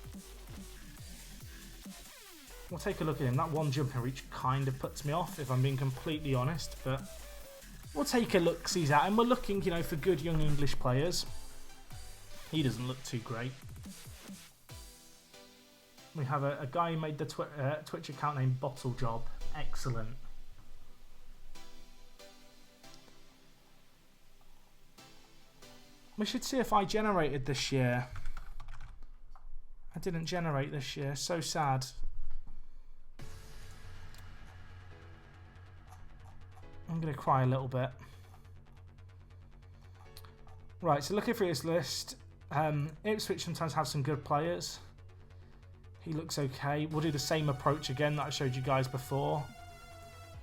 We'll take a look at him. That one jumping reach kind of puts me off, if I'm being completely honest, but we'll take a look-see at him. We're looking, you know, for good young English players. He doesn't look too great. We have a guy who made the Twitch account named Bottle Job. Excellent. We should see if I generated this year. I didn't generate this year. So sad. I'm going to cry a little bit. Right, so looking through this list, Ipswich sometimes have some good players. He looks okay. We'll do the same approach again that I showed you guys before,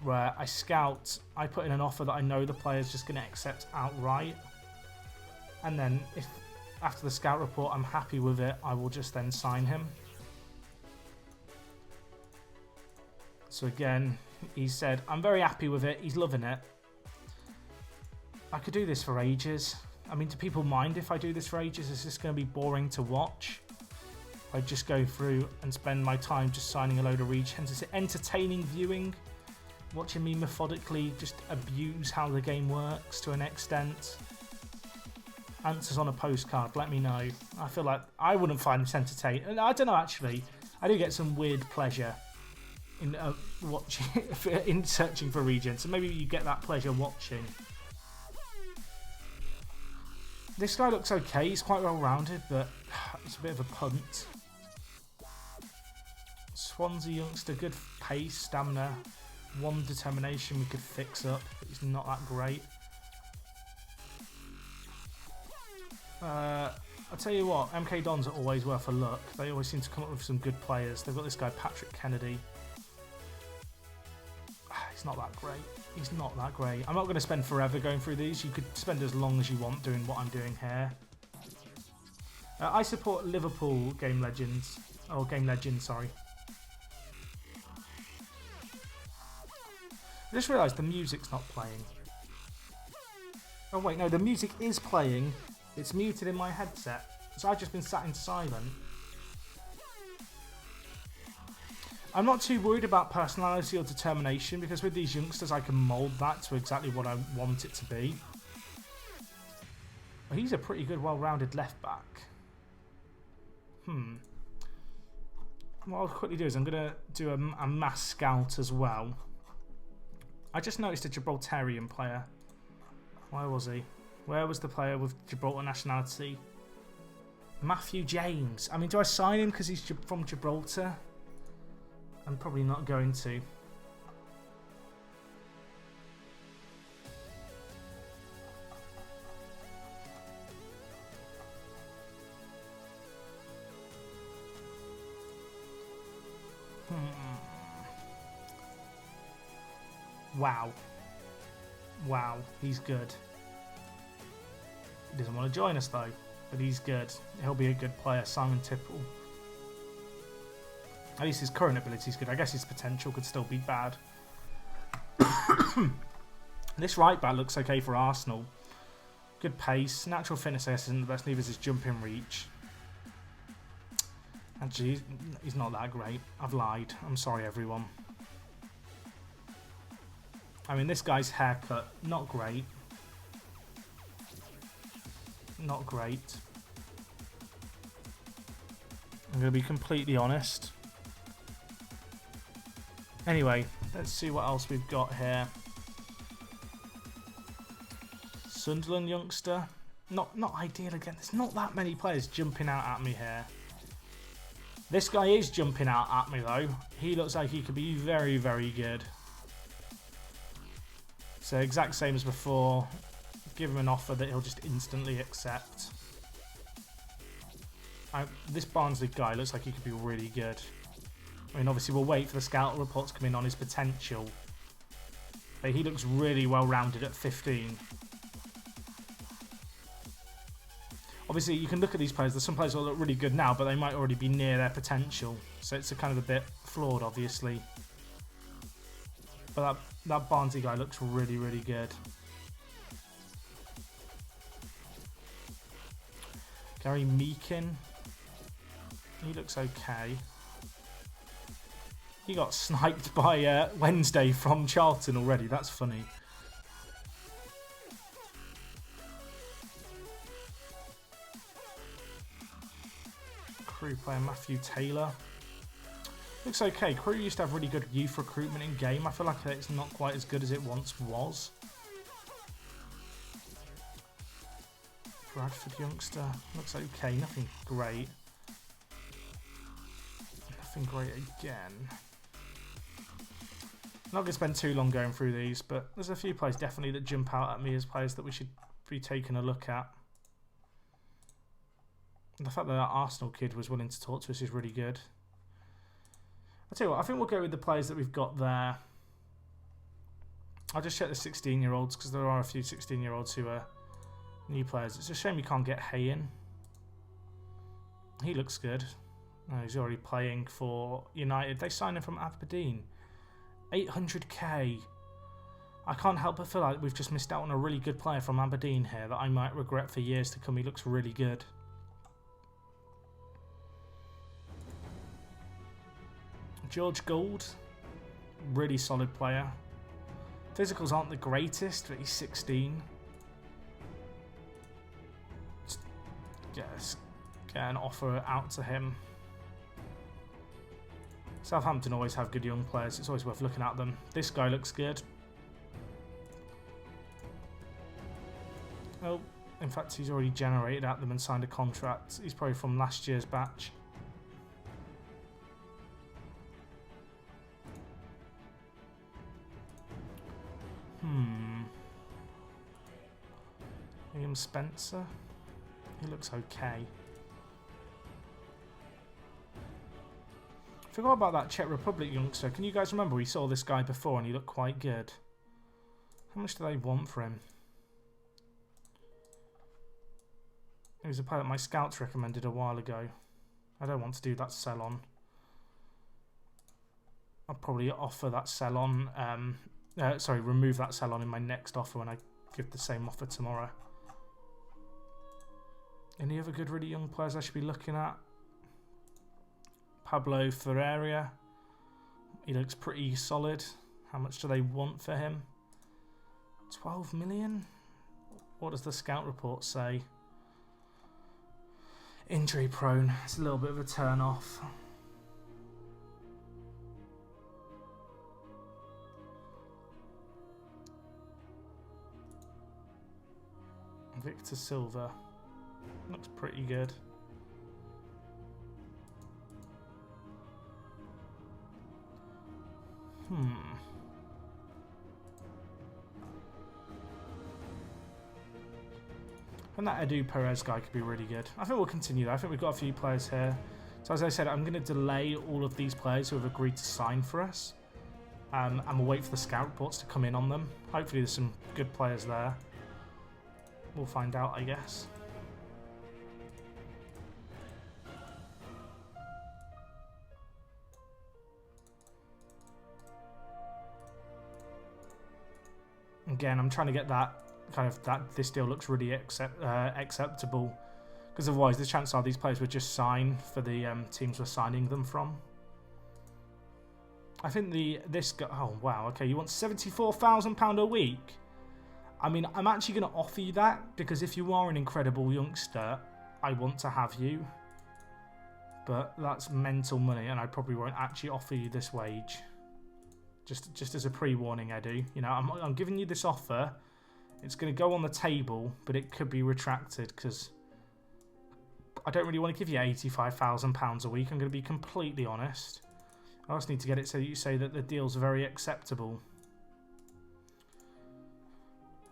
where I scout, I put in an offer that I know the player's just going to accept outright. And then if after the scout report I'm happy with it, I will just then sign him. So again, he said, I'm very happy with it. He's loving it. I could do this for ages. I mean, do people mind if I do this for ages? Is this going to be boring to watch? I just go through and spend my time just signing a load of regens. Is it entertaining viewing? Watching me methodically just abuse how the game works to an extent? Answers on a postcard, let me know. I feel like I wouldn't find this entertaining. I don't know, actually. I do get some weird pleasure in watching, in searching for regens. So maybe you get that pleasure watching. This guy looks okay. He's quite well rounded, but it's a bit of a punt. Swansea youngster, good pace, stamina, one determination we could fix up, but he's not that great. I'll tell you what, MK Dons are always worth a look. They always seem to come up with some good players. They've got this guy Patrick Kennedy. He's not that great. He's not that great. I'm not going to spend forever going through these. You could spend as long as you want doing what I'm doing here. I support Liverpool Game Legends. Oh, Game Legends, sorry. I just realised the music's not playing. Oh wait, no, the music is playing. It's muted in my headset. So I've just been sat in silent. I'm not too worried about personality or determination because with these youngsters I can mould that to exactly what I want it to be. Well, he's a pretty good, well-rounded left back. What I'll quickly do is I'm going to do a mass scout as well. I just noticed a Gibraltarian player. Where was he? Where was the player with Gibraltar nationality? Matthew James. I mean, do I sign him because he's from Gibraltar? I'm probably not going to. Wow. Wow, he's good. He doesn't want to join us though, but he's good. He'll be a good player, Simon Tipple. At least his current ability is good. I guess his potential could still be bad. This right back looks okay for Arsenal. Good pace. Natural fitness, I guess, isn't the best. Neither is his jumping reach. Actually, he's not that great. I've lied. I'm sorry, everyone. I mean, this guy's haircut, not great. Not great. I'm going to be completely honest. Anyway, let's see what else we've got here. Sunderland youngster. Not ideal again. There's not that many players jumping out at me here. This guy is jumping out at me though. He looks like he could be very, very good. So exact same as before. Give him an offer that he'll just instantly accept. This Barnsley guy looks like he could be really good. I mean, obviously we'll wait for the scout reports to come in on his potential. But he looks really well rounded at 15. Obviously, you can look at these players. There's some players that look really good now, but they might already be near their potential. So it's a kind of a bit flawed, obviously. But that Barnsley guy looks really, really good. Gary Meakin. He looks okay. He got sniped by Wednesday from Charlton already. That's funny. Crew player Matthew Taylor. Looks okay. Crew used to have really good youth recruitment in game. I feel like it's not quite as good as it once was. Bradford youngster. Looks okay. Nothing great. Nothing great again. Not going to spend too long going through these, but there's a few players definitely that jump out at me as players that we should be taking a look at. And the fact that Arsenal kid was willing to talk to us is really good. I'll tell you what, I think we'll go with the players that we've got there. I'll just check the 16-year-olds because there are a few 16-year-olds who are new players. It's a shame we can't get Hay in. He looks good. Oh, he's already playing for United. They signed him from Aberdeen. 800k. I can't help but feel like we've just missed out on a really good player from Aberdeen here that I might regret for years to come. He looks really good. George Gould, really solid player. Physicals aren't the greatest, but he's 16. Just get an offer out to him. Southampton always have good young players. It's always worth looking at them. This guy looks good. Oh, in fact, he's already generated at them and signed a contract. He's probably from last year's batch. Liam Spencer. He looks okay. Forgot about that Czech Republic youngster. Can you guys remember we saw this guy before and he looked quite good? How much do they want for him? He was a player that my scouts recommended a while ago. I don't want to do that sell on. I'll probably offer that sell on. Remove that sell on in my next offer when I give the same offer tomorrow. Any other good, really young players I should be looking at? Pablo Ferreira. He looks pretty solid. How much do they want for him? 12 million? What does the scout report say? Injury prone. It's a little bit of a turn off. Victor Silva. Looks pretty good. And that Edu Perez guy could be really good. I think we'll continue that. I think we've got a few players here. So as I said, I'm going to delay all of these players who have agreed to sign for us. And we'll wait for the scout reports to come in on them. Hopefully there's some good players there. We'll find out, I guess. Again, I'm trying to get that kind of this deal looks really acceptable Because otherwise, the chances are these players would just sign for the teams we're signing them from. I think this guy... Oh, wow. Okay, you want £74,000 a week? I mean, I'm actually going to offer you that, because if you are an incredible youngster, I want to have you. But that's mental money, and I probably won't actually offer you this wage. Just as a pre-warning, Edu. You know, I'm giving you this offer. It's going to go on the table, but it could be retracted, because I don't really want to give you £85,000 a week. I'm going to be completely honest. I also need to get it so that you say that the deal's very acceptable.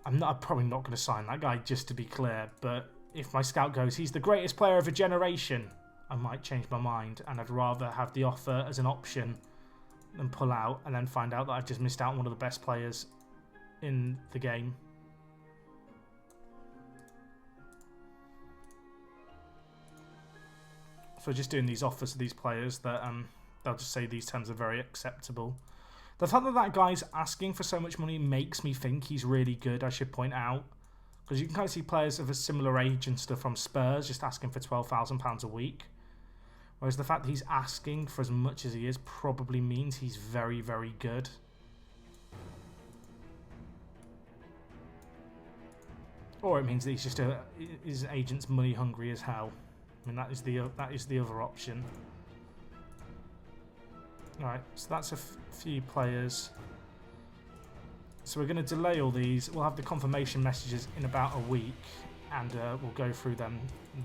I'm probably not going to sign that guy, just to be clear, but if my scout goes, he's the greatest player of a generation, I might change my mind, and I'd rather have the offer as an option than pull out and then find out that I've just missed out on one of the best players in the game. So just doing these offers to these players that they'll just say these terms are very acceptable. The fact that that guy's asking for so much money makes me think he's really good, I should point out. Because you can kind of see players of a similar age and stuff from Spurs just asking for £12,000 a week. Whereas the fact that he's asking for as much as he is probably means he's very, very good. Or it means that he's just his agent's money hungry as hell. I mean, that is the other option. Alright, so that's a few players. So we're going to delay all these. We'll have the confirmation messages in about a week, and we'll go through them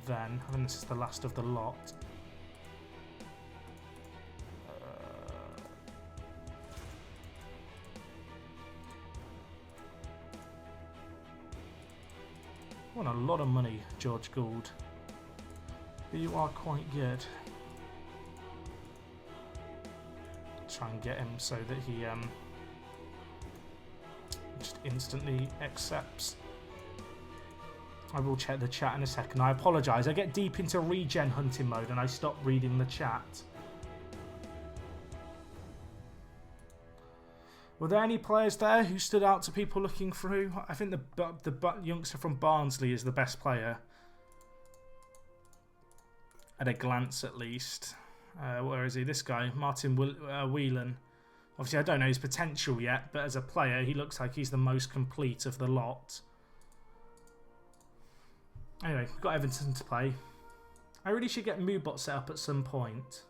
then. I think this is the last of the lot. Want a lot of money, George Gould. But you are quite good. Try and get him so that he just instantly accepts. I will check the chat in a second. I apologise. I get deep into regen hunting mode and I stop reading the chat. Were there any players there who stood out to people looking through? I think the youngster from Barnsley is the best player. At a glance, at least. Where is he? This guy, Martin Whelan. Obviously, I don't know his potential yet, but as a player, he looks like he's the most complete of the lot. Anyway, we've got Everton to play. I really should get Moobot set up at some point.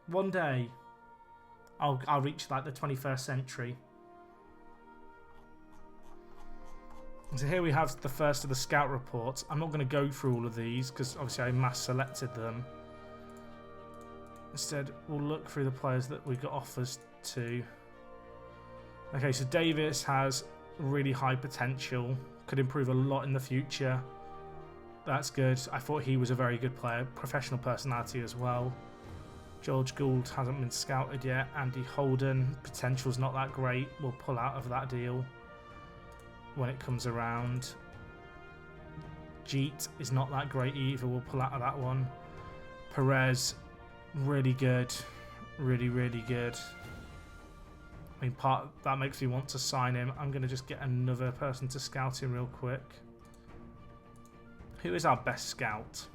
One day, I'll reach like the 21st century. So here we have the first of the scout reports. I'm not going to go through all of these because obviously I mass selected them. Instead, we'll look through the players that we got offers to. Okay, so Davis has really high potential. Could improve a lot in the future. That's good. I thought he was a very good player. Professional personality as well. George Gould hasn't been scouted yet. Andy Holden, potential's not that great. We'll pull out of that deal when it comes around. Jeet is not that great either. We'll pull out of that one. Perez, really good. Really, really good. I mean, that makes me want to sign him. I'm going to just get another person to scout him real quick. Who is our best scout?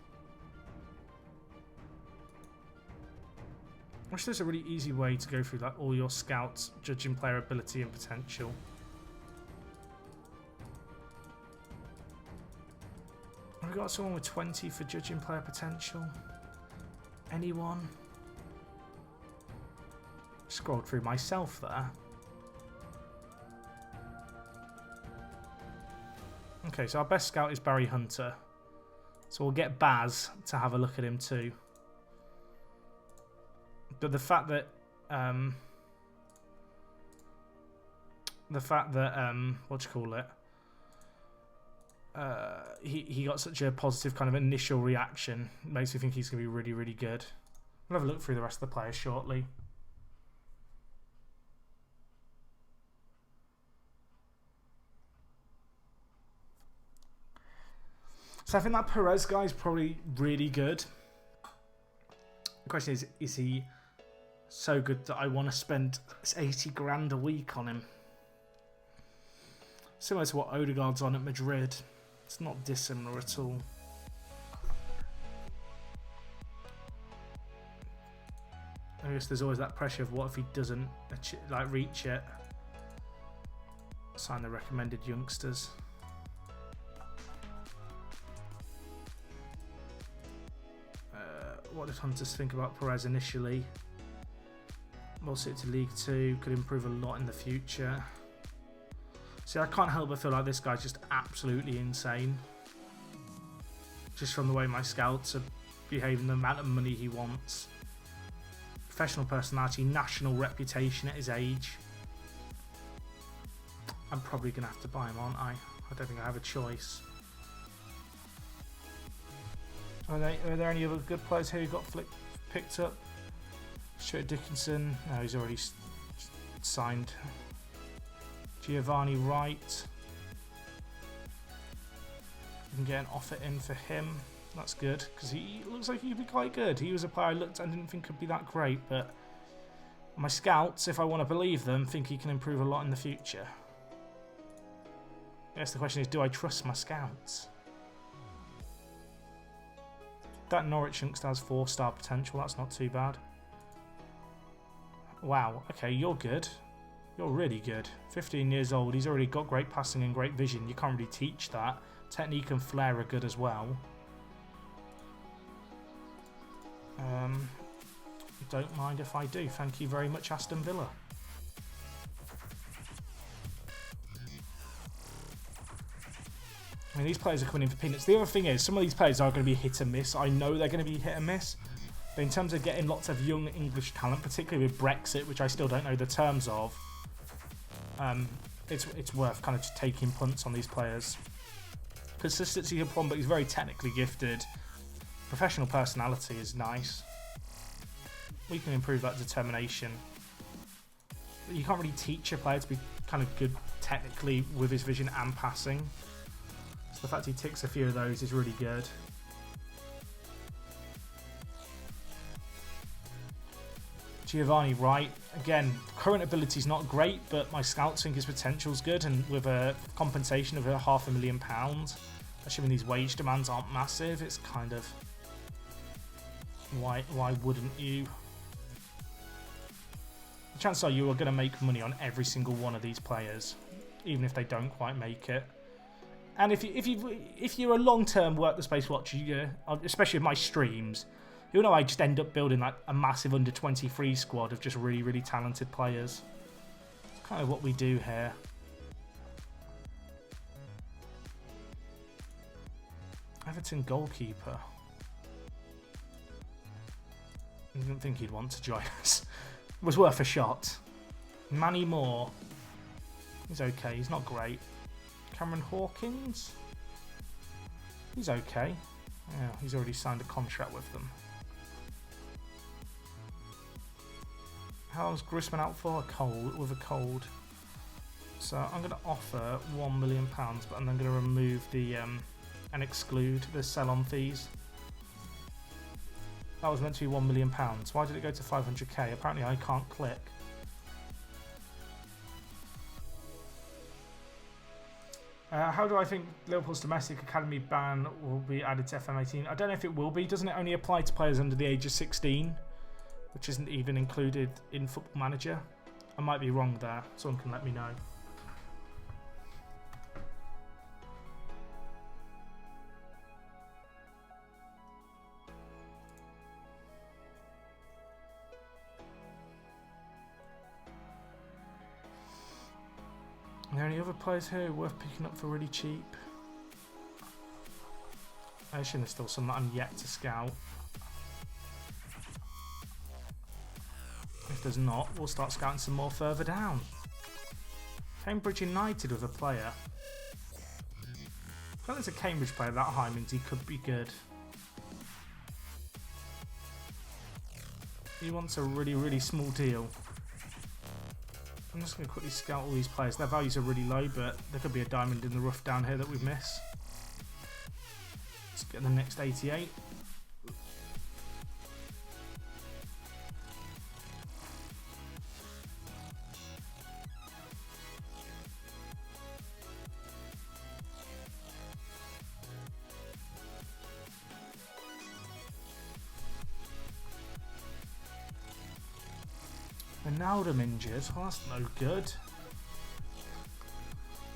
I wish there's a really easy way to go through like all your scouts, judging player ability and potential. Have we got someone with 20 for judging player potential? Anyone? Scrolled through myself there. Okay, so our best scout is Barry Hunter. So we'll get Baz to have a look at him too. But the fact that what do you call it? He got such a positive kind of initial reaction. Makes me think he's going to be really, really good. We'll have a look through the rest of the players shortly. So I think that Perez guy is probably really good. The question is he so good that I want to spend 80 grand a week on him? Similar to what Odegaard's on at Madrid. It's not dissimilar at all. I guess there's always that pressure of what if he doesn't like reach it. Sign the recommended youngsters. What did Hunters think about Perez initially? More suited to League 2, could improve a lot in the future. See, I can't help but feel like this guy's just absolutely insane. Just from the way my scouts are behaving, the amount of money he wants. Professional personality, national reputation at his age. I'm probably going to have to buy him, aren't I? I don't think I have a choice. Are there any other good players here who got picked up? Stuart Dickinson. No, he's already signed. Giovanni Wright. We can get an offer in for him. That's good, because he looks like he could be quite good. He was a player I looked at and didn't think could be that great, but my scouts, if I want to believe them, think he can improve a lot in the future. I guess the question is, do I trust my scouts? That Norwich youngster has 4-star potential. That's not too bad. Wow. Okay, you're good. You're really good. 15 years old. He's already got great passing and great vision. You can't really teach that. Technique and flair are good as well. Don't mind if I do. Thank you very much, Aston Villa. I mean, these players are coming in for peanuts. The other thing is, some of these players are going to be hit and miss. I know they're going to be hit and miss. But in terms of getting lots of young English talent, particularly with Brexit, which I still don't know the terms of, it's worth kind of just taking punts on these players. Consistency is a problem, but he's very technically gifted. Professional personality is nice. We can improve that determination. But you can't really teach a player to be kind of good technically with his vision and passing. So the fact he ticks a few of those is really good. Giovanni Wright, again, current ability is not great, but my scouts think his potential is good, and with a compensation of £500,000, assuming these wage demands aren't massive, it's kind of why wouldn't you? The chances are you are going to make money on every single one of these players, even if they don't quite make it. And if you're a long-term work the space watcher, especially with my streams, you'll know I just end up building like a massive under-23 squad of just really, really talented players. It's kind of what we do here. Everton goalkeeper. I didn't think he'd want to join us. It was worth a shot. Manny Moore. He's okay. He's not great. Cameron Hawkins. He's okay. Yeah, he's already signed a contract with them. How long's Grisman out for? A cold. So I'm going to offer £1 million, but I'm then going to remove the and exclude the sell-on fees. That was meant to be £1 million. Why did it go to 500k? Apparently I can't click. How do I think Liverpool's domestic academy ban will be added to FM18? I don't know if it will be. Doesn't it only apply to players under the age of 16? Which isn't even included in Football Manager. I might be wrong there. Someone can let me know. Are there any other players here worth picking up for really cheap? I assume there's still some that I'm yet to scout. If there's not, we'll start scouting some more further down. Cambridge United with a player. I feel like there's a Cambridge player that high means he could be good. He wants a really, really small deal. I'm just going to quickly scout all these players. Their values are really low, but there could be a diamond in the rough down here that we miss. Let's get the next 88. Ronaldo injured. Well, that's no good.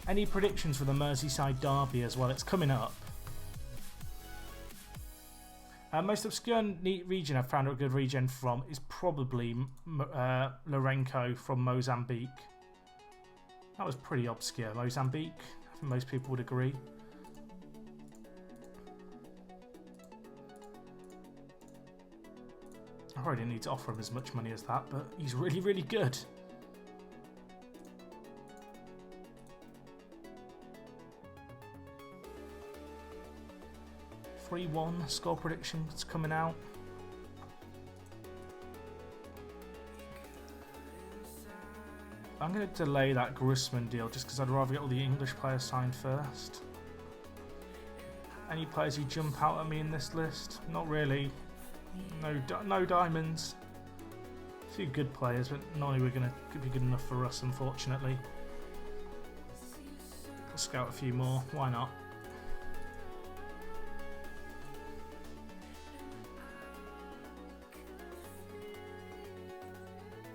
Any predictions for the Merseyside derby as well? It's coming up. Most obscure region I've found a good region from is probably Lourenço from Mozambique. That was pretty obscure, Mozambique. I think most people would agree. I probably didn't need to offer him as much money as that, but he's really, really good. 3-1 score predictions coming out. I'm going to delay that Griezmann deal just because I'd rather get all the English players signed first. Any players who jump out at me in this list? Not really. No diamonds. A few good players, but none who are going to be good enough for us, unfortunately. I'll scout a few more. Why not?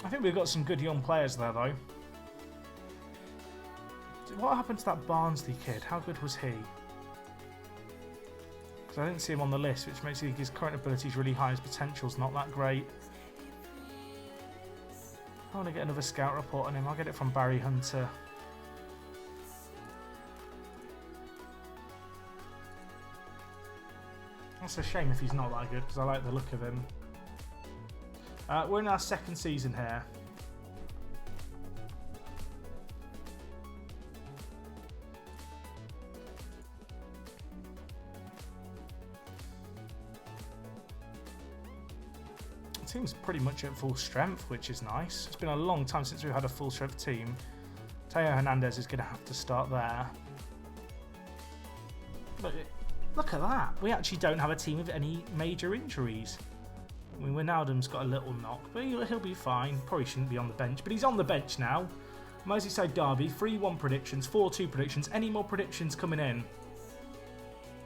I think we've got some good young players there, though. What happened to that Barnsley kid? How good was he? Because I didn't see him on the list, which makes his current abilities really high. His potential's not that great. I want to get another scout report on him. I'll get it from Barry Hunter. That's a shame if he's not that good, because I like the look of him. We're in our second season here. The team's pretty much at full strength, which is nice. It's been a long time since we've had a full strength team. Teo Hernandez is going to have to start there. But look at that. We actually don't have a team with any major injuries. I mean, Wijnaldum's got a little knock, but he'll be fine. Probably shouldn't be on the bench, but he's on the bench now. Merseyside derby, 3-1 predictions, 4-2 predictions. Any more predictions coming in?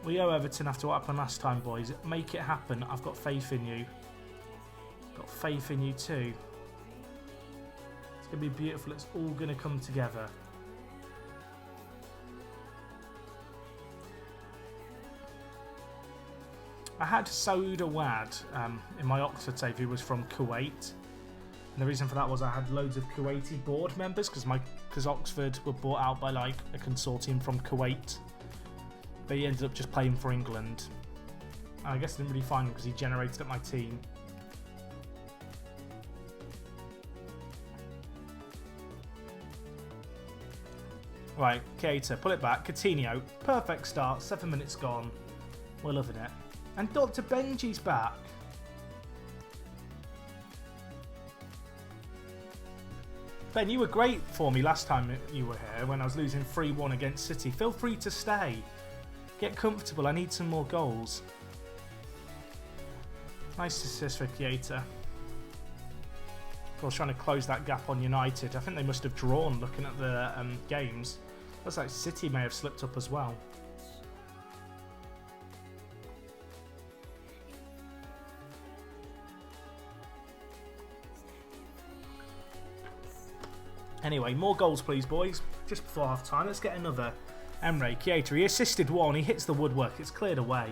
We owe Everton after what happened last time, boys. Make it happen. I've got faith in you. Got faith in you too. It's going to be beautiful. It's all going to come together. I had Saoud Awad in my Oxford save, who was from Kuwait. And the reason for that was I had loads of Kuwaiti board members because Oxford were bought out by like a consortium from Kuwait. But he ended up just playing for England. And I guess I didn't really find him because he generated up my team. Right, Keita, pull it back. Coutinho, perfect start, 7 minutes gone. We're loving it. And Dr. Benji's back. Ben, you were great for me last time you were here when I was losing 3-1 against City. Feel free to stay. Get comfortable. I need some more goals. Nice assist for Keita. I was trying to close that gap on United. I think they must have drawn looking at the games. Looks like City may have slipped up as well. Anyway, more goals please, boys. Just before half time, let's get another. Emre Keita, he assisted one, he hits the woodwork, it's cleared away.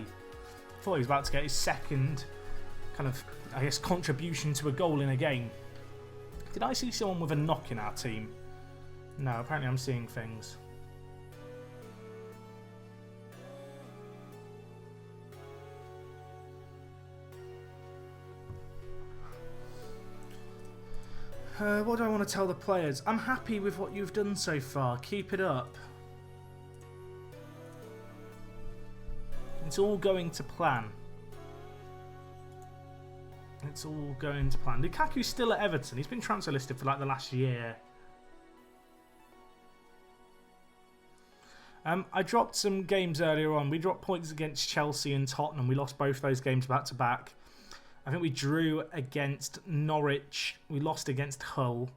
Thought he was about to get his second kind of, I guess, contribution to a goal in a game. Did I see someone with a knock in our team? No, apparently I'm seeing things. What do I want to tell the players? I'm happy with what you've done so far. Keep it up. It's all going to plan. It's all going to plan. Lukaku's still at Everton. He's been transfer listed for like the last year. I dropped some games earlier on. We dropped points against Chelsea and Tottenham. We lost both those games back to back. I think we drew against Norwich. We lost against Hull.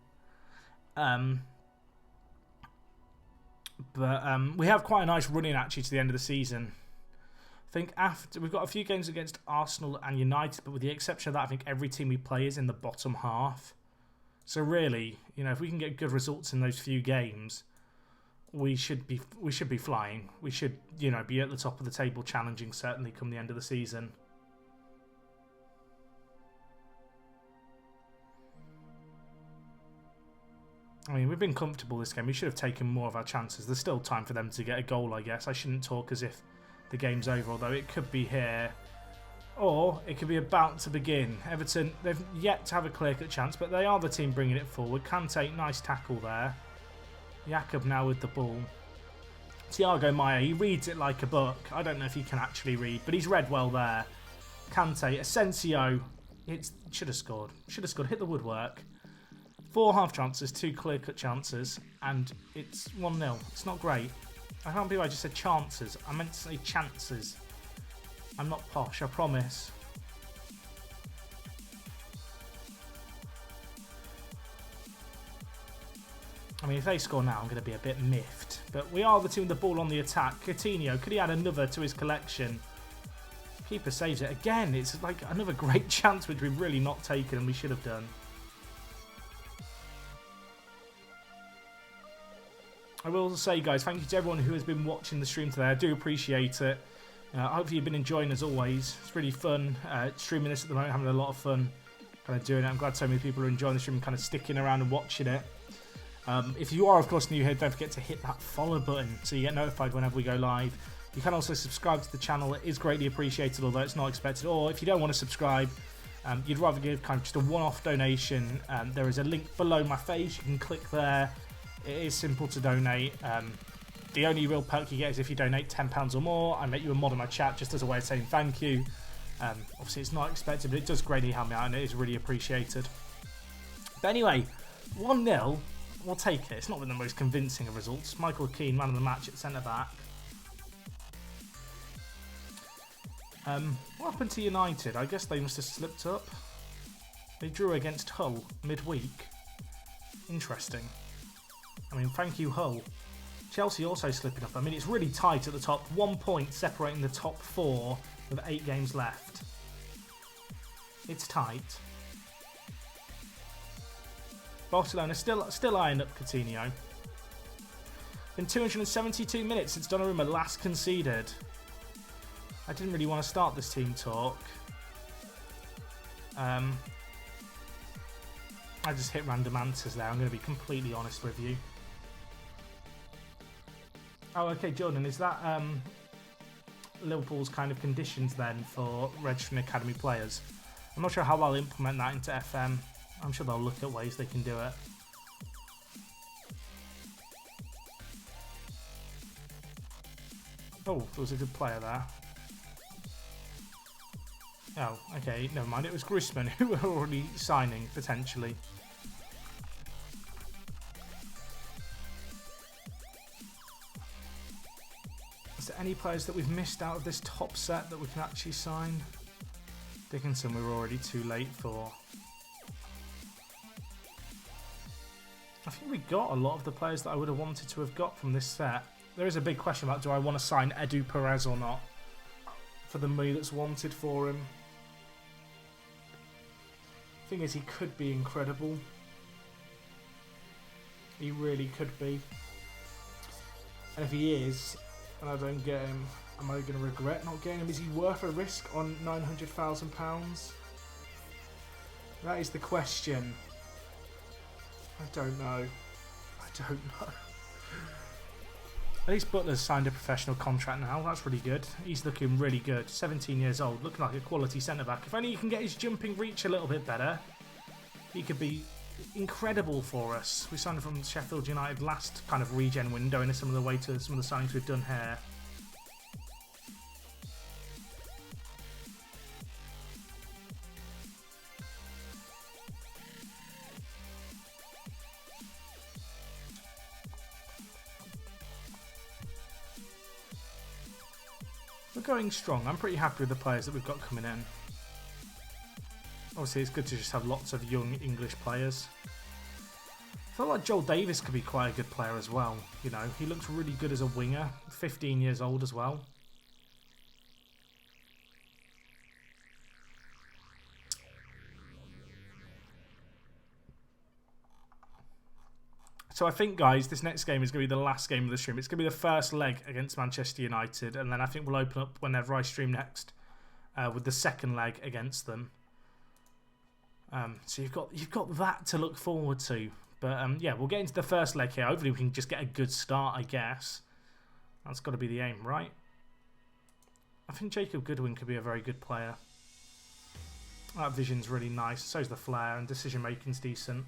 But we have quite a nice run in actually to the end of the season. I think after we've got a few games against Arsenal and United, but with the exception of that, I think every team we play is in the bottom half. So really, you know, if we can get good results in those few games, we should be flying. We should, you know, be at the top of the table, challenging certainly come the end of the season. I mean, we've been comfortable this game. We should have taken more of our chances. There's still time for them to get a goal, I guess. I shouldn't talk as if the game's over, although it could be here. Or it could be about to begin. Everton, they've yet to have a clear-cut chance, but they are the team bringing it forward. Kante, nice tackle there. Jakob now with the ball. Thiago Maia, he reads it like a book. I don't know if he can actually read, but he's read well there. Kante, Asensio, should have scored. Should have scored, hit the woodwork. 4 half chances, 2 clear-cut chances, and it's 1-0. It's not great. I can't believe I just said chances. I meant to say chances. I'm not posh, I promise. I mean, if they score now, I'm going to be a bit miffed. But we are the team with the ball on the attack. Coutinho, could he add another to his collection? Keeper saves it. Again, it's like another great chance which we've really not taken and we should have done. I will say, guys, thank you to everyone who has been watching the stream today. I do appreciate it. Hopefully you've been enjoying as always. It's really fun streaming this at the moment, having a lot of fun kind of doing it. I'm glad so many people are enjoying the stream and kind of sticking around and watching it. If you are, of course, new here, don't forget to hit that follow button so you get notified whenever we go live. You can also subscribe to the channel. It is greatly appreciated, although it's not expected. Or if you don't want to subscribe, you'd rather give kind of just a one-off donation, there is a link below my face. You can click there. It is simple to donate. The only real perk you get is if you donate £10 or more. I make you a mod in my chat just as a way of saying thank you. Obviously, it's not expected, but it does greatly help me out, and it is really appreciated. But anyway, 1-0. We'll take it. It's not been the most convincing of results. Michael Keane, man of the match at centre-back. What happened to United? I guess they must have slipped up. They drew against Hull midweek. Interesting. I mean, thank you, Hull. Chelsea also slipping up. I mean, it's really tight at the top. 1 point separating the top 4 with 8 games left. It's tight. Barcelona still eyeing up Coutinho. Been 272 minutes since Donnarumma last conceded. I didn't really want to start this team talk. I just hit random answers there. I'm going to be completely honest with you. Oh, okay, Jordan, is that Liverpool's kind of conditions then for registering academy players? I'm not sure how they'll implement that into FM. I'm sure they'll look at ways they can do it. Oh, there was a good player there. Oh, okay, never mind. It was Griezmann who were already signing, potentially. Is there any players that we've missed out of this top set that we can actually sign? Dickinson we were already too late for. I think we got a lot of the players that I would have wanted to have got from this set. There is a big question about do I want to sign Edu Perez or not for the money that's wanted for him. Thing is, he could be incredible. He really could be. And if he is, and I don't get him, am I going to regret not getting him? Is he worth a risk on £900,000? That is the question. I don't know. At least Butler's signed a professional contract now. That's really good. He's looking really good. 17 years old, looking like a quality centre-back. If only he can get his jumping reach a little bit better, he could be incredible for us. We signed him from Sheffield United last kind of regen window, and some of the way to some of the signings we've done here. We're going strong. I'm pretty happy with the players that we've got coming in. Obviously, it's good to just have lots of young English players. I feel like Joel Davis could be quite a good player as well. You know, he looks really good as a winger. 15 years old as well. So I think, guys, this next game is going to be the last game of the stream. It's going to be the first leg against Manchester United, and then I think we'll open up whenever I stream next with the second leg against them. So you've got that to look forward to. But yeah, we'll get into the first leg here. Hopefully we can just get a good start, I guess. That's got to be the aim, right? I think Jacob Goodwin could be a very good player. That vision's really nice. So's the flair, and decision making's decent.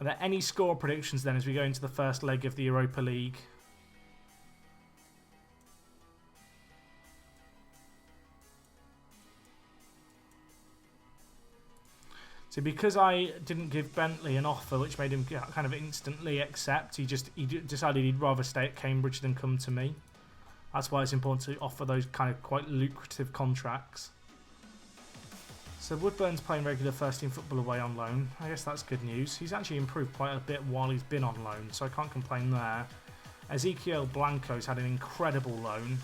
Are there any score predictions then as we go into the first leg of the Europa League? So because I didn't give Bentley an offer which made him kind of instantly accept, he decided he'd rather stay at Cambridge than come to me. That's why it's important to offer those kind of quite lucrative contracts. So Woodburn's playing regular first team football away on loan. I guess that's good news. He's actually improved quite a bit while he's been on loan, so I can't complain there. Ezequiel Blanco's had an incredible loan.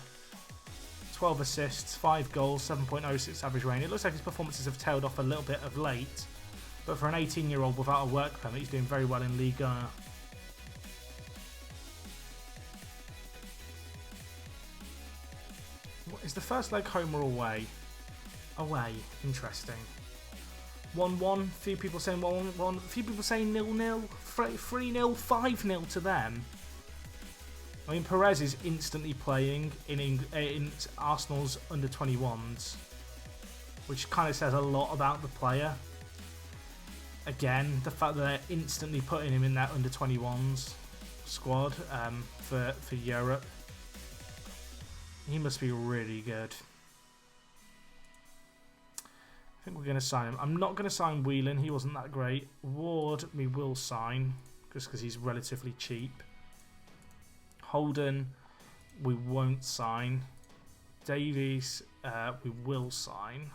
12 assists, 5 goals, 7.06 average rating. It looks like his performances have tailed off a little bit of late, but for an 18-year-old without a work permit, he's doing very well in Ligue 1. Is the first leg home or away? Away. Interesting. 1-1. Few people saying 1-1. Few people saying 0-0. 3-0. 5-0 to them. I mean, Perez is instantly playing in Arsenal's under-21s, which kind of says a lot about the player. Again, the fact that they're instantly putting him in that under-21s squad for Europe. He must be really good. I think we're going to sign him. I'm not going to sign Whelan. He wasn't that great. Ward, we will sign, just because he's relatively cheap. Holden, we won't sign. Davies, we will sign.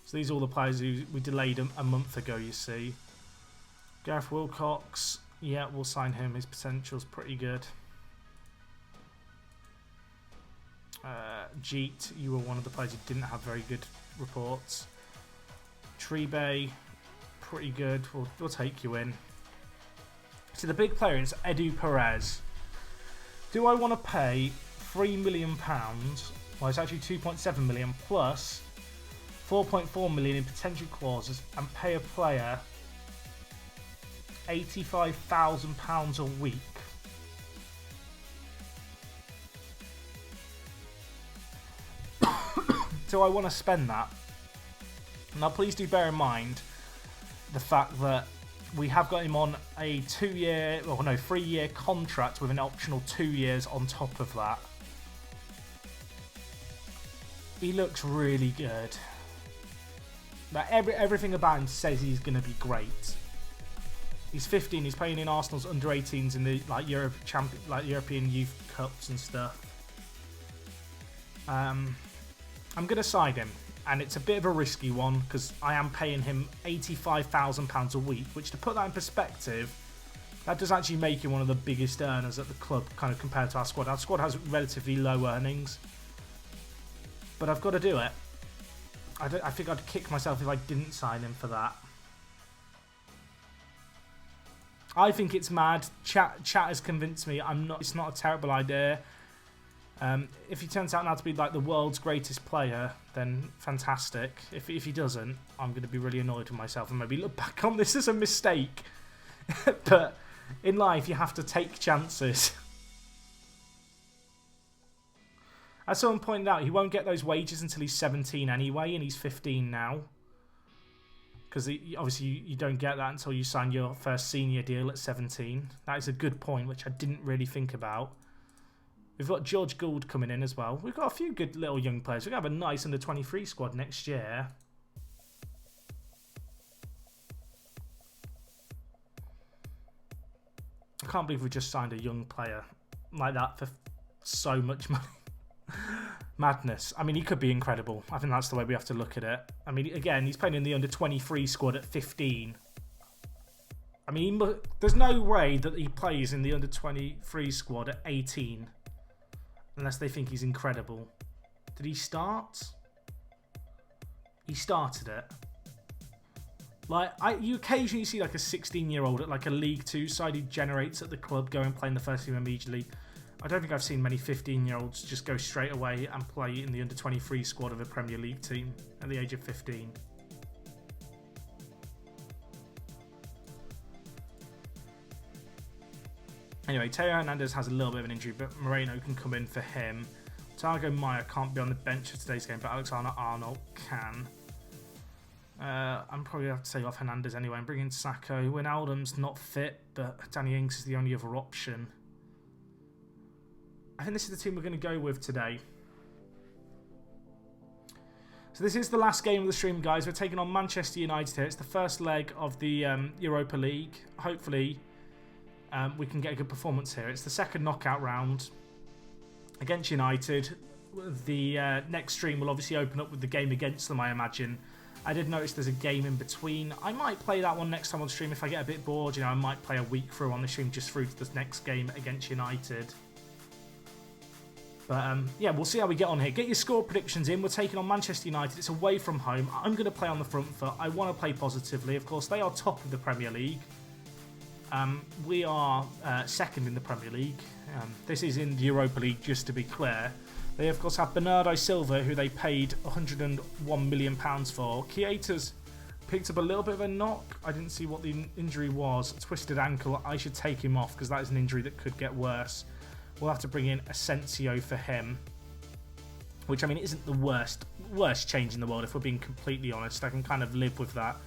So these are all the players who we delayed a month ago, you see. Gareth Wilcox, yeah, we'll sign him. His potential's pretty good. Jeet, you were one of the players who didn't have very good reports. Tribe, pretty good. We'll take you in. So the big player is Edu Perez. Do I want to pay £3 million? Well, it's actually 2.7 million plus 4.4 million in potential clauses and pay a player £85,000 a week. Do I want to spend that? Now, please do bear in mind the fact that we have got him on a 3-year contract with an optional 2 years on top of that. He looks really good. Like everything about him says he's going to be great. He's 15. He's playing in Arsenal's under-18s in the European Youth Cups and stuff. I'm going to side him, and it's a bit of a risky one because I am paying him £85,000 a week, which, to put that in perspective, that does actually make him one of the biggest earners at the club, kind of compared to our squad. Our squad has relatively low earnings, but I've got to do it. I think I'd kick myself if I didn't sign him for that. I think it's mad. Chat has convinced me it's not a terrible idea. If he turns out now to be like the world's greatest player, then fantastic. If he doesn't, I'm going to be really annoyed with myself and maybe look back on this as a mistake. But in life, you have to take chances. As someone pointed out, he won't get those wages until he's 17 anyway, and he's 15 now. Because obviously you don't get that until you sign your first senior deal at 17. That is a good point, which I didn't really think about. We've got George Gould coming in as well. We've got a few good little young players. We're going to have a nice under-23 squad next year. I can't believe we just signed a young player like that for so much money. Madness. I mean, he could be incredible. I think that's the way we have to look at it. I mean, again, he's playing in the under-23 squad at 15. I mean, there's no way that he plays in the under-23 squad at 18. Unless they think he's incredible. Did he start? He started it. Like, you occasionally see like a 16-year-old at like a League 2 side who generates at the club go and play in the first team immediately. I don't think I've seen many 15-year-olds just go straight away and play in the under-23 squad of a Premier League team at the age of 15. Anyway, Teo Hernandez has a little bit of an injury, but Moreno can come in for him. Thiago Maia can't be on the bench for today's game, but Alexander-Arnold can. I'm probably going to have to take off Hernandez anyway and bring in Sacco. Wijnaldum's not fit, but Danny Ings is the only other option. I think this is the team we're going to go with today. So this is the last game of the stream, guys. We're taking on Manchester United here. It's the first leg of the Europa League. Hopefully, we can get a good performance here. It's the second knockout round against United. The next stream will obviously open up with the game against them, I imagine. I did notice there's a game in between. I might play that one next time on stream if I get a bit bored. You know, I might play a week through on the stream just through to this next game against United. But yeah, we'll see how we get on here. Get your score predictions in. We're taking on Manchester United. It's away from home. I'm going to play on the front foot. I want to play positively. Of course, they are top of the Premier League. We are second in the Premier League. This is in the Europa League, just to be clear. They, of course, have Bernardo Silva, who they paid £101 million for. Keita's picked up a little bit of a knock. I didn't see what the injury was. Twisted ankle. I should take him off because that is an injury that could get worse. We'll have to bring in Asensio for him, which, I mean, isn't the worst change in the world, if we're being completely honest. I can kind of live with that.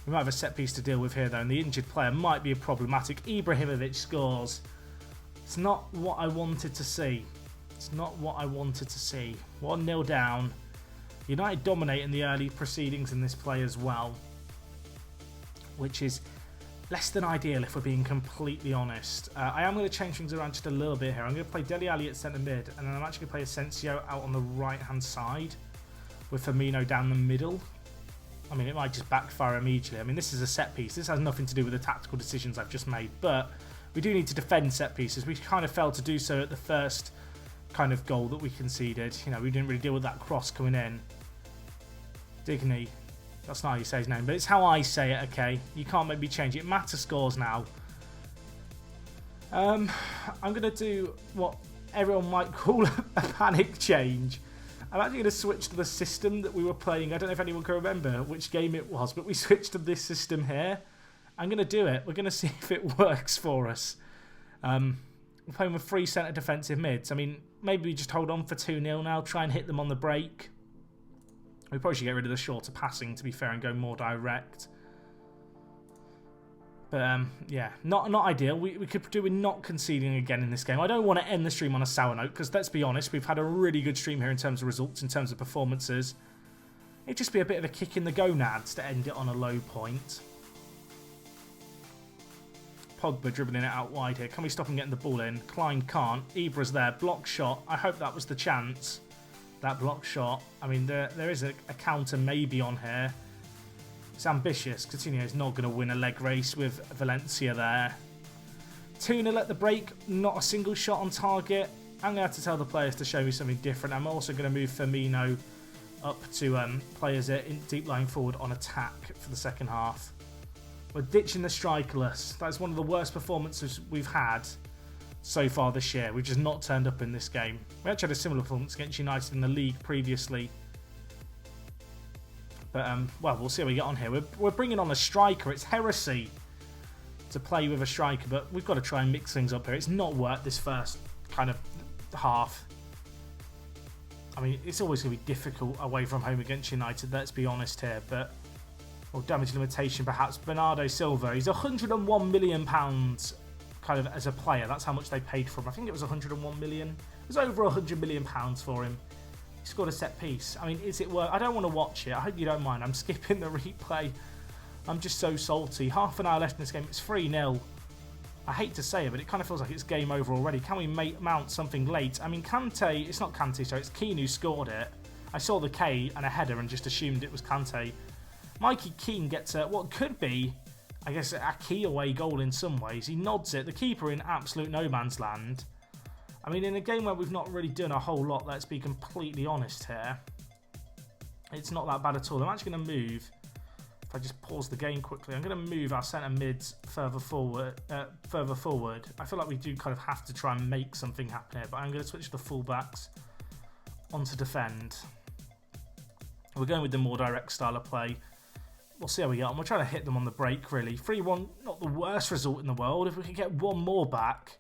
We might have a set piece to deal with here, though, and the injured player might be problematic. Ibrahimovic scores. It's not what I wanted to see. It's not what I wanted to see. 1-0 down. United dominate in the early proceedings in this play as well, which is less than ideal if we're being completely honest. I am going to change things around just a little bit here. I'm going to play Dele Alli at centre mid, and then I'm actually going to play Asensio out on the right-hand side with Firmino down the middle. I mean, it might just backfire immediately. I mean, this is a set piece. This has nothing to do with the tactical decisions I've just made, but we do need to defend set pieces. We kind of failed to do so at the first kind of goal that we conceded. You know, we didn't really deal with that cross coming in. Digny. That's not how you say his name, but it's how I say it, okay? You can't make me change it. Mata scores now. I'm going to do what everyone might call a panic change. I'm actually going to switch to the system that we were playing. I don't know if anyone can remember which game it was, but we switched to this system here. I'm going to do it. We're going to see if it works for us. We're playing with 3 centre defensive mids. I mean, maybe we just hold on for 2-0 now, try and hit them on the break. We probably should get rid of the shorter passing, to be fair, and go more direct. But, yeah, not ideal. We could do with not conceding again in this game. I don't want to end the stream on a sour note, because let's be honest, we've had a really good stream here in terms of results, in terms of performances. It'd just be a bit of a kick in the gonads to end it on a low point. Pogba dribbling it out wide here. Can we stop him getting the ball in? Klein can't. Ibra's there. Block shot. I hope that was the chance. That block shot. I mean, there is a counter maybe on here. It's ambitious. Coutinho's not going to win a leg race with Valencia there. 2-0 at the break. Not a single shot on target. I'm going to have to tell the players to show me something different. I'm also going to move Firmino up to play as a deep line forward on attack for the second half. We're ditching the strikerless. That's one of the worst performances we've had so far this year. We've just not turned up in this game. We actually had a similar performance against United in the league previously. But, well, we'll see how we get on here. We're bringing on a striker. It's heresy to play with a striker, but we've got to try and mix things up here. It's not worked this first kind of half. I mean, it's always going to be difficult away from home against United, let's be honest here, but... Or damage limitation, perhaps. Bernardo Silva. He's £101 million kind of as a player. That's how much they paid for him. I think it was £101 million. It was over £100 million for him. He scored a set piece. I mean, is it worth? I don't want to watch it. I hope you don't mind. I'm skipping the replay. I'm just so salty. Half an hour left in this game. It's 3-0. I hate to say it, but it kind of feels like it's game over already. Can we mount something late? I mean, Kante... It's not Kante, sorry. It's Keane who scored it. I saw the K and a header and just assumed it was Kante. Mikey Keane gets what could be, I guess, a key away goal in some ways. He nods it. The keeper in absolute no man's land. I mean, in a game where we've not really done a whole lot, let's be completely honest here, it's not that bad at all. I'm actually going to move If I just pause the game quickly, I'm going to move our centre mids further forward. I feel like we do kind of have to try and make something happen here, but I'm going to switch the fullbacks onto defend. We're going with the more direct style of play. We'll see how we get on. We're trying to hit them on the break, really. 3-1, not the worst result in the world. If we could get one more back,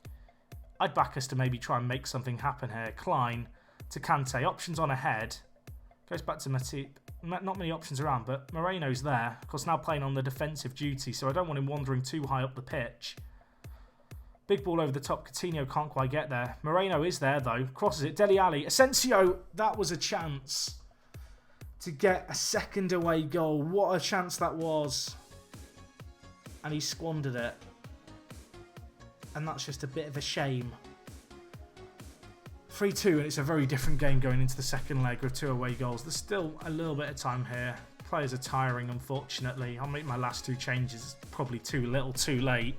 I'd back us to maybe try and make something happen here. Klein to Kante. Options on ahead. Goes back to Matip. Not many options around, but Moreno's there. Of course, now playing on the defensive duty, so I don't want him wandering too high up the pitch. Big ball over the top. Coutinho can't quite get there. Moreno is there, though. Crosses it. Dele Alli. Asensio. That was a chance to get a second away goal. What a chance that was. And he squandered it. And that's just a bit of a shame. 3-2, and it's a very different game going into the second leg with 2 away goals. There's still a little bit of time here. Players are tiring, unfortunately. I'll make my last 2 changes. It's probably too little, too late.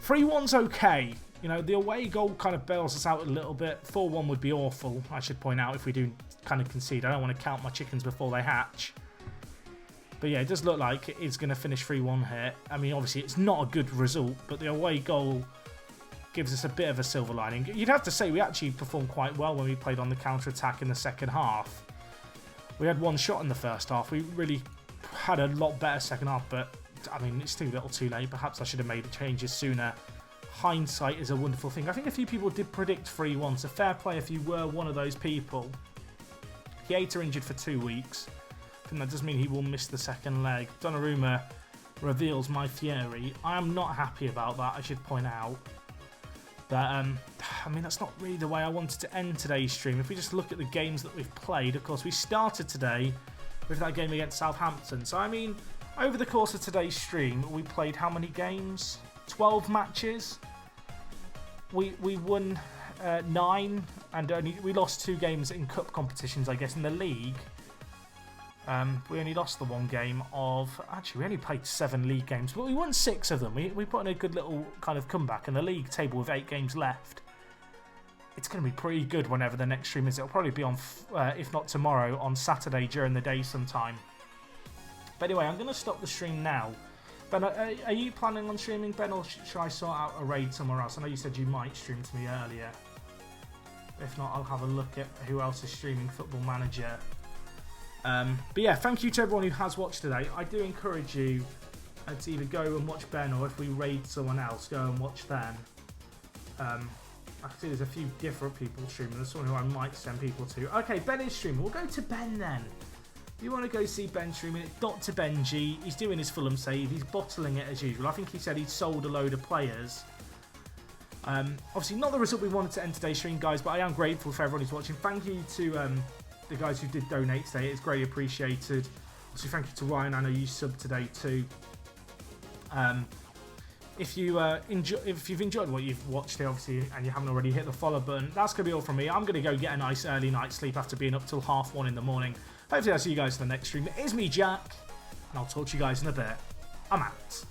3-1's okay. You know, the away goal kind of bails us out a little bit. 4-1 would be awful, I should point out, if we do kind of concede. I don't want to count my chickens before they hatch. But yeah, it does look like it is going to finish 3-1 here. I mean, obviously, it's not a good result, but the away goal gives us a bit of a silver lining. You'd have to say we actually performed quite well when we played on the counter-attack in the second half. We had 1 shot in the first half. We really had a lot better second half, but I mean, it's too little too late. Perhaps I should have made the changes sooner. Hindsight is a wonderful thing. I think a few people did predict 3-1, so fair play if you were one of those people. Keita injured for 2 weeks. I think that does mean he will miss the second leg. Donnarumma reveals my theory. I am not happy about that, I should point out. But, I mean, that's not really the way I wanted to end today's stream. If we just look at the games that we've played, of course, we started today with that game against Southampton. So, I mean, over the course of today's stream, we played how many games? 12 matches. We won 9, and we lost 2 games in cup competitions, I guess, in the league. We only lost the 1 game of... Actually, we only played 7 league games, but we won 6 of them. We put in a good little kind of comeback in the league table with 8 games left. It's going to be pretty good whenever the next stream is. It'll probably be on, if not tomorrow, on Saturday during the day sometime. But anyway, I'm going to stop the stream now. Ben, are you planning on streaming, Ben, or should I sort out a raid somewhere else? I know you said you might stream to me earlier. If not, I'll have a look at who else is streaming Football Manager. But yeah, thank you to everyone who has watched today. I do encourage you to either go and watch Ben, or if we raid someone else, go and watch them. I see there's a few different people streaming. There's someone who I might send people to. Okay, Ben is streaming. We'll go to Ben then. If you want to go see Ben streaming, it's Dr. Benji. He's doing his Fulham save. He's bottling it as usual. I think he said he'd sold a load of players. Obviously, not the result we wanted to end today's stream, guys, but I am grateful for everyone who's watching. Thank you to the guys who did donate today. It's greatly appreciated. Also, thank you to Ryan. I know you subbed today too. If you've enjoyed what you've watched here, obviously, and you haven't already, hit the follow button. That's going to be all from me. I'm going to go get a nice early night's sleep after being up till 1:30 in the morning. Hopefully I'll see you guys in the next stream. It is me, Jack, and I'll talk to you guys in a bit. I'm out.